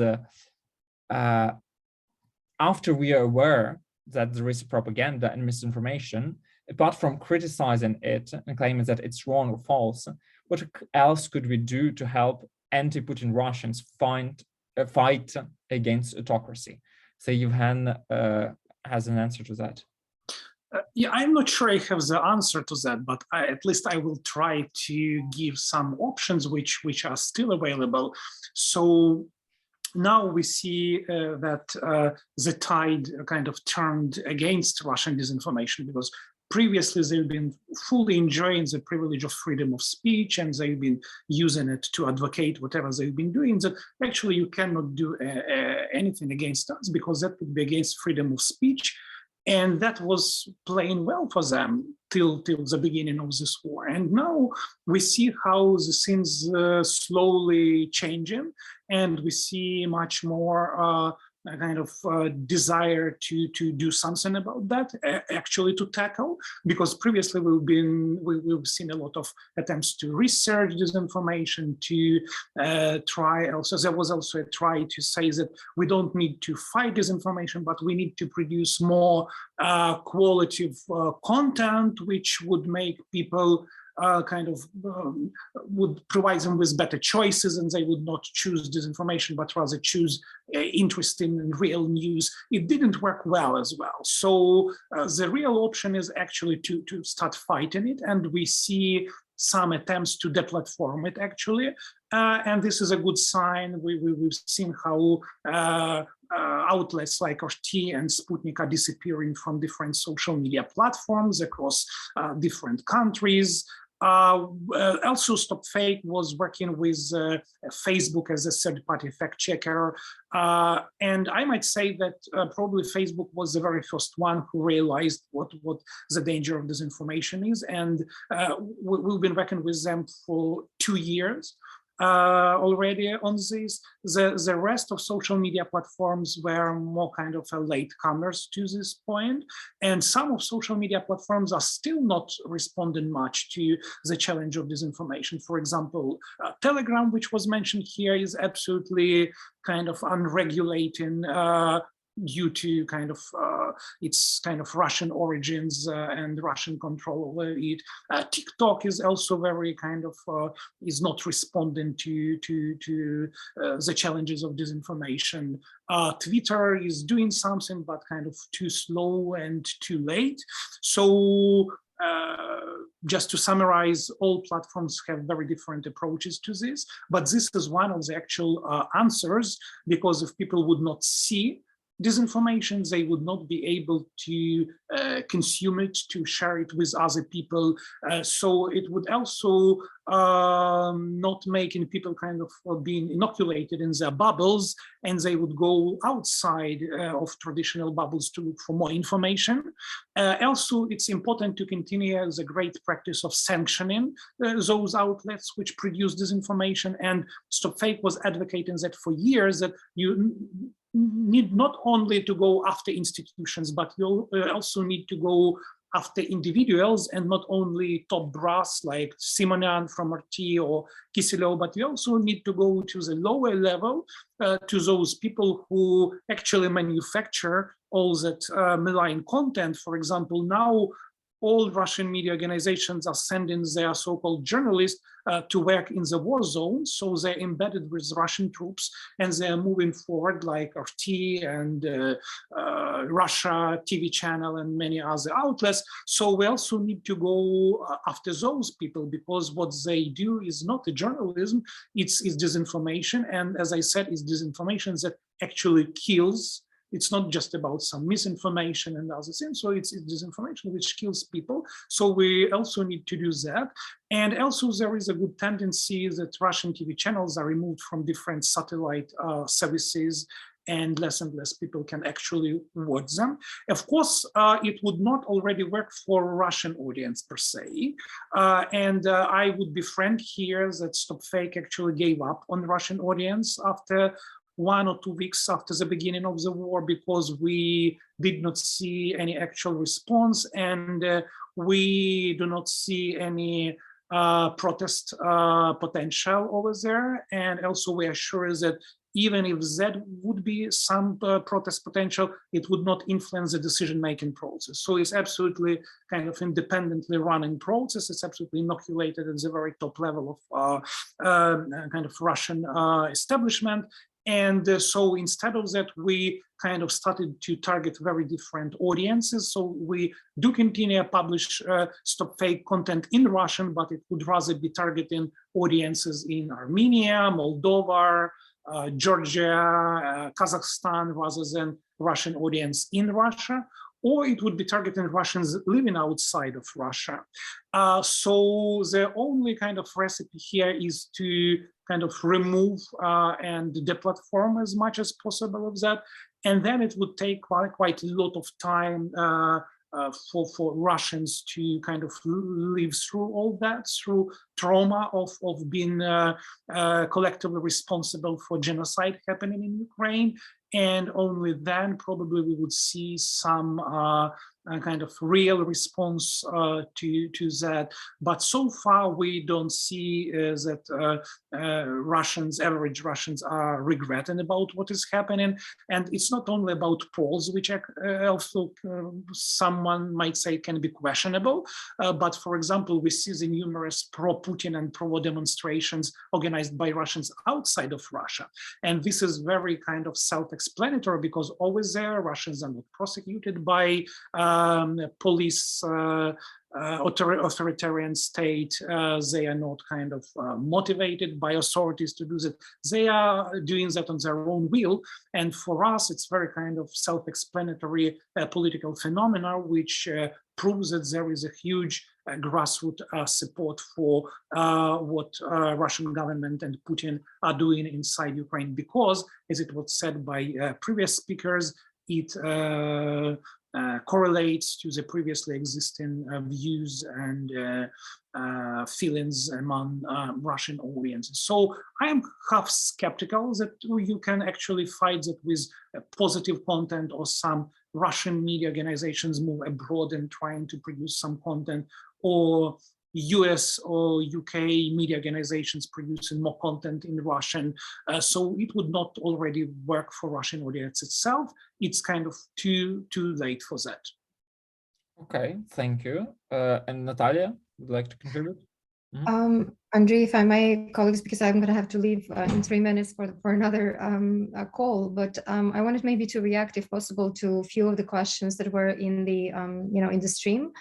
after we are aware that there is propaganda and misinformation, apart from criticizing it and claiming that it's wrong or false, what else could we do to help anti-Putin Russians fight against autocracy? So Yevhen has an answer to that. Yeah, I'm not sure I have the answer to that, but at least I will try to give some options which are still available. So now we see that the tide kind of turned against Russian disinformation, because previously they've been fully enjoying the privilege of freedom of speech, and they've been using it to advocate whatever they've been doing. That actually you cannot do anything against us, because that would be against freedom of speech. And that was playing well for them till the beginning of this war. And now we see how the things slowly changing, and we see much more a kind of desire to do something about that, actually to tackle, because previously we've seen a lot of attempts to research disinformation, to try. Also, there was also a try to say that we don't need to fight disinformation, but we need to produce more quality content, which would make people would provide them with better choices, and they would not choose disinformation, but rather choose interesting and real news. It didn't work well as well. So the real option is actually to start fighting it, and we see some attempts to deplatform it actually, and this is a good sign. We've seen how outlets like RT and Sputnik are disappearing from different social media platforms across different countries. Also, Stop Fake was working with Facebook as a third-party fact checker. And I might say that probably Facebook was the very first one who realized what the danger of disinformation is. And we've been working with them for 2 years. Already on this. The rest of social media platforms were more kind of latecomers to this point, and some of social media platforms are still not responding much to the challenge of disinformation. For example, Telegram, which was mentioned here, is absolutely kind of unregulating due to its kind of Russian origins and Russian control over it. TikTok is also very kind of is not responding to the challenges of disinformation. Twitter is doing something, but kind of too slow and too late. So just to summarize, all platforms have very different approaches to this, but this is one of the actual answers, because if people would not see disinformation, they would not be able to consume it, to share it with other people. So it would also not making people kind of being inoculated in their bubbles, and they would go outside of traditional bubbles to look for more information. Also, it's important to continue the great practice of sanctioning those outlets which produce disinformation, and Stop Fake was advocating that for years, that you need not only to go after institutions, but you also need to go after individuals, and not only top brass like Simonian from RT or Kistol, but you also need to go to the lower level, to those people who actually manufacture all that malign content. For example, now all Russian media organizations are sending their so-called journalists to work in the war zone. So they're embedded with Russian troops, and they're moving forward like RT and Russia TV channel and many other outlets. So we also need to go after those people, because what they do is not a journalism, it's disinformation. And as I said, it's disinformation that actually kills. It's not just about some misinformation and other things. So it's disinformation which kills people. So we also need to do that. And also there is a good tendency that Russian TV channels are removed from different satellite services, and less people can actually watch them. Of course, it would not already work for Russian audience per se. And I would be frank here that Stop Fake actually gave up on Russian audience after 1 or 2 weeks after the beginning of the war, because we did not see any actual response, and we do not see any protest potential over there. And also we are sure that even if that would be some protest potential, it would not influence the decision-making process. So it's absolutely kind of independently running process. It's absolutely inoculated at the very top level of kind of Russian establishment. And so instead of that, we kind of started to target very different audiences. So we do continue to publish Stop Fake content in Russian, but it would rather be targeting audiences in Armenia, Moldova, Georgia, Kazakhstan, rather than Russian audience in Russia. Or it would be targeting Russians living outside of Russia. So the only kind of recipe here is to kind of remove and deplatform as much as possible of that. And then it would take quite a lot of time for Russians to kind of live through all that, through trauma of being collectively responsible for genocide happening in Ukraine. And only then probably we would see some kind of real response to that. But so far we don't see that average Russians are regretting about what is happening. And it's not only about polls, which also someone might say can be questionable. But for example, we see the numerous pro-Putin and pro-demonstrations organized by Russians outside of Russia. And this is very kind of self-explanatory, because always there, Russians are not prosecuted by police, authoritarian state. They are not kind of motivated by authorities to do that. They are doing that on their own will. And for us, it's very kind of self-explanatory political phenomena, which proves that there is a huge grassroots support for what Russian government and Putin are doing inside Ukraine, because, as it was said by previous speakers, it correlates to the previously existing views and feelings among Russian audiences. So I am half skeptical that you can actually fight that with positive content, or some Russian media organizations move abroad and trying to produce some content, or US or UK media organizations producing more content in Russian. So it would not already work for Russian audience itself. It's kind of too late for that. Okay, thank you. And Natalia, would you like to contribute? Andrii, if I may, colleagues, because I'm going to have to leave in 3 minutes for another call, but I wanted maybe to react, if possible, to a few of the questions that were in the in the stream.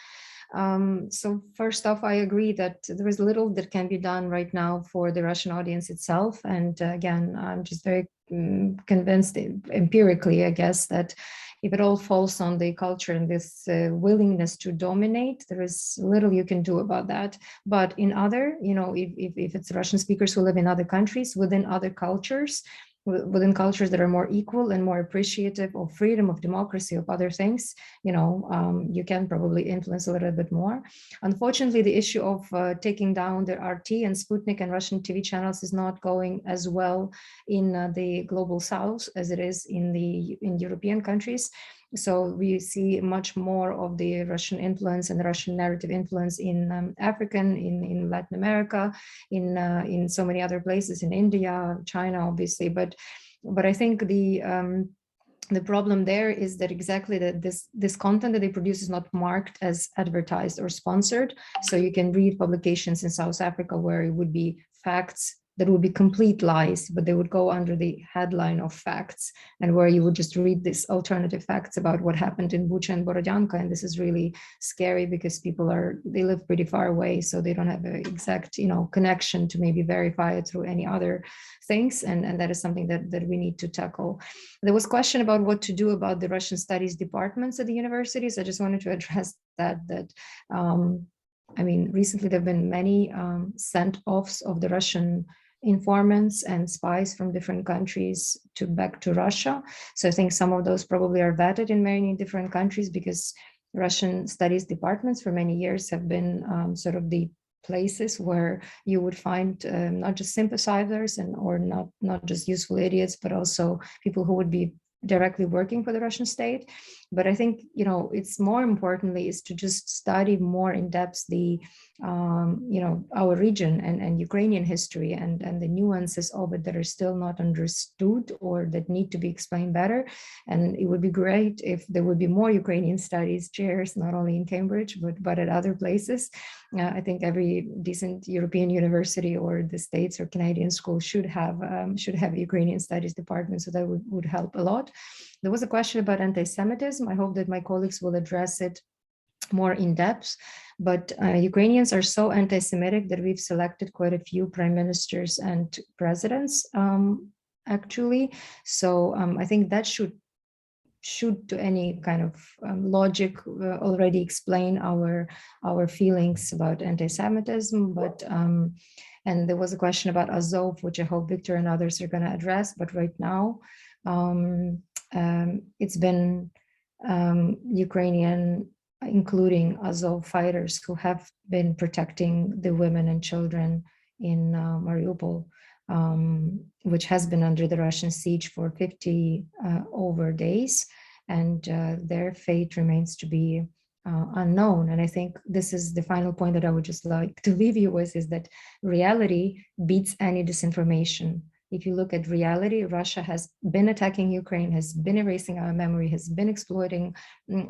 So first off, I agree that there is little that can be done right now for the Russian audience itself. And again, I'm just very convinced empirically, I guess, that if it all falls on the culture and this willingness to dominate, there is little you can do about that. But in other, if it's Russian speakers who live in other countries, within other cultures, within cultures that are more equal and more appreciative of freedom, of democracy, of other things, you can probably influence a little bit more. Unfortunately, the issue of taking down the RT and Sputnik and Russian TV channels is not going as well in the global south as it is in European countries. So we see much more of the Russian influence and the Russian narrative influence in African, in Latin America, in so many other places, in India, China, obviously. But I think the problem there is that exactly that this content that they produce is not marked as advertised or sponsored. So you can read publications in South Africa where it would be facts that would be complete lies, but they would go under the headline of facts, and where you would just read these alternative facts about what happened in Bucha and Borodyanka. And this is really scary because they live pretty far away, so they don't have an exact, connection to maybe verify it through any other things. And that is something that we need to tackle. There was a question about what to do about the Russian studies departments at the universities. I just wanted to address that recently there have been many send-offs of the Russian informants and spies from different countries back to Russia. So I think some of those probably are vetted in many different countries, because Russian studies departments for many years have been sort of the places where you would find not just sympathizers or not just useful idiots, but also people who would be directly working for the Russian state. But I think, it's more importantly is to just study more in depth our region and Ukrainian history and the nuances of it that are still not understood or that need to be explained better. And it would be great if there would be more Ukrainian studies chairs, not only in Cambridge, but at other places. I think every decent European university or the States or Canadian school should have a Ukrainian studies department, so that would help a lot. There was a question about anti-Semitism. I hope that my colleagues will address it more in depth, but Ukrainians are so anti-Semitic that we've selected quite a few prime ministers and presidents, actually. So I think that should to any kind of logic already explain our feelings about anti-Semitism. But and there was a question about Azov, which I hope Victor and others are going to address. But right now, it's been Ukrainian, including Azov fighters, who have been protecting the women and children in Mariupol, which has been under the Russian siege for 50 over days, and their fate remains to be unknown. And I think this is the final point that I would just like to leave you with, is that reality beats any disinformation. If you look at reality, Russia has been attacking Ukraine, has been erasing our memory, has been exploiting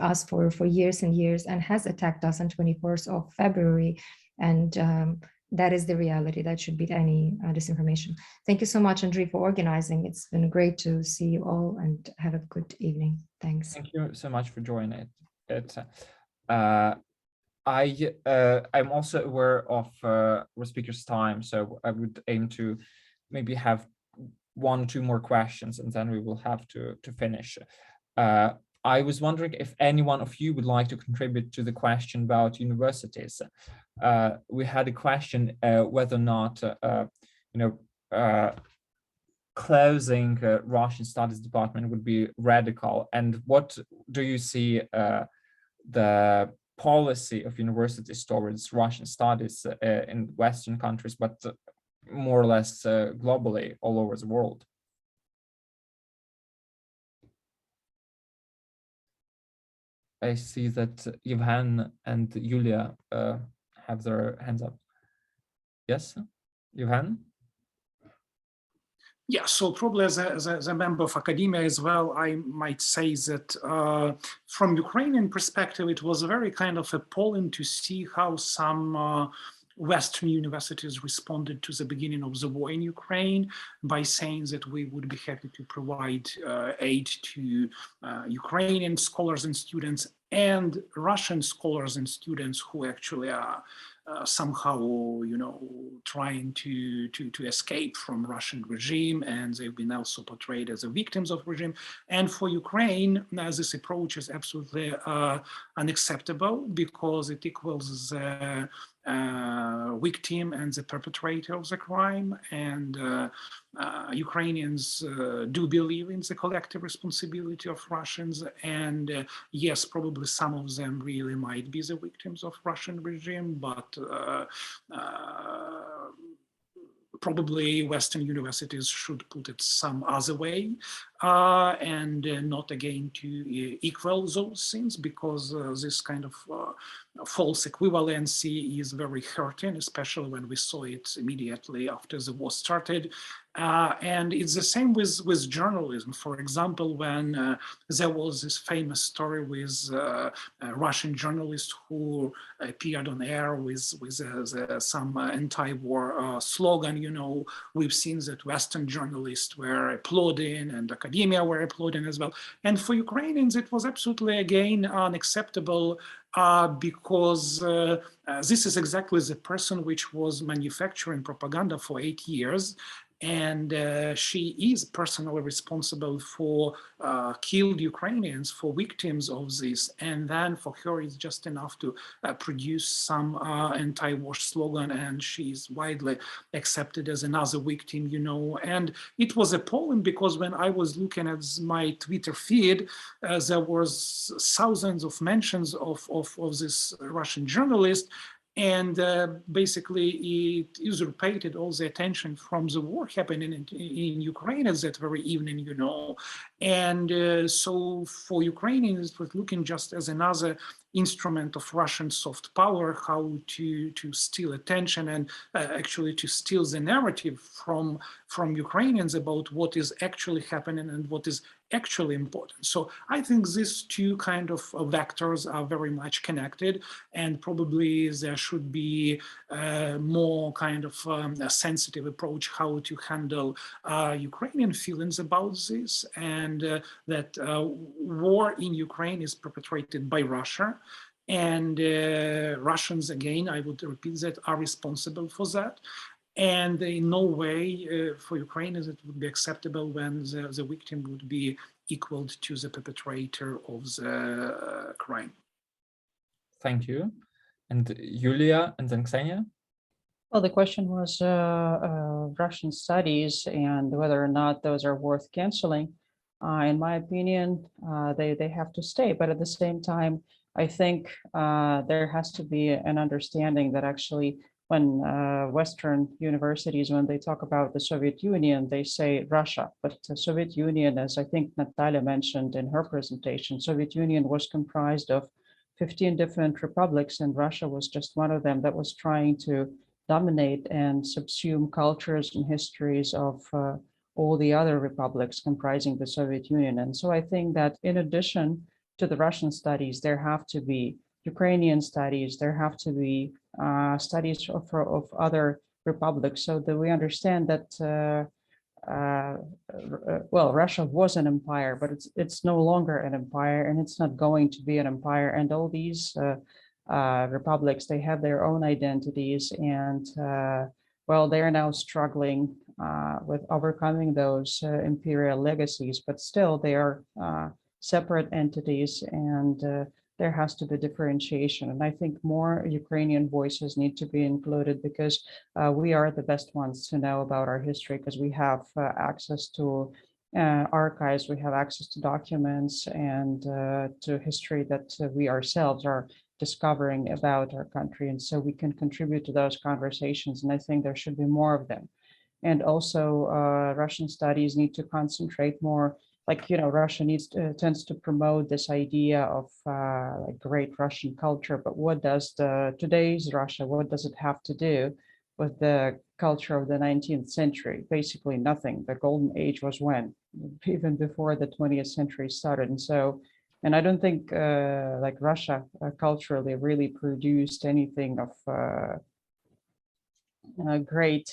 us for years and years, and has attacked us on 24th of February. And that is the reality. That should beat any disinformation. Thank you so much, Andrii, for organizing. It's been great to see you all, and have a good evening. Thanks. Thank you so much for joining it. I'm also aware of our speaker's time, so I would aim to maybe have 1 or 2 more questions, and then we will have to finish. I was wondering if any one of you would like to contribute to the question about universities. We had a question whether or not, closing Russian studies department would be radical, and what do you see the policy of universities towards Russian studies in Western countries, but more or less globally all over the world? I see that Yevhen and Yulia have their hands up. Yes, Yevhen? Yeah, so probably as a member of academia as well, I might say that from Ukrainian perspective, it was very kind of appalling to see how some Western universities responded to the beginning of the war in Ukraine by saying that we would be happy to provide aid to Ukrainian scholars and students and Russian scholars and students who actually are somehow, trying to escape from Russian regime, and they've been also portrayed as the victims of regime. And for Ukraine, this approach is absolutely unacceptable because it equals the victim and the perpetrator of the crime. And Ukrainians do believe in the collective responsibility of Russians. And yes, probably some of them really might be the victims of Russian regime, but probably Western universities should put it some other way and not again to equal those things, because this kind of false equivalency is very hurting, especially when we saw it immediately after the war started. And it's the same with journalism. For example, when there was this famous story with a Russian journalist who appeared on air with some anti-war slogan, we've seen that Western journalists were applauding and academia were applauding as well. And for Ukrainians, it was absolutely, again, unacceptable because this is exactly the person which was manufacturing propaganda for 8 years. And she is personally responsible for killed Ukrainians, for victims of this. And then for her, it's just enough to produce some anti-war slogan, and she's widely accepted as another victim, And it was appalling because when I was looking at my Twitter feed, there was thousands of mentions of this Russian journalist. And basically, it usurpated all the attention from the war happening in Ukraine at that very evening, And so for Ukrainians, it was looking just as another instrument of Russian soft power, how to steal attention and actually to steal the narrative from Ukrainians about what is actually happening and what is actually important. So I think these two kind of vectors are very much connected, and probably there should be more kind of a sensitive approach how to handle Ukrainian feelings about this, and that war in Ukraine is perpetrated by Russia. And Russians, again, I would repeat that, are responsible for that. And in no way for Ukrainians it would be acceptable when the victim would be equaled to the perpetrator of the crime. Thank you. And Yulia and then Ksenia? Well, the question was Russian studies and whether or not those are worth canceling. In my opinion, they have to stay. But at the same time, I think there has to be an understanding that actually when Western universities, when they talk about the Soviet Union, they say Russia. But the Soviet Union, as I think Natalia mentioned in her presentation, Soviet Union was comprised of 15 different republics, and Russia was just one of them that was trying to dominate and subsume cultures and histories of all the other republics comprising the Soviet Union. And so I think that in addition to the Russian studies, there have to be Ukrainian studies, there have to be studies of other republics, so that we understand that well, Russia was an empire, but it's no longer an empire, and it's not going to be an empire. And all these republics, they have their own identities, and well, they are now struggling with overcoming those imperial legacies, but still they are separate entities, and there has to be differentiation. And I think more Ukrainian voices need to be included, because we are the best ones to know about our history, because we have access to archives, we have access to documents and to history that we ourselves are discovering about our country. And so we can contribute to those conversations. And I think there should be more of them. And also Russian studies need to concentrate more, like, Russia tends to promote this idea of like great Russian culture, but what does today's Russia, what does it have to do with the culture of the 19th century? Basically nothing. The golden age was when? Even before the 20th century started. And so, and I don't think like Russia culturally really produced anything of great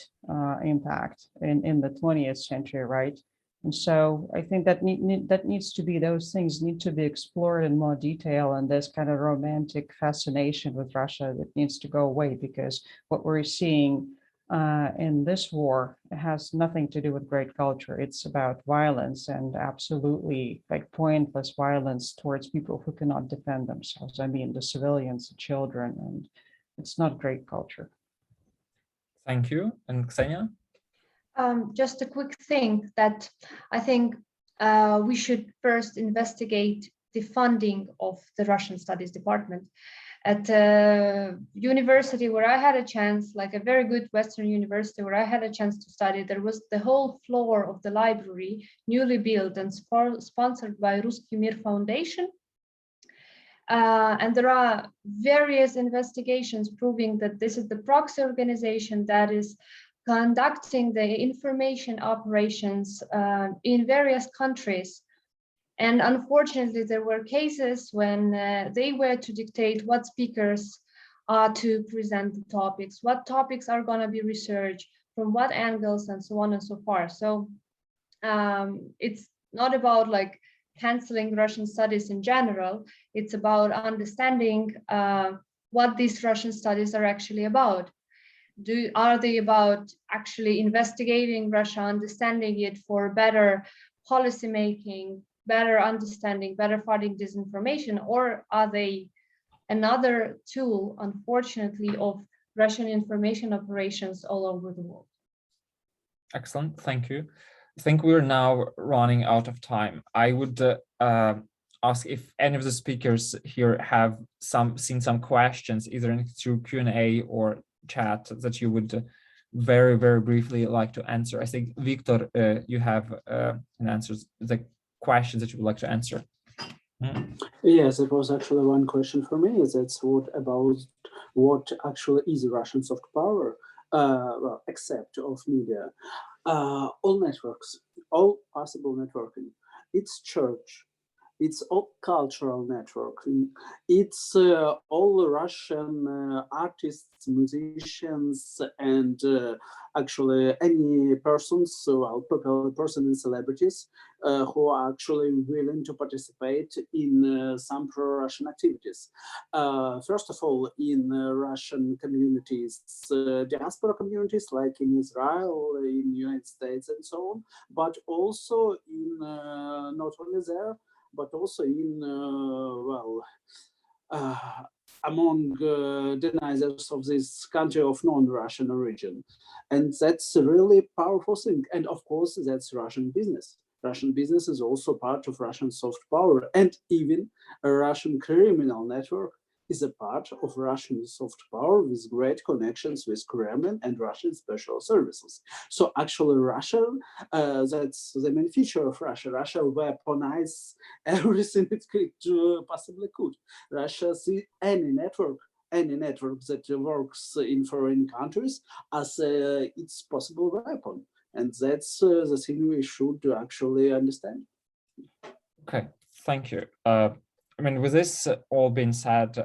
impact in the 20th century, right? And so I think that that needs to be, those things need to be explored in more detail, and this kind of romantic fascination with Russia that needs to go away, because what we're seeing in this war has nothing to do with great culture. It's about violence, and absolutely like pointless violence towards people who cannot defend themselves. I mean, the civilians, the children, and it's not great culture. Thank you. And Ksenia? Just a quick thing that I think we should first investigate the funding of the Russian Studies Department. At a university where I had a chance, like a very good Western university where I had a chance to study, there was the whole floor of the library newly built and sponsored by Ruski Mir Foundation. And there are various investigations proving that this is the proxy organization that is conducting the information operations in various countries. And unfortunately, there were cases when they were to dictate what speakers are to present the topics, what topics are going to be researched, from what angles, and so on and so forth. So it's not about like canceling Russian studies in general. It's about understanding what these Russian studies are actually about. Are they about actually investigating Russia, understanding it for better policy making, better understanding, better fighting disinformation, or are they another tool, unfortunately, of Russian information operations all over the world? Excellent, thank you. I think we're now running out of time. I would ask if any of the speakers here have seen some questions, either through Q&A or chat, that you would very, very briefly like to answer. I think, Victor, you have an answer, the questions that you would like to answer. Yes, it was actually one question for me. That's what actually is Russian soft power, well, except of media. All networks, all possible networking. It's church, it's all cultural networking, it's all Russian artists, musicians, and actually any persons, well, popular person and celebrities who are actually willing to participate in some pro-Russian activities. First of all, in Russian communities, diaspora communities like in Israel, in the United States, and so on, but also in not only there, but also in, among denizers of this country of non-Russian origin. And that's a really powerful thing. And of course, that's Russian business. Russian business is also part of Russian soft power, and even a Russian criminal network is a part of Russian soft power with great connections with Kremlin and Russian special services. So actually Russia, that's the main feature of Russia. Russia weaponizes everything it possibly could. Russia sees any network that works in foreign countries as its possible weapon. And that's the thing we should actually understand. Okay, thank you. I mean, with this all being said,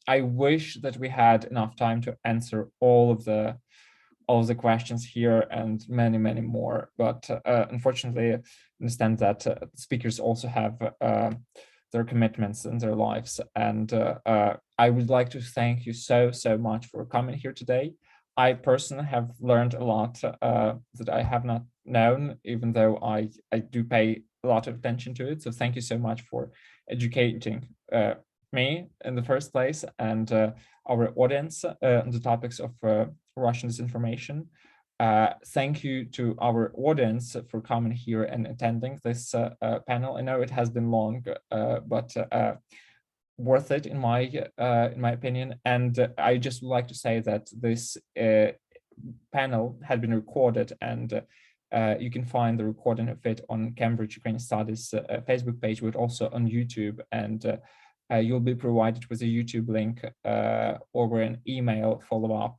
I wish that we had enough time to answer all of the questions here and many, many more. But unfortunately, I understand that speakers also have their commitments in their lives. And I would like to thank you so much for coming here today. I personally have learned a lot that I have not known, even though I do pay a lot of attention to it. So thank you so much for educating me in the first place and our audience on the topics of Russian disinformation. Thank you to our audience for coming here and attending this panel. I know it has been long, but worth it in my opinion. And I just would like to say that this panel had been recorded, and you can find the recording of it on Cambridge Ukrainian Studies Facebook page, but also on YouTube. And you'll be provided with a YouTube link or an email follow-up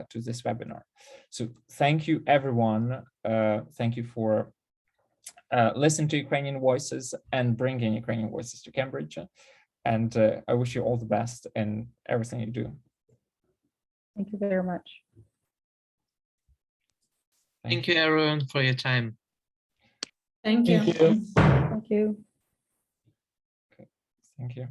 to this webinar. So thank you, everyone. Thank you for listening to Ukrainian voices and bringing Ukrainian voices to Cambridge. And I wish you all the best in everything you do. Thank you very much. Thank you, everyone, for your time. Thank you. Thank you. Thank you. Thank you.